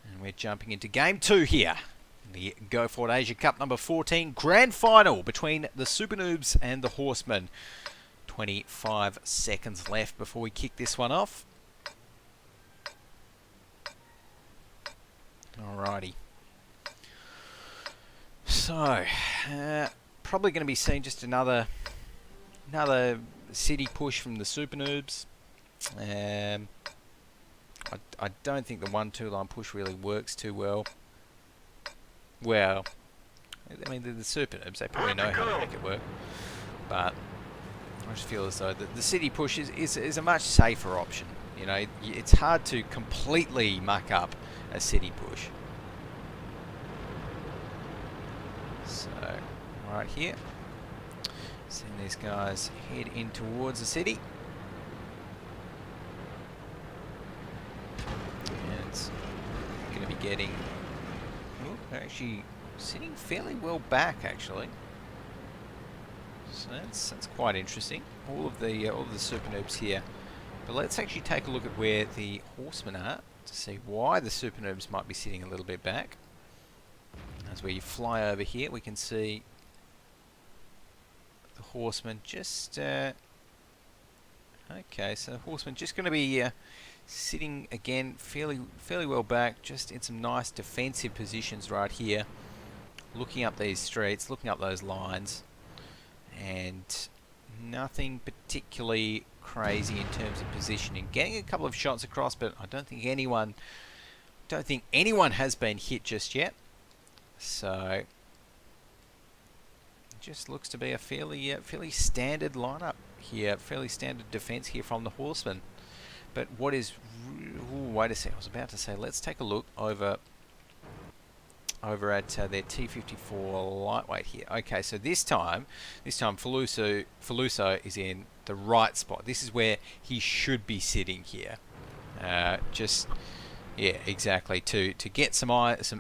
And we're jumping into Game 2 here. The Go4WoT Asia Cup number 14 Grand Final between the Super Noobs and the Horsemen. 25 seconds left before we kick this one off. Alrighty. So, probably going to be seeing just another city push from the Super Noobs. I don't think the 1-2 line push really works too well. Well, I mean, the Super Noobs, they probably know how to make it work. But I just feel as though the city push is a much safer option. You know, it's hard to completely muck up a city push. So, right here, seeing these guys head in towards the city. And going to be getting... Oh, they're actually sitting fairly well back, actually. So that's quite interesting. All of the Super Noobs here. But let's actually take a look at where the Horsemen are to see why the Super Noobs might be sitting a little bit back. As we fly over here, we can see the Horsemen just... okay, so the Horsemen just going to be sitting again fairly well back, just in some nice defensive positions right here. Looking up these streets, looking up those lines. And nothing particularly crazy in terms of positioning. Getting a couple of shots across, but I don't think anyone has been hit just yet. So it just looks to be a fairly standard lineup here, fairly standard defense here from the Horsemen. But what is... Ooh, wait a second, I was about to say, let's take a look over at their T54 lightweight here. Okay, so this time Faluso is in the right spot. This is where he should be sitting here. Just Yeah, exactly. To get some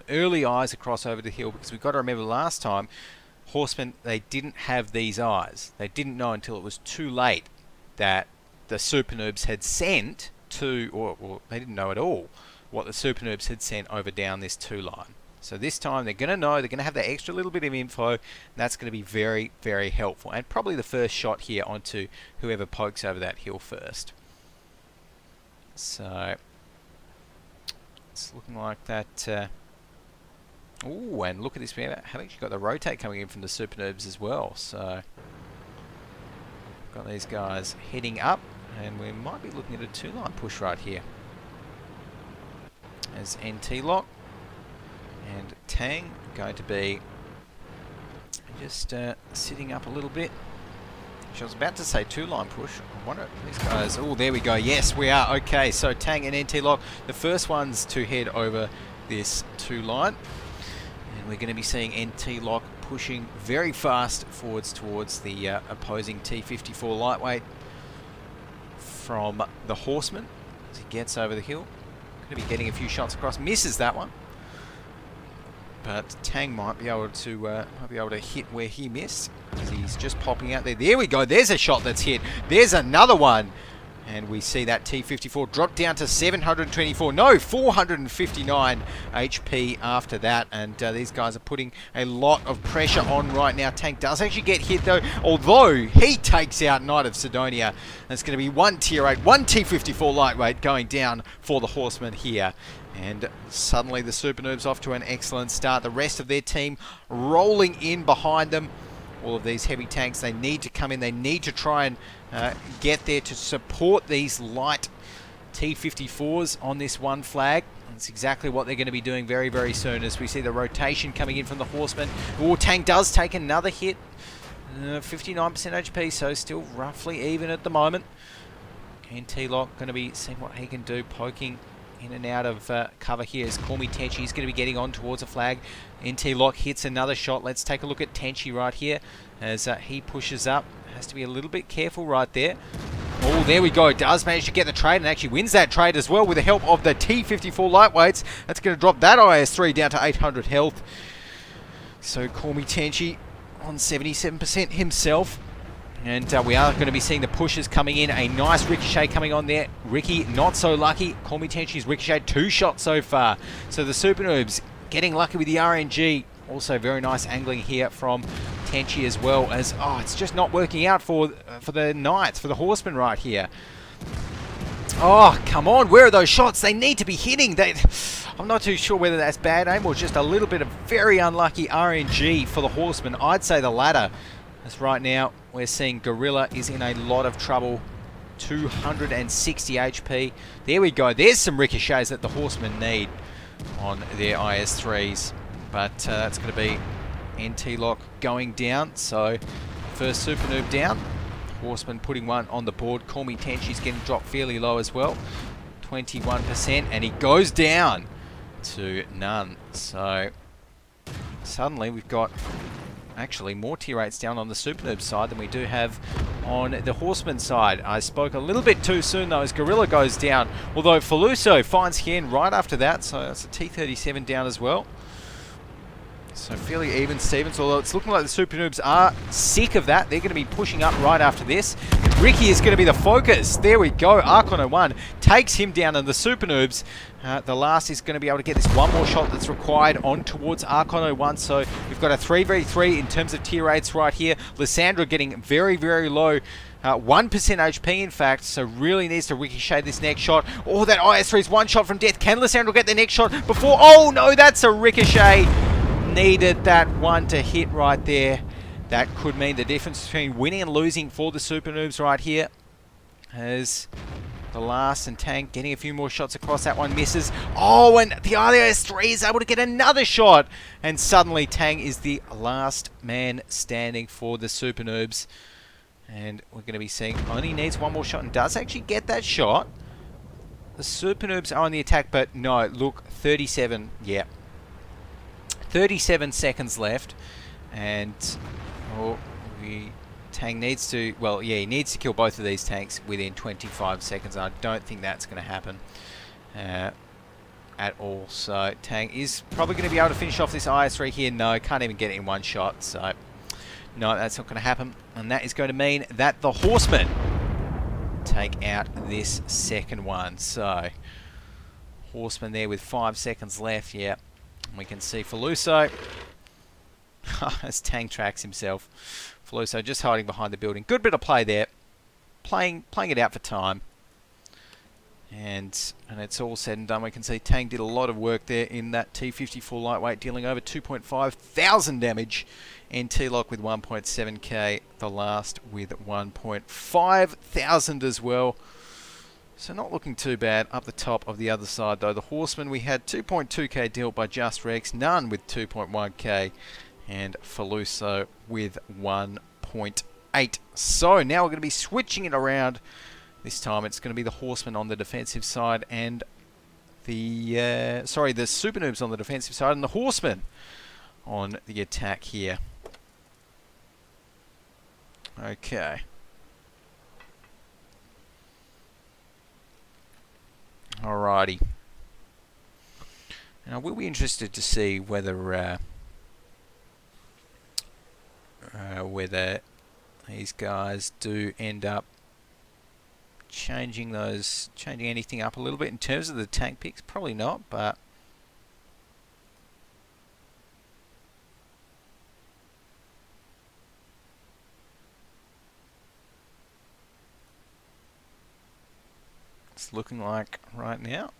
early eyes across over the hill, because we've got to remember last time, Horsemen, they didn't have these eyes. They didn't know until it was too late that the Super Noobs had sent to, or they didn't know at all what the Super Noobs had sent over down this 2 line. So this time they're going to know, they're going to have that extra little bit of info, and that's going to be very, very helpful. And probably the first shot here onto whoever pokes over that hill first. So it's looking like that. Oh, and look at this. We have actually got the rotate coming in from the Super Noobs as well. So got these guys heading up, and we might be looking at a 2-line push right here. As NT lock and Tang going to be just sitting up a little bit. I was about to say 2-line push. I wonder if these guys... Oh, there we go. Yes, we are. Okay, so Tang and NT lock, the first ones to head over this 2 line. And we're going to be seeing NT lock pushing very fast forwards towards the opposing T54 lightweight from the Horsemen as he gets over the hill. Going to be getting a few shots across. Misses that one. But Tang might be able to hit where he missed, as he's just popping out there. There we go. There's a shot that's hit. There's another one. And we see that T54 drop down to 724. No, 459 HP after that. And these guys are putting a lot of pressure on right now. Tang does actually get hit though, although he takes out Knight of Sidonia. And it's going to be 1 tier 8, 1 T54 lightweight going down for the Horsemen here. And suddenly the Super Noobs off to an excellent start. The rest of their team rolling in behind them. All of these heavy tanks, they need to come in. They need to try and get there to support these light T54s on this one flag. That's exactly what they're going to be doing very, very soon, as we see the rotation coming in from the Horsemen. Oh, Tang does take another hit. 59% HP, so still roughly even at the moment. NT lock going to be seeing what he can do, poking in and out of cover here as Call Me Tenchi is going to be getting on towards a flag. NT lock hits another shot. Let's take a look at Tenchi right here as he pushes up. Has to be a little bit careful right there. Oh, there we go. Does manage to get the trade and actually wins that trade as well with the help of the T54 lightweights. That's going to drop that IS-3 down to 800 health. So Call Me Tenchi on 77% himself. And we are going to be seeing the pushes coming in. A nice ricochet coming on there. Ricky not so lucky. Call Me Tenchi's ricocheted 2 shots so far. So the Super Noobs getting lucky with the RNG. Also very nice angling here from Tenchi as well, as it's just not working out for the Knights, for the Horsemen right here. Oh, come on, where are those shots? They need to be hitting. I'm not too sure whether that's bad aim or just a little bit of very unlucky RNG for the Horsemen. I'd say the latter, as right now we're seeing Gorilla is in a lot of trouble. 260 HP. There we go. There's some ricochets that the Horsemen need on their IS-3s. But that's going to be NT lock going down. So first Super Noob down. Horseman putting one on the board. Call Me Tenchi's getting dropped fairly low as well. 21%. And he goes down to none. So suddenly we've got actually more tier 8s down on the Super Noob side than we do have on the Horseman side. I spoke a little bit too soon though as Gorilla goes down. Although Faluso finds Hien right after that. So that's a T37 down as well. So fairly even Stevens, although it's looking like the Super Noobs are sick of that. They're going to be pushing up right after this. Ricky is going to be the focus. There we go. Arcono1 takes him down, and the Super Noobs, the last is going to be able to get this one more shot that's required on towards Arcono1. So we've got a 3v3 in terms of tier 8s right here. Lysandra getting very, very low. 1% HP in fact, so really needs to ricochet this next shot. Oh, that IS-3 is one shot from death. Can Lysandra get the next shot before? Oh no, that's a ricochet. Needed that one to hit right there. That could mean the difference between winning and losing for the Super Noobs right here. As the last and Tang getting a few more shots across, that one misses. Oh, and the IS-3 is able to get another shot. And suddenly Tang is the last man standing for the Super Noobs. And we're going to be seeing only needs one more shot and does actually get that shot. The Super Noobs are on the attack, but no, look, 37, yeah. 37 seconds left, and Tang needs to, well, yeah, he needs to kill both of these tanks within 25 seconds. I don't think that's going to happen. at all. So Tang is probably going to be able to finish off this IS-3 here. No, can't even get it in one shot. So no, that's not going to happen. And that is going to mean that the Horsemen take out this second one. So Horsemen there with 5 seconds left. Yeah, and we can see Faluso as Tang tracks himself. Faluso just hiding behind the building. Good bit of play there. Playing it out for time. And it's all said and done. We can see Tang did a lot of work there in that T54 lightweight, dealing over 2.5 thousand damage. And T-Lock with 1.7k, the last with 1.5 thousand as well. So not looking too bad up the top of the other side though. The Horsemen, we had 2.2k dealt by Just Rex, none with 2.1k, and Faluso with 1.8. So now we're going to be switching it around. This time it's going to be the Horsemen on the defensive side and the Super Noobs on the defensive side and the Horsemen on the attack here. Okay. Alrighty. Now we'll be interested to see whether whether these guys do end up changing anything up a little bit in terms of the tank picks. Probably not, but it's looking like right now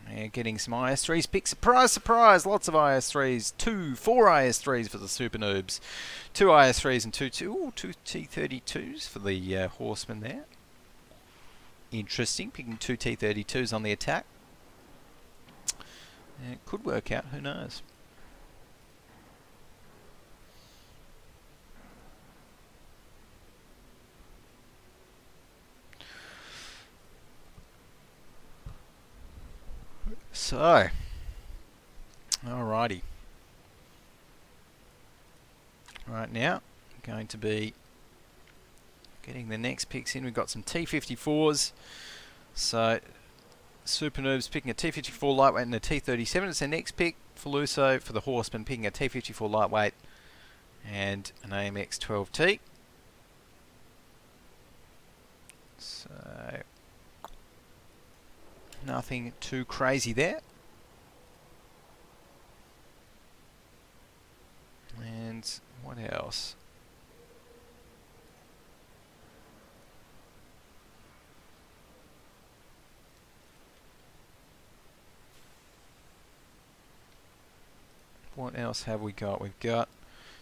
they're getting some IS-3s picked. Surprise, surprise, lots of IS-3s. 4 IS-3s for the Super Noobs. 2 IS-3s and 2 T-32s for the Horsemen there. Interesting, picking 2 T-32s on the attack. It could work out, who knows. So, alrighty. Right now, I'm going to be getting the next picks in. We've got some T-54s. So, Super Noobs picking a T-54 lightweight and a T-37. It's their next pick. Faluso for the Horsemen picking a T-54 lightweight and an AMX-12T. So, nothing too crazy there. And what else? What else have we got? We've got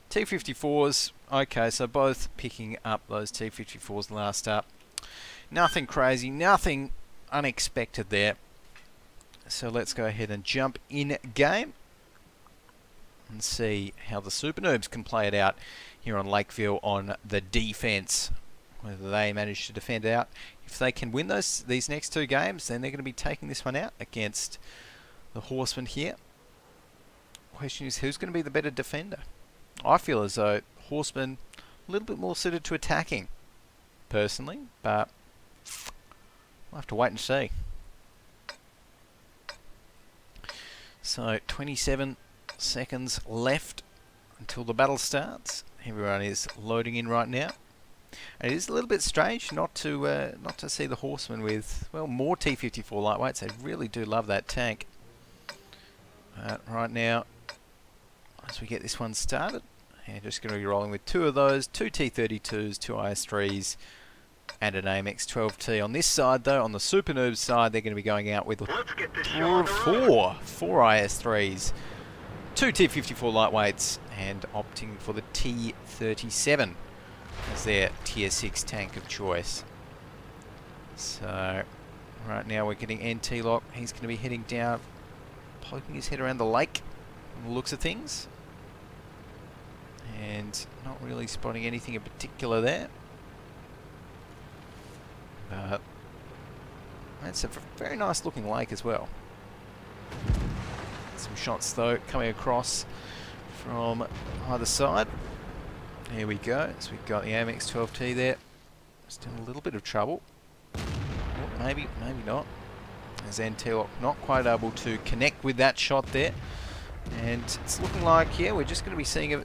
T-54s. Okay, so both picking up those T-54s last up. Nothing crazy, nothing unexpected there. So let's go ahead and jump in game and see how the Super Noobs can play it out here on Lakeville on the defense. Whether they manage to defend out. If they can win these next 2 games, then they're going to be taking this one out against the Horsemen here. Question is, who's going to be the better defender? I feel as though Horsemen a little bit more suited to attacking, personally, but we'll have to wait and see. So 27 seconds left until the battle starts. Everyone is loading in right now. And it is a little bit strange not to see the Horsemen with, well, more T-54 lightweights. They really do love that tank. Right now, as we get this one started, yeah, just going to be rolling with 2 of those, 2 T-32s, 2 IS-3s, and an AMX-12T. On this side, though, on the Super Noobs side, they're going to be going out with 4 IS-3s, 2 T-54 lightweights, and opting for the T-37 as their Tier 6 tank of choice. So, right now we're getting NT-Lock. He's going to be heading down, poking his head around the lake, from the looks of things. And not really spotting anything in particular there. But that's a very nice looking lake as well. Some shots though coming across from either side. Here we go. So we've got the AMX-12T there. Still in a little bit of trouble. Maybe not. As Antelok not quite able to connect with that shot there. And it's looking like, yeah, we're just going to be seeing,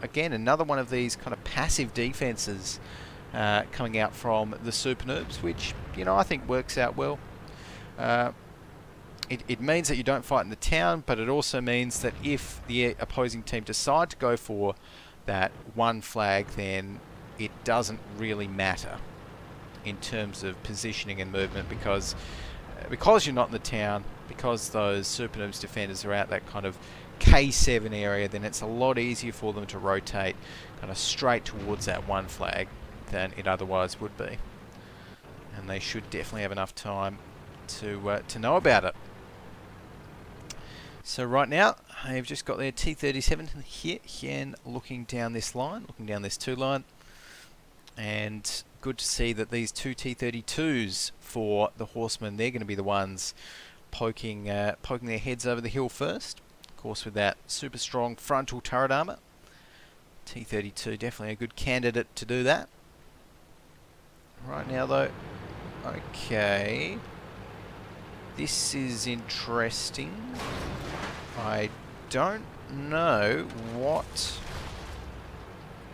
again, another one of these kind of passive defenses coming out from the Super Noobs, which, you know, I think works out well. It means that you don't fight in the town, but it also means that if the opposing team decide to go for that one flag, then it doesn't really matter in terms of positioning and movement, because you're not in the town, because those Super Noobs defenders are out that kind of K7 area, then it's a lot easier for them to rotate kind of straight towards that one flag than it otherwise would be. And they should definitely have enough time to know about it. So right now, they've just got their T37 here, again, looking down this line, looking down this 2 line. And good to see that these 2 T32s for the Horsemen, they're going to be the ones poking their heads over the hill first. Of course, with that super strong frontal turret armor. T32, definitely a good candidate to do that. Right now though, okay. This is interesting. I don't know what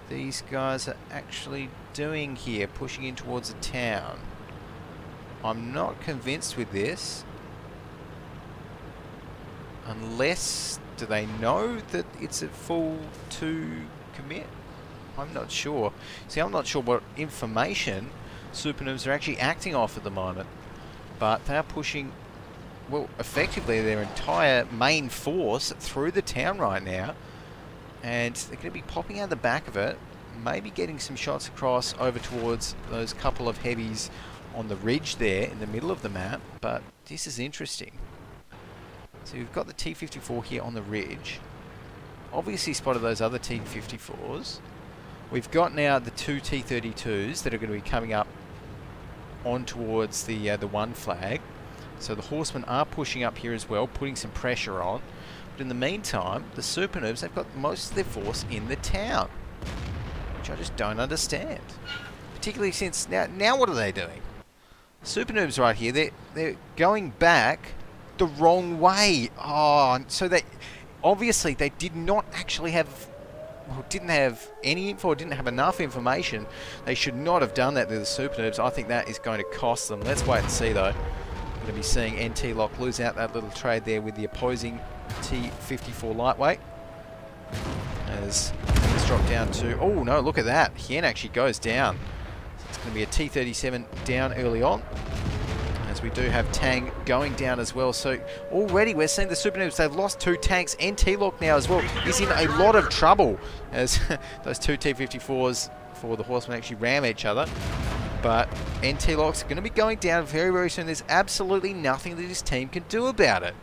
these guys are actually doing here, pushing in towards a town. I'm not convinced with this. Unless, do they know that it's a full 2 commit? I'm not sure. See, I'm not sure what information Super Noobs are actually acting off at the moment. But they are pushing, well, effectively their entire main force through the town right now. And they're going to be popping out the back of it, maybe getting some shots across over towards those couple of heavies on the ridge there in the middle of the map. But this is interesting. So we've got the T54 here on the ridge. Obviously spotted those other T54s. We've got now the 2 T32s that are going to be coming up on towards the one flag. So the Horsemen are pushing up here as well, putting some pressure on. But in the meantime, the Super Noobs, they've got most of their force in the town, which I just don't understand. Particularly since, now what are they doing? Super Noobs right here, they're going back the wrong way. Oh, so they, obviously they did not actually have, well, didn't have any info, didn't have enough information. They should not have done that to the Super Noobs. I think that is going to cost them. Let's wait and see though. We're going to be seeing NT-Lock lose out that little trade there with the opposing T54 lightweight. As things drop down to, oh no, look at that. Hien actually goes down. So it's going to be a T37 down early on. As we do have Tang going down as well. So already we're seeing the Super Noobs, they've lost 2 tanks. NT-Lock now as well is in a lot of trouble as those 2 T54s for the Horsemen actually ram each other. But NT-Lock's going to be going down very, very soon. There's absolutely nothing that his team can do about it.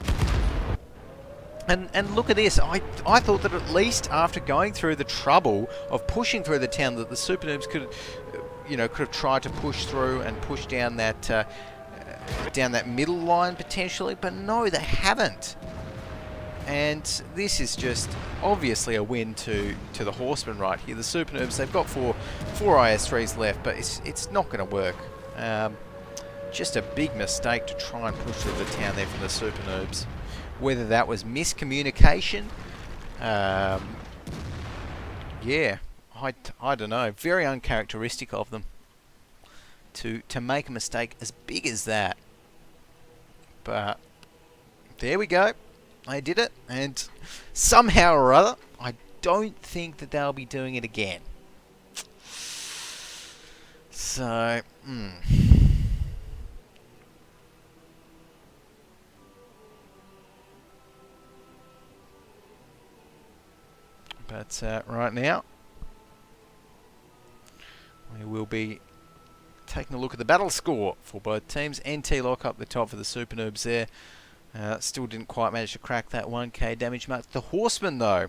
And look at this. I thought that at least after going through the trouble of pushing through the town, that the Super Noobs could have tried to push through and push down that middle line potentially. But no, they haven't. And this is just obviously a win to the Horsemen right here. The Super Noobs, they've got four IS-3s left, but it's not going to work. Just a big mistake to try and push through the town there from the Super Noobs. Whether that was miscommunication, yeah, I don't know. Very uncharacteristic of them to make a mistake as big as that. But there we go. They did it, and somehow or other, I don't think that they'll be doing it again. So, But right now, we will be taking a look at the battle score for both teams. NT-Lock up the top for the Super Noobs there. Still didn't quite manage to crack that 1k damage mark. The Horsemen though,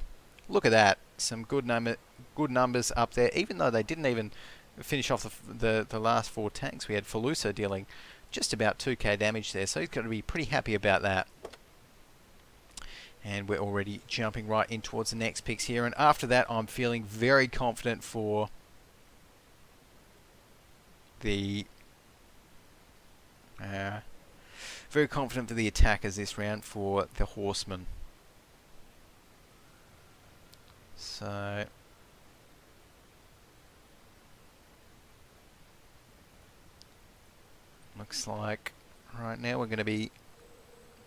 look at that. Some good numbers up there, even though they didn't even finish off the last 4 tanks. We had Falusa dealing just about 2k damage there, so he's got to be pretty happy about that. And we're already jumping right in towards the next picks here. And after that, I'm feeling very confident for the very confident for the attackers this round for the Horsemen. So looks like right now we're going to be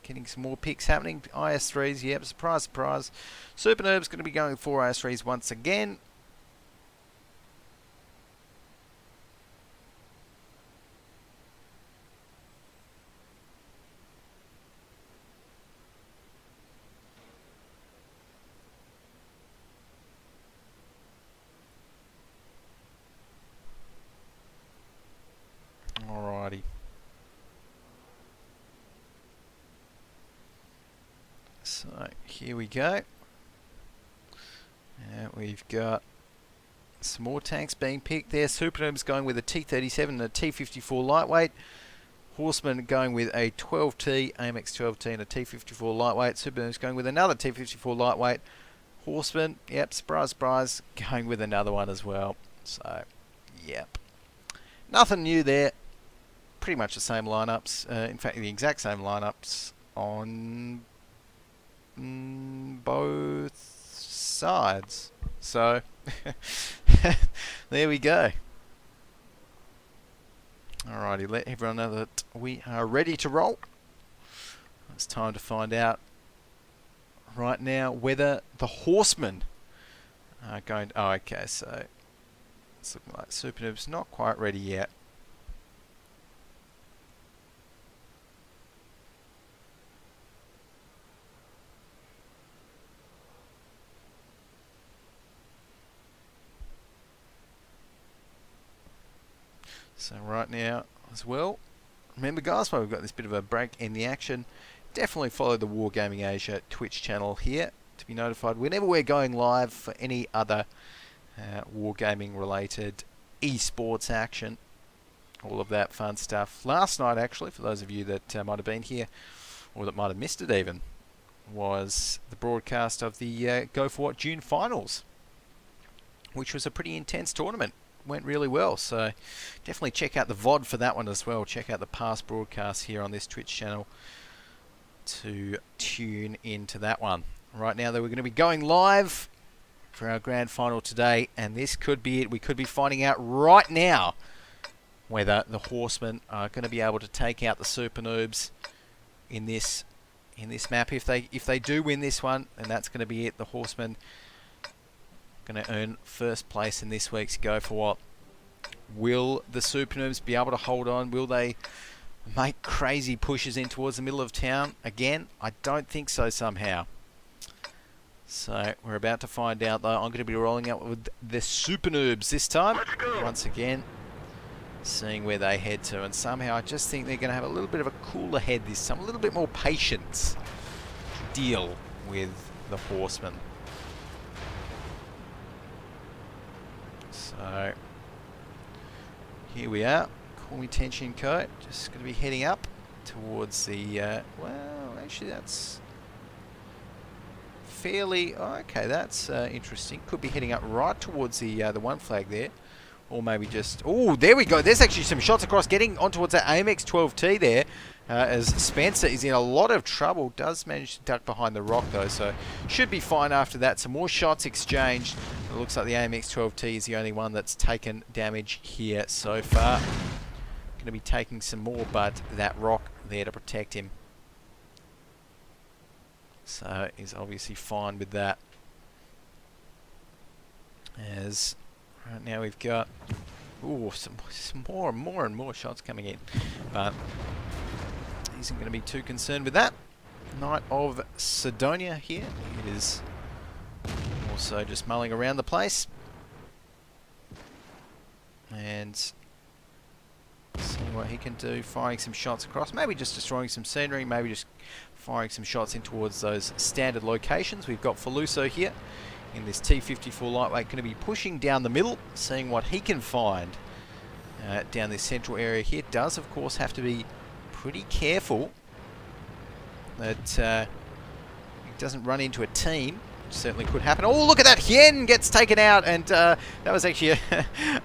getting some more picks happening. IS3s, yep, surprise, surprise. Super Noob's going to be going for IS3s once again. Alrighty. So here we go. We've got some more tanks being picked there. Super Noob's going with a T37 and a T54 lightweight. Horsemen going with a 12T, AMX 12T and a T54 lightweight. Super Noob's going with another T54 lightweight. Horsemen, yep, surprise, surprise, going with another one as well. So, yep. Nothing new there. Pretty much the same lineups. In fact, the exact same lineups on both sides. So, there we go. Alrighty, let everyone know that we are ready to roll. It's time to find out right now whether the Horsemen are going to... Oh, okay, so it's looking like Super Noob's not quite ready yet. So right now as well, remember guys, while we've got this bit of a break in the action, definitely follow the Wargaming Asia Twitch channel here to be notified whenever we're going live for any other Wargaming related esports action, all of that fun stuff. Last night actually, for those of you that might have been here or that might have missed it even, was the broadcast of the Go4WoT June finals, which was a pretty intense tournament. Went really well, so definitely check out the VOD for that one as well. Check out the past broadcasts here on this Twitch channel to tune into that one. Right now though, we're going to be going live for our grand final today, and this could be it. We could be finding out right now whether the Horsemen are going to be able to take out the Super Noobs in this map. If they do win this one, then that's going to be it. The Horsemen going to earn first place in this week's Go4WoT. Will the Super Noobs be able to hold on? Will they make crazy pushes in towards the middle of town again? I don't think so somehow. So we're about to find out though. I'm going to be rolling out with the Super Noobs this time. Once again, seeing where they head to. And somehow I just think they're going to have a little bit of a cooler head this time. A little bit more patience to deal with the Horsemen. So here we are. Call me Tenshin Ko. Just going to be heading up towards the well, actually that's fairly okay. That's interesting. Could be heading up right towards the one flag there, or maybe just... Oh, there we go. There's actually some shots across, getting on towards that AMX 12T there. As Spencer is in a lot of trouble. Does manage to duck behind the rock though, so should be fine after that. Some more shots exchanged. It looks like the AMX 12T is the only one that's taken damage here so far. Going to be taking some more, but that rock there to protect him. So he's obviously fine with that. As right now we've got some more and more shots coming in, but isn't going to be too concerned with that. Knight of Sidonia here. It is also just mulling around the place and seeing what he can do, firing some shots across, maybe just destroying some scenery, maybe just firing some shots in towards those standard locations. We've got Faluso here in this T54 lightweight, going to be pushing down the middle, seeing what he can find down this central area here. Does of course have to be pretty careful that he doesn't run into a team, which certainly could happen. Oh, look at that! Hien gets taken out, and that was actually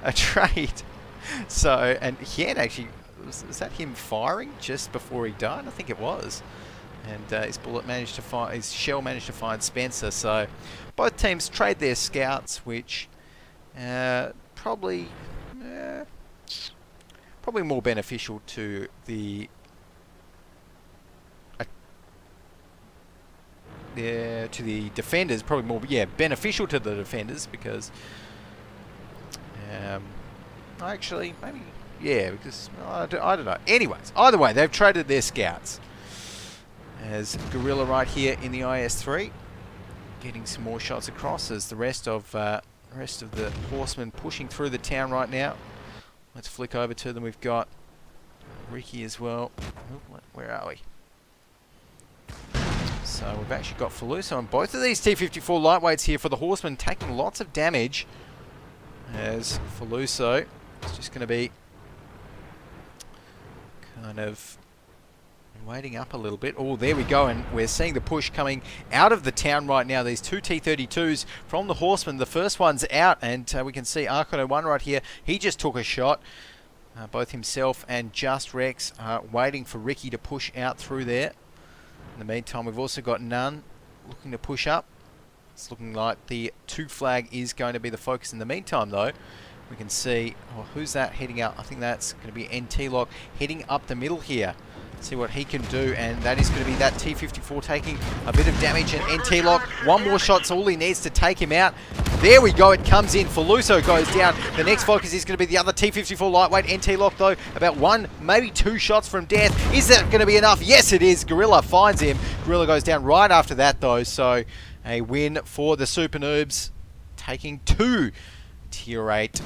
a trade. So, and Hien actually Was that him firing just before he died? I think it was. And his shell managed to find Spencer. So both teams trade their scouts, which probably more beneficial to the defenders. Probably more beneficial to the defenders because actually maybe because I don't know. Anyways, either way, they've traded their scouts. As Gorilla right here in the IS-3, getting some more shots across as the rest of the Horsemen pushing through the town right now. Let's flick over to them. We've got Ricky as well. Oh, where are we? So we've actually got Faluso on both of these T-54 lightweights here for the Horsemen, taking lots of damage. As Faluso is just going to be kind of waiting up a little bit. Oh, there we go, and we're seeing the push coming out of the town right now. These two T-32s from the Horsemen. The first one's out, and we can see Arcano1 right here. He just took a shot. Both himself and Just Rex waiting for Ricky to push out through there. In the meantime, we've also got None looking to push up. It's looking like the 2 flag is going to be the focus. In the meantime, though, we can see, who's that heading out? I think that's going to be NT-Lock heading up the middle here. See what he can do, and that is going to be that T-54 taking a bit of damage, and NT-Lock, one more shot's all he needs to take him out. There we go, it comes in. Faluso goes down. The next focus is going to be the other T-54 lightweight. NT-Lock, though, about 1, maybe 2 shots from death. Is that going to be enough? Yes, it is. Gorilla finds him. Gorilla goes down right after that, though, so a win for the Super Noobs, taking 2 Tier 8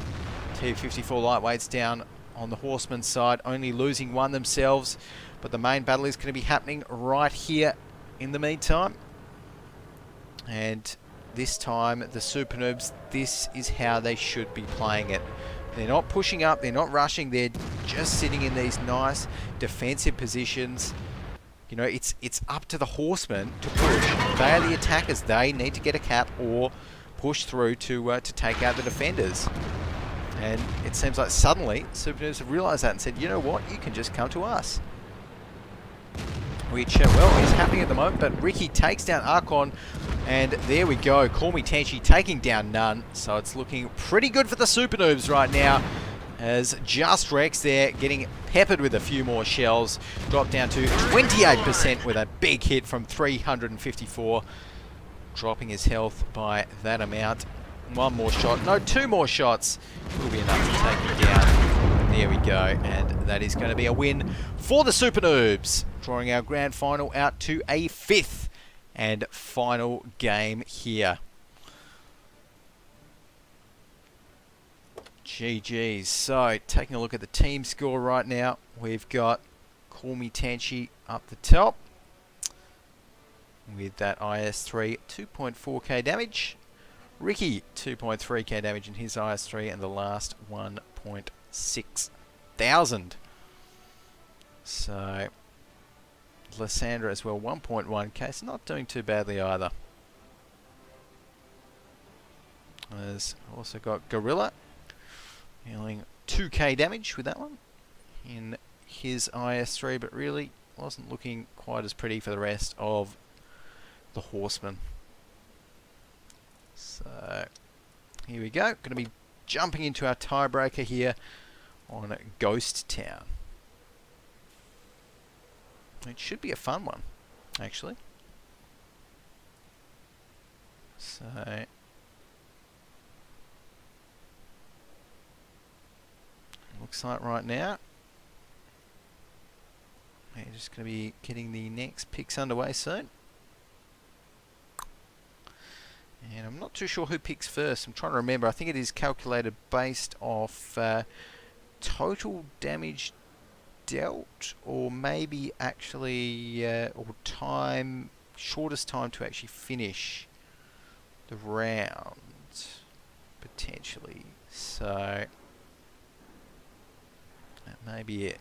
T-54 lightweights down on the Horsemen's side, only losing 1 themselves. But the main battle is going to be happening right here in the meantime. And this time, the Super Noobs, this is how they should be playing it. They're not pushing up, they're not rushing, they're just sitting in these nice defensive positions. You know, it's up to the Horsemen to push. They are the attackers. They need to get a cap or push through to take out the defenders. And it seems like suddenly, Super Noobs have realised that and said, you know what, you can just come to us. Which, well, is happening at the moment, but Ricky takes down Archon, and there we go. Call Me Tenchi taking down None, so it's looking pretty good for the Super Noobs right now, as Just Rex there getting peppered with a few more shells, dropped down to 28% with a big hit from 354, dropping his health by that amount. 1 more shot, no, 2 more shots will be enough to take him down. There we go, and that is going to be a win for the Super Noobs, drawing our grand final out to a 5th and final game here. GG's. So, taking a look at the team score right now, we've got Call Me Tenchi up the top with that IS-3 2.4k damage. Ricky 2.3k damage in his IS-3, and the last 1.6,000. So Lysandra as well, 1.1k, so not doing too badly either. There's also got Gorilla, dealing 2k damage with that one in his IS-3, but really wasn't looking quite as pretty for the rest of the Horsemen. So here we go, going to be jumping into our tiebreaker here on Ghost Town. It should be a fun one, actually. So looks like right now we're just going to be getting the next picks underway soon. And I'm not too sure who picks first. I'm trying to remember. I think it is calculated based off total damage dealt, or maybe actually, or time, shortest time to actually finish the round, potentially. So that may be it.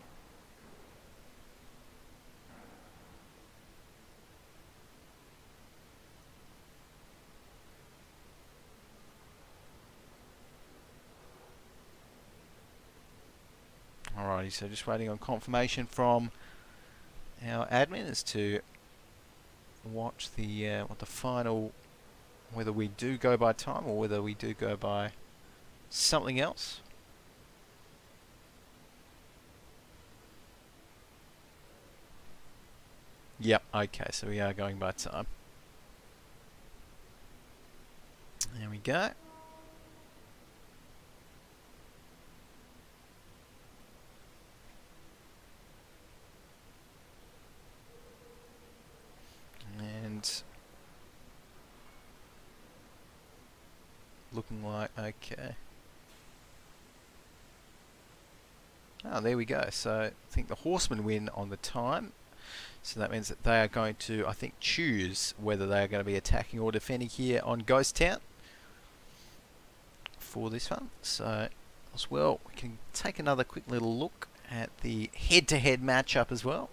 Alrighty, Alrighty, so just waiting on confirmation from our admin as to what the final, whether we do go by time or whether we do go by something else. Yep, okay, so we are going by time. There we go. And looking like okay. Oh, there we go. So I think the Horsemen win on the time. So that means that they are going to, I think, choose whether they are going to be attacking or defending here on Ghost Town for this one. So as well, we can take another quick little look at the head-to-head matchup as well.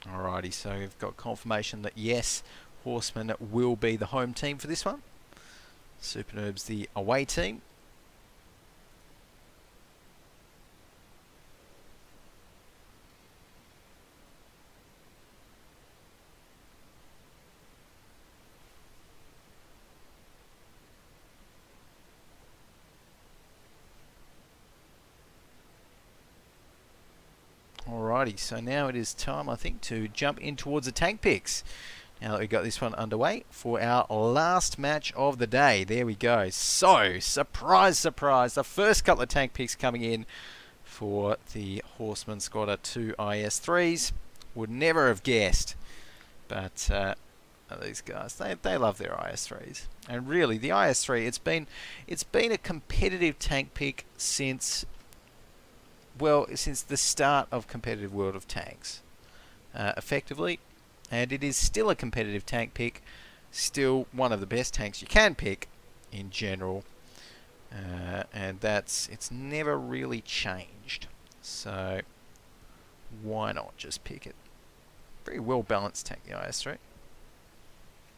Alrighty, so we've got confirmation that yes, Horsemen will be the home team for this one. Super Noobs the away team. Alrighty, so now it is time, I think, to jump in towards the tank picks. Now that we've got this one underway for our last match of the day. There we go. So, surprise, surprise. The first couple of tank picks coming in for the Horsemen squad are 2 IS-3s. Would never have guessed. But these guys, they love their IS-3s. And really, the IS-3, it's been a competitive tank pick since, well, since the start of competitive World of Tanks. Effectively. And it is still a competitive tank pick, still one of the best tanks you can pick in general, and it's never really changed. So why not just pick it? Very well balanced tank, the IS-3,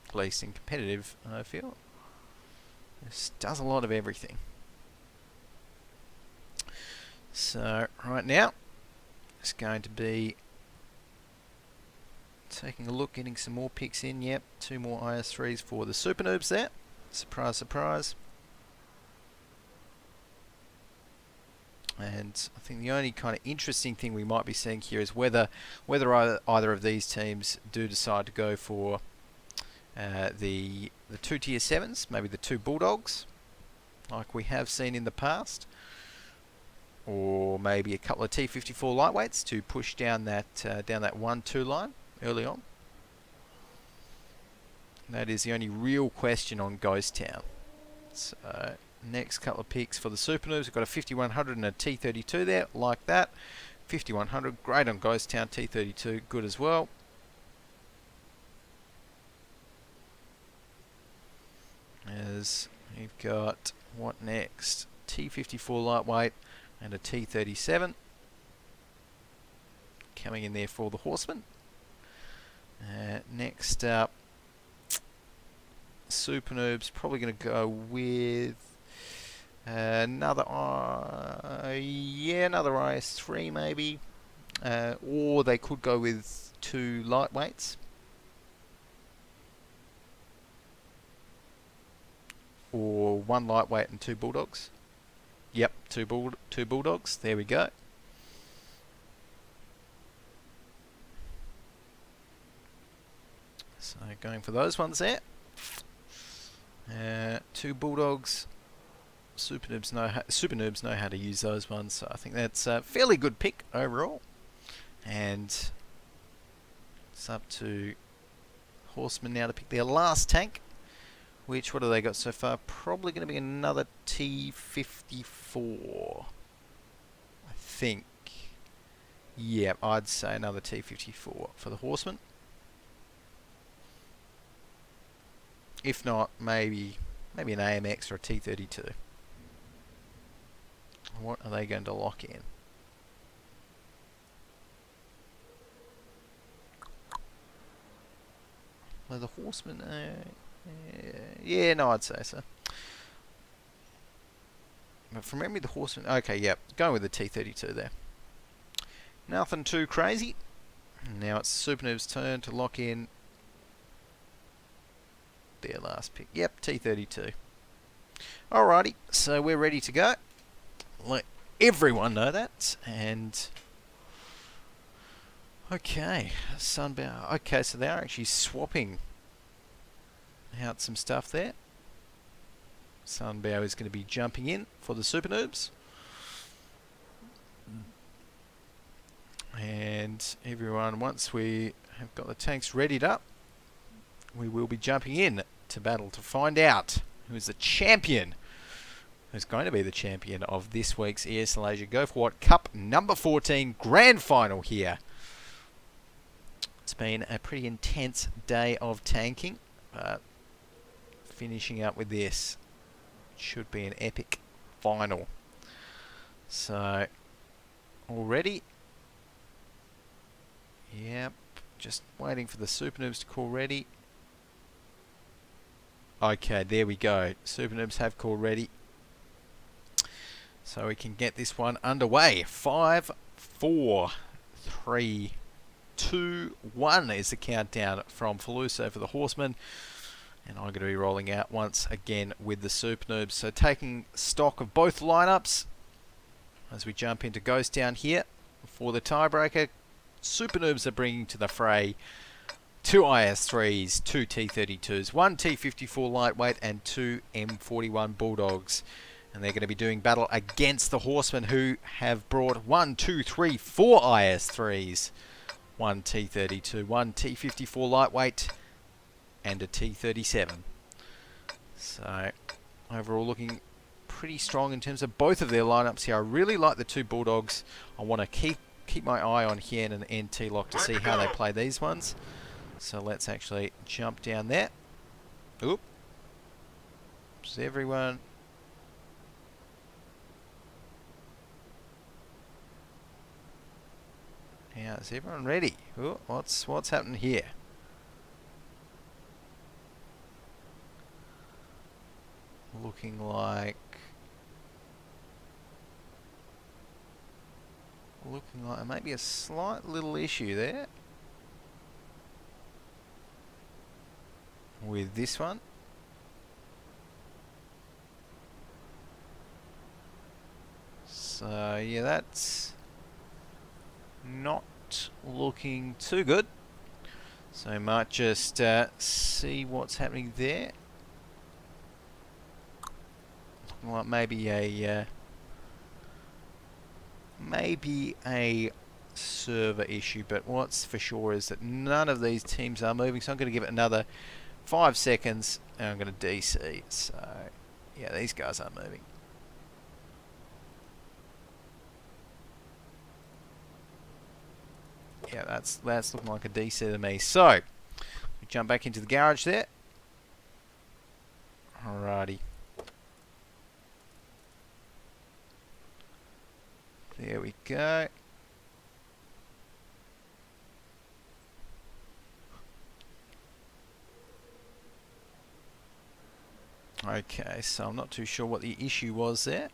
at least in competitive. I feel this does a lot of everything. So right now, it's going to be taking a look, getting some more picks in. Yep, 2 more IS-3s for the Super Noobs there. Surprise, surprise. And I think the only kind of interesting thing we might be seeing here is whether either of these teams do decide to go for the 2 tier 7s, maybe the 2 Bulldogs, like we have seen in the past, or maybe a couple of T54 lightweights to push down that 1-2 line early on. That is the only real question on Ghost Town. So next couple of picks for the Super Noobs. We've got a 5100 and a T32 there, like that. 5100, great on Ghost Town. T32, good as well. As we've got, what next? T54 lightweight and a T37 coming in there for the Horsemen. Next up, Super Noobs probably going to go with another IS-3 maybe, or they could go with 2 lightweights, or 1 lightweight and 2 Bulldogs. Yep, 2 Bulldogs. There we go. So going for those ones there. 2 Bulldogs. Super Noobs know how to use those ones, so I think that's a fairly good pick overall. And it's up to Horsemen now to pick their last tank, which, what have they got so far? Probably going to be another T54, I think. Yeah, I'd say another T54 for the Horsemen. If not, maybe an AMX or a T32. What are they going to lock in? Well, the Horsemen, Yeah, no, I'd say so. But from memory, the Horsemen... Okay, yep. Going with the T32 there. Nothing too crazy. Now it's Super Noob's turn to lock in their last pick. Yep, T32. Alrighty, so we're ready to go. Let everyone know that. And... Okay, Sunbow. Okay, so they are actually swapping out some stuff there. Sunbow is going to be jumping in for the Super Noobs. And everyone, once we have got the tanks readied up, we will be jumping in to battle to find out who is the champion, who's going to be the champion of this week's ESL Asia Go4WoT Cup number 14 Grand Final here. It's been a pretty intense day of tanking, but finishing up with this should be an epic final. So, already, yep, just waiting for the Super Noobs to call ready. Okay, there we go. Super Noobs have called ready. So we can get this one underway. 5, 4, 3, 2, 1 is the countdown from Faluso for the Horsemen. And I'm going to be rolling out once again with the Super Noobs. So taking stock of both lineups as we jump into Ghost down here for the tiebreaker. Super Noobs are bringing to the fray 2 IS-3s, 2 T-32s, 1 T-54 lightweight and 2 M41 Bulldogs. And they're going to be doing battle against the Horsemen, who have brought 1, 2, 3, 4 IS-3s, 1 T-32, 1 T-54 lightweight and a T-37. So overall looking pretty strong in terms of both of their lineups here. I really like the 2 Bulldogs. I want to keep my eye on Hien and NT Lock to see how they play these ones. So let's actually jump down there. Oop. Is everyone... Now, is everyone ready? Ooh, what's happening here? Looking like maybe a slight little issue there with this one. So yeah, that's not looking too good. So I might just see what's happening there. Looking like maybe a server issue, but what's for sure is that none of these teams are moving. So I'm going to give it another 5 seconds, and I'm going to DC. So yeah, these guys aren't moving. Yeah, that's looking like a DC to me. So, we jump back into the garage there. Alrighty. There we go. Okay, so I'm not too sure what the issue was there.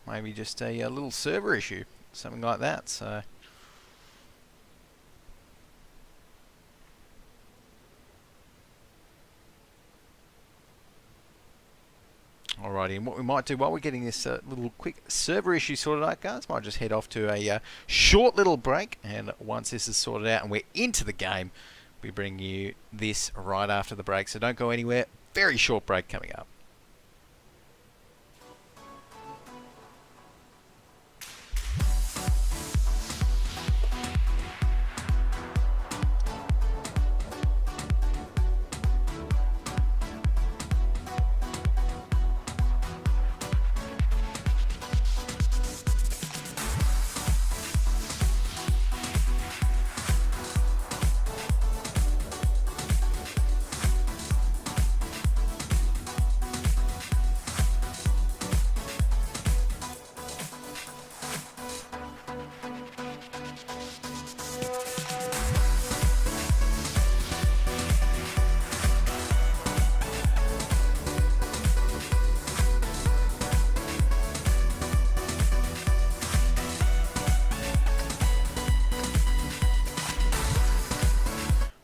Maybe just a little server issue, something like that. So, alrighty, and what we might do while we're getting this little quick server issue sorted out, guys, might just head off to a short little break, and once this is sorted out and we're into the game, we bring you this right after the break. So don't go anywhere. Very short break coming up.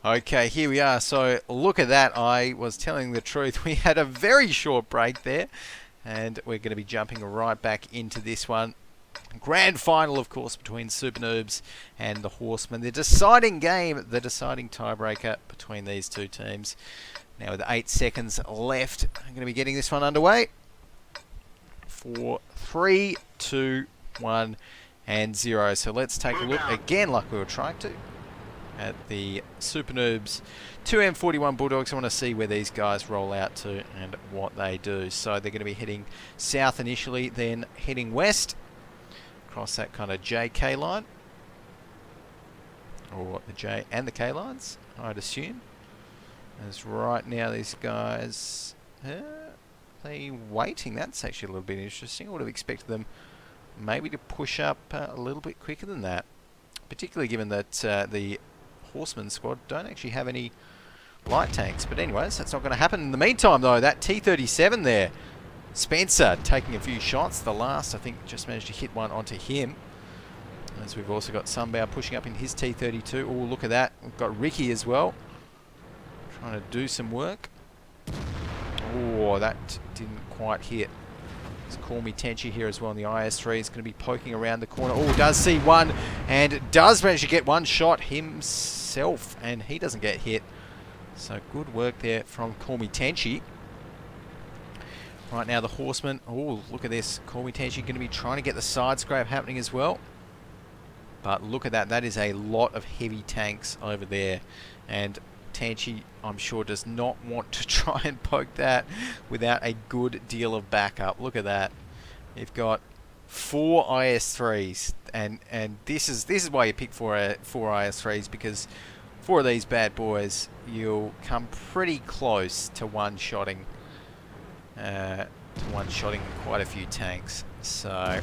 Okay, here we are. So look at that. I was telling the truth. We had a very short break there, and we're going to be jumping right back into this one. Grand final, of course, between Super Noobs and the Horsemen. The deciding game, the deciding tiebreaker between these two teams. Now with 8 seconds left, I'm going to be getting this one underway. 4, 3, 2, 1, and 0. So let's take a look again, like we were trying to, at the Super Noobs 2M41 Bulldogs. I want to see where these guys roll out to and what they do. So they're going to be heading south initially, then heading west across that kind of JK line, or the J and the K lines, I'd assume. As right now these guys, they waiting. That's actually a little bit interesting. I would have expected them maybe to push up a little bit quicker than that, particularly given that the Horsemen squad don't actually have any light tanks. But anyways, that's not going to happen. In the meantime, though, that T-37 there, Spencer taking a few shots. The last, I think, just managed to hit one onto him. As we've also got Sunbow pushing up in his T-32. Oh, look at that. We've got Ricky as well, trying to do some work. Oh, that didn't quite hit. There's Call Me Tenchi here as well in the IS-3. He's going to be poking around the corner. Oh, does see one, and does manage to get one shot himself, and he doesn't get hit. So good work there from Call Me Tenchi. Right now the Horsemen, oh, look at this. Call Me Tenchi going to be trying to get the side scrape happening as well. But look at that. That is a lot of heavy tanks over there. And Tenchi, I'm sure, does not want to try and poke that without a good deal of backup. Look at that. You've got 4 IS-3s. And this is why you pick 4 IS-3s, because 4 of these bad boys, you'll come pretty close to one-shotting. Quite a few tanks. So,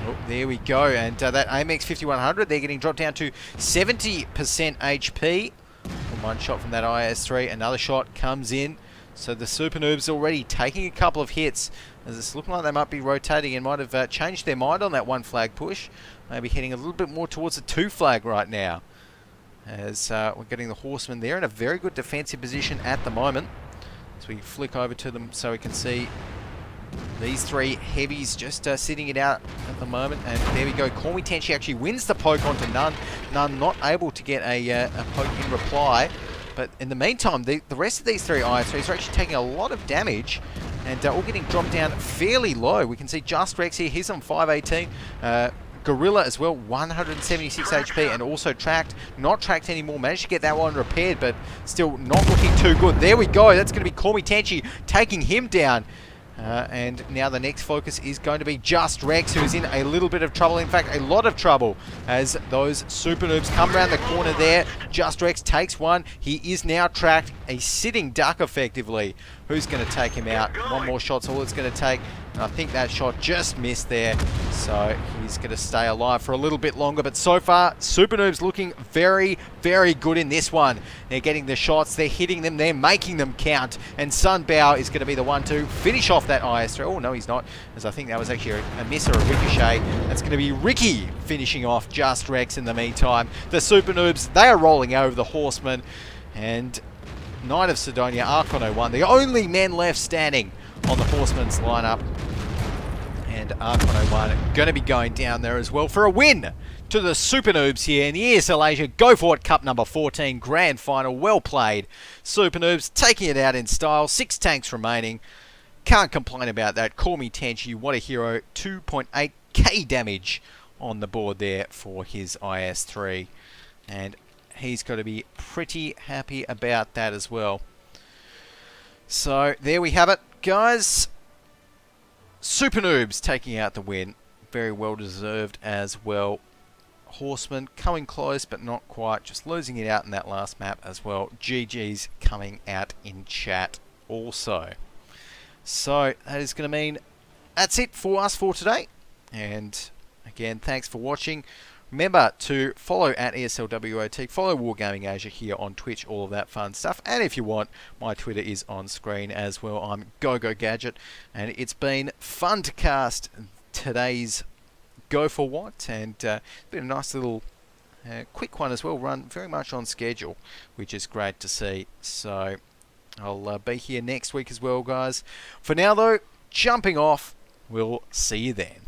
oh, there we go. And that AMX 5100, they're getting dropped down to 70% HP. One shot from that IS-3. Another shot comes in. So the Super Noobs already taking a couple of hits, as it's looking like they might be rotating and might have changed their mind on that 1 flag push. Maybe heading a little bit more towards the 2 flag right now. As we're getting the Horsemen there in a very good defensive position at the moment. As we flick over to them so we can see these 3 heavies just sitting it out at the moment. And there we go. Call Me Tenchi actually wins the poke onto None. None not able to get a poke in reply. But in the meantime, the rest of these 3 IS-3s are actually taking a lot of damage and all getting dropped down fairly low. We can see Just Rex here. He's on 518. Gorilla as well, 176 HP, and also tracked. Not tracked anymore. Managed to get that one repaired, but still not looking too good. There we go. That's going to be Call Me Tenchi taking him down. And now the next focus is going to be Just Rex, who's in a little bit of trouble. In fact, a lot of trouble, as those Super Noobs come around the corner there. Just Rex takes one. He is now tracked. A sitting duck, effectively. Who's going to take him out? One more shot's all it's going to take. And I think that shot just missed there. So he's going to stay alive for a little bit longer. But so far, Super Noobs looking very, very good in this one. They're getting the shots. They're hitting them. They're making them count. And Sunbow is going to be the one to finish off that IS-3. Oh, no, he's not. As I think that was actually a miss or a ricochet. That's going to be Ricky finishing off Just Rex in the meantime. The Super Noobs, they are rolling over the Horsemen. And Knight of Sidonia, Archon 01, the only men left standing on the Horsemen's lineup. And Archon 01 going to be going down there as well for a win to the Super Noobs here in the ESL Asia Go4WoT Cup number 14 Grand Final. Well played. Super Noobs taking it out in style. 6 tanks remaining. Can't complain about that. Call Me Tenchi, what a hero. 2.8k damage on the board there for his IS-3. And he's got to be pretty happy about that as well. So there we have it, guys. Super Noobs taking out the win. Very well deserved as well. Horsemen coming close but not quite. Just losing it out in that last map as well. GG's coming out in chat also. So that is going to mean that's it for us for today. And again, thanks for watching. Remember to follow at ESLWOT, follow Wargaming Asia here on Twitch, all of that fun stuff. And if you want, my Twitter is on screen as well. I'm GoGoGadget, and it's been fun to cast today's Go4WoT, and been a nice little quick one as well, run very much on schedule, which is great to see. So I'll be here next week as well, guys. For now, though, jumping off. We'll see you then.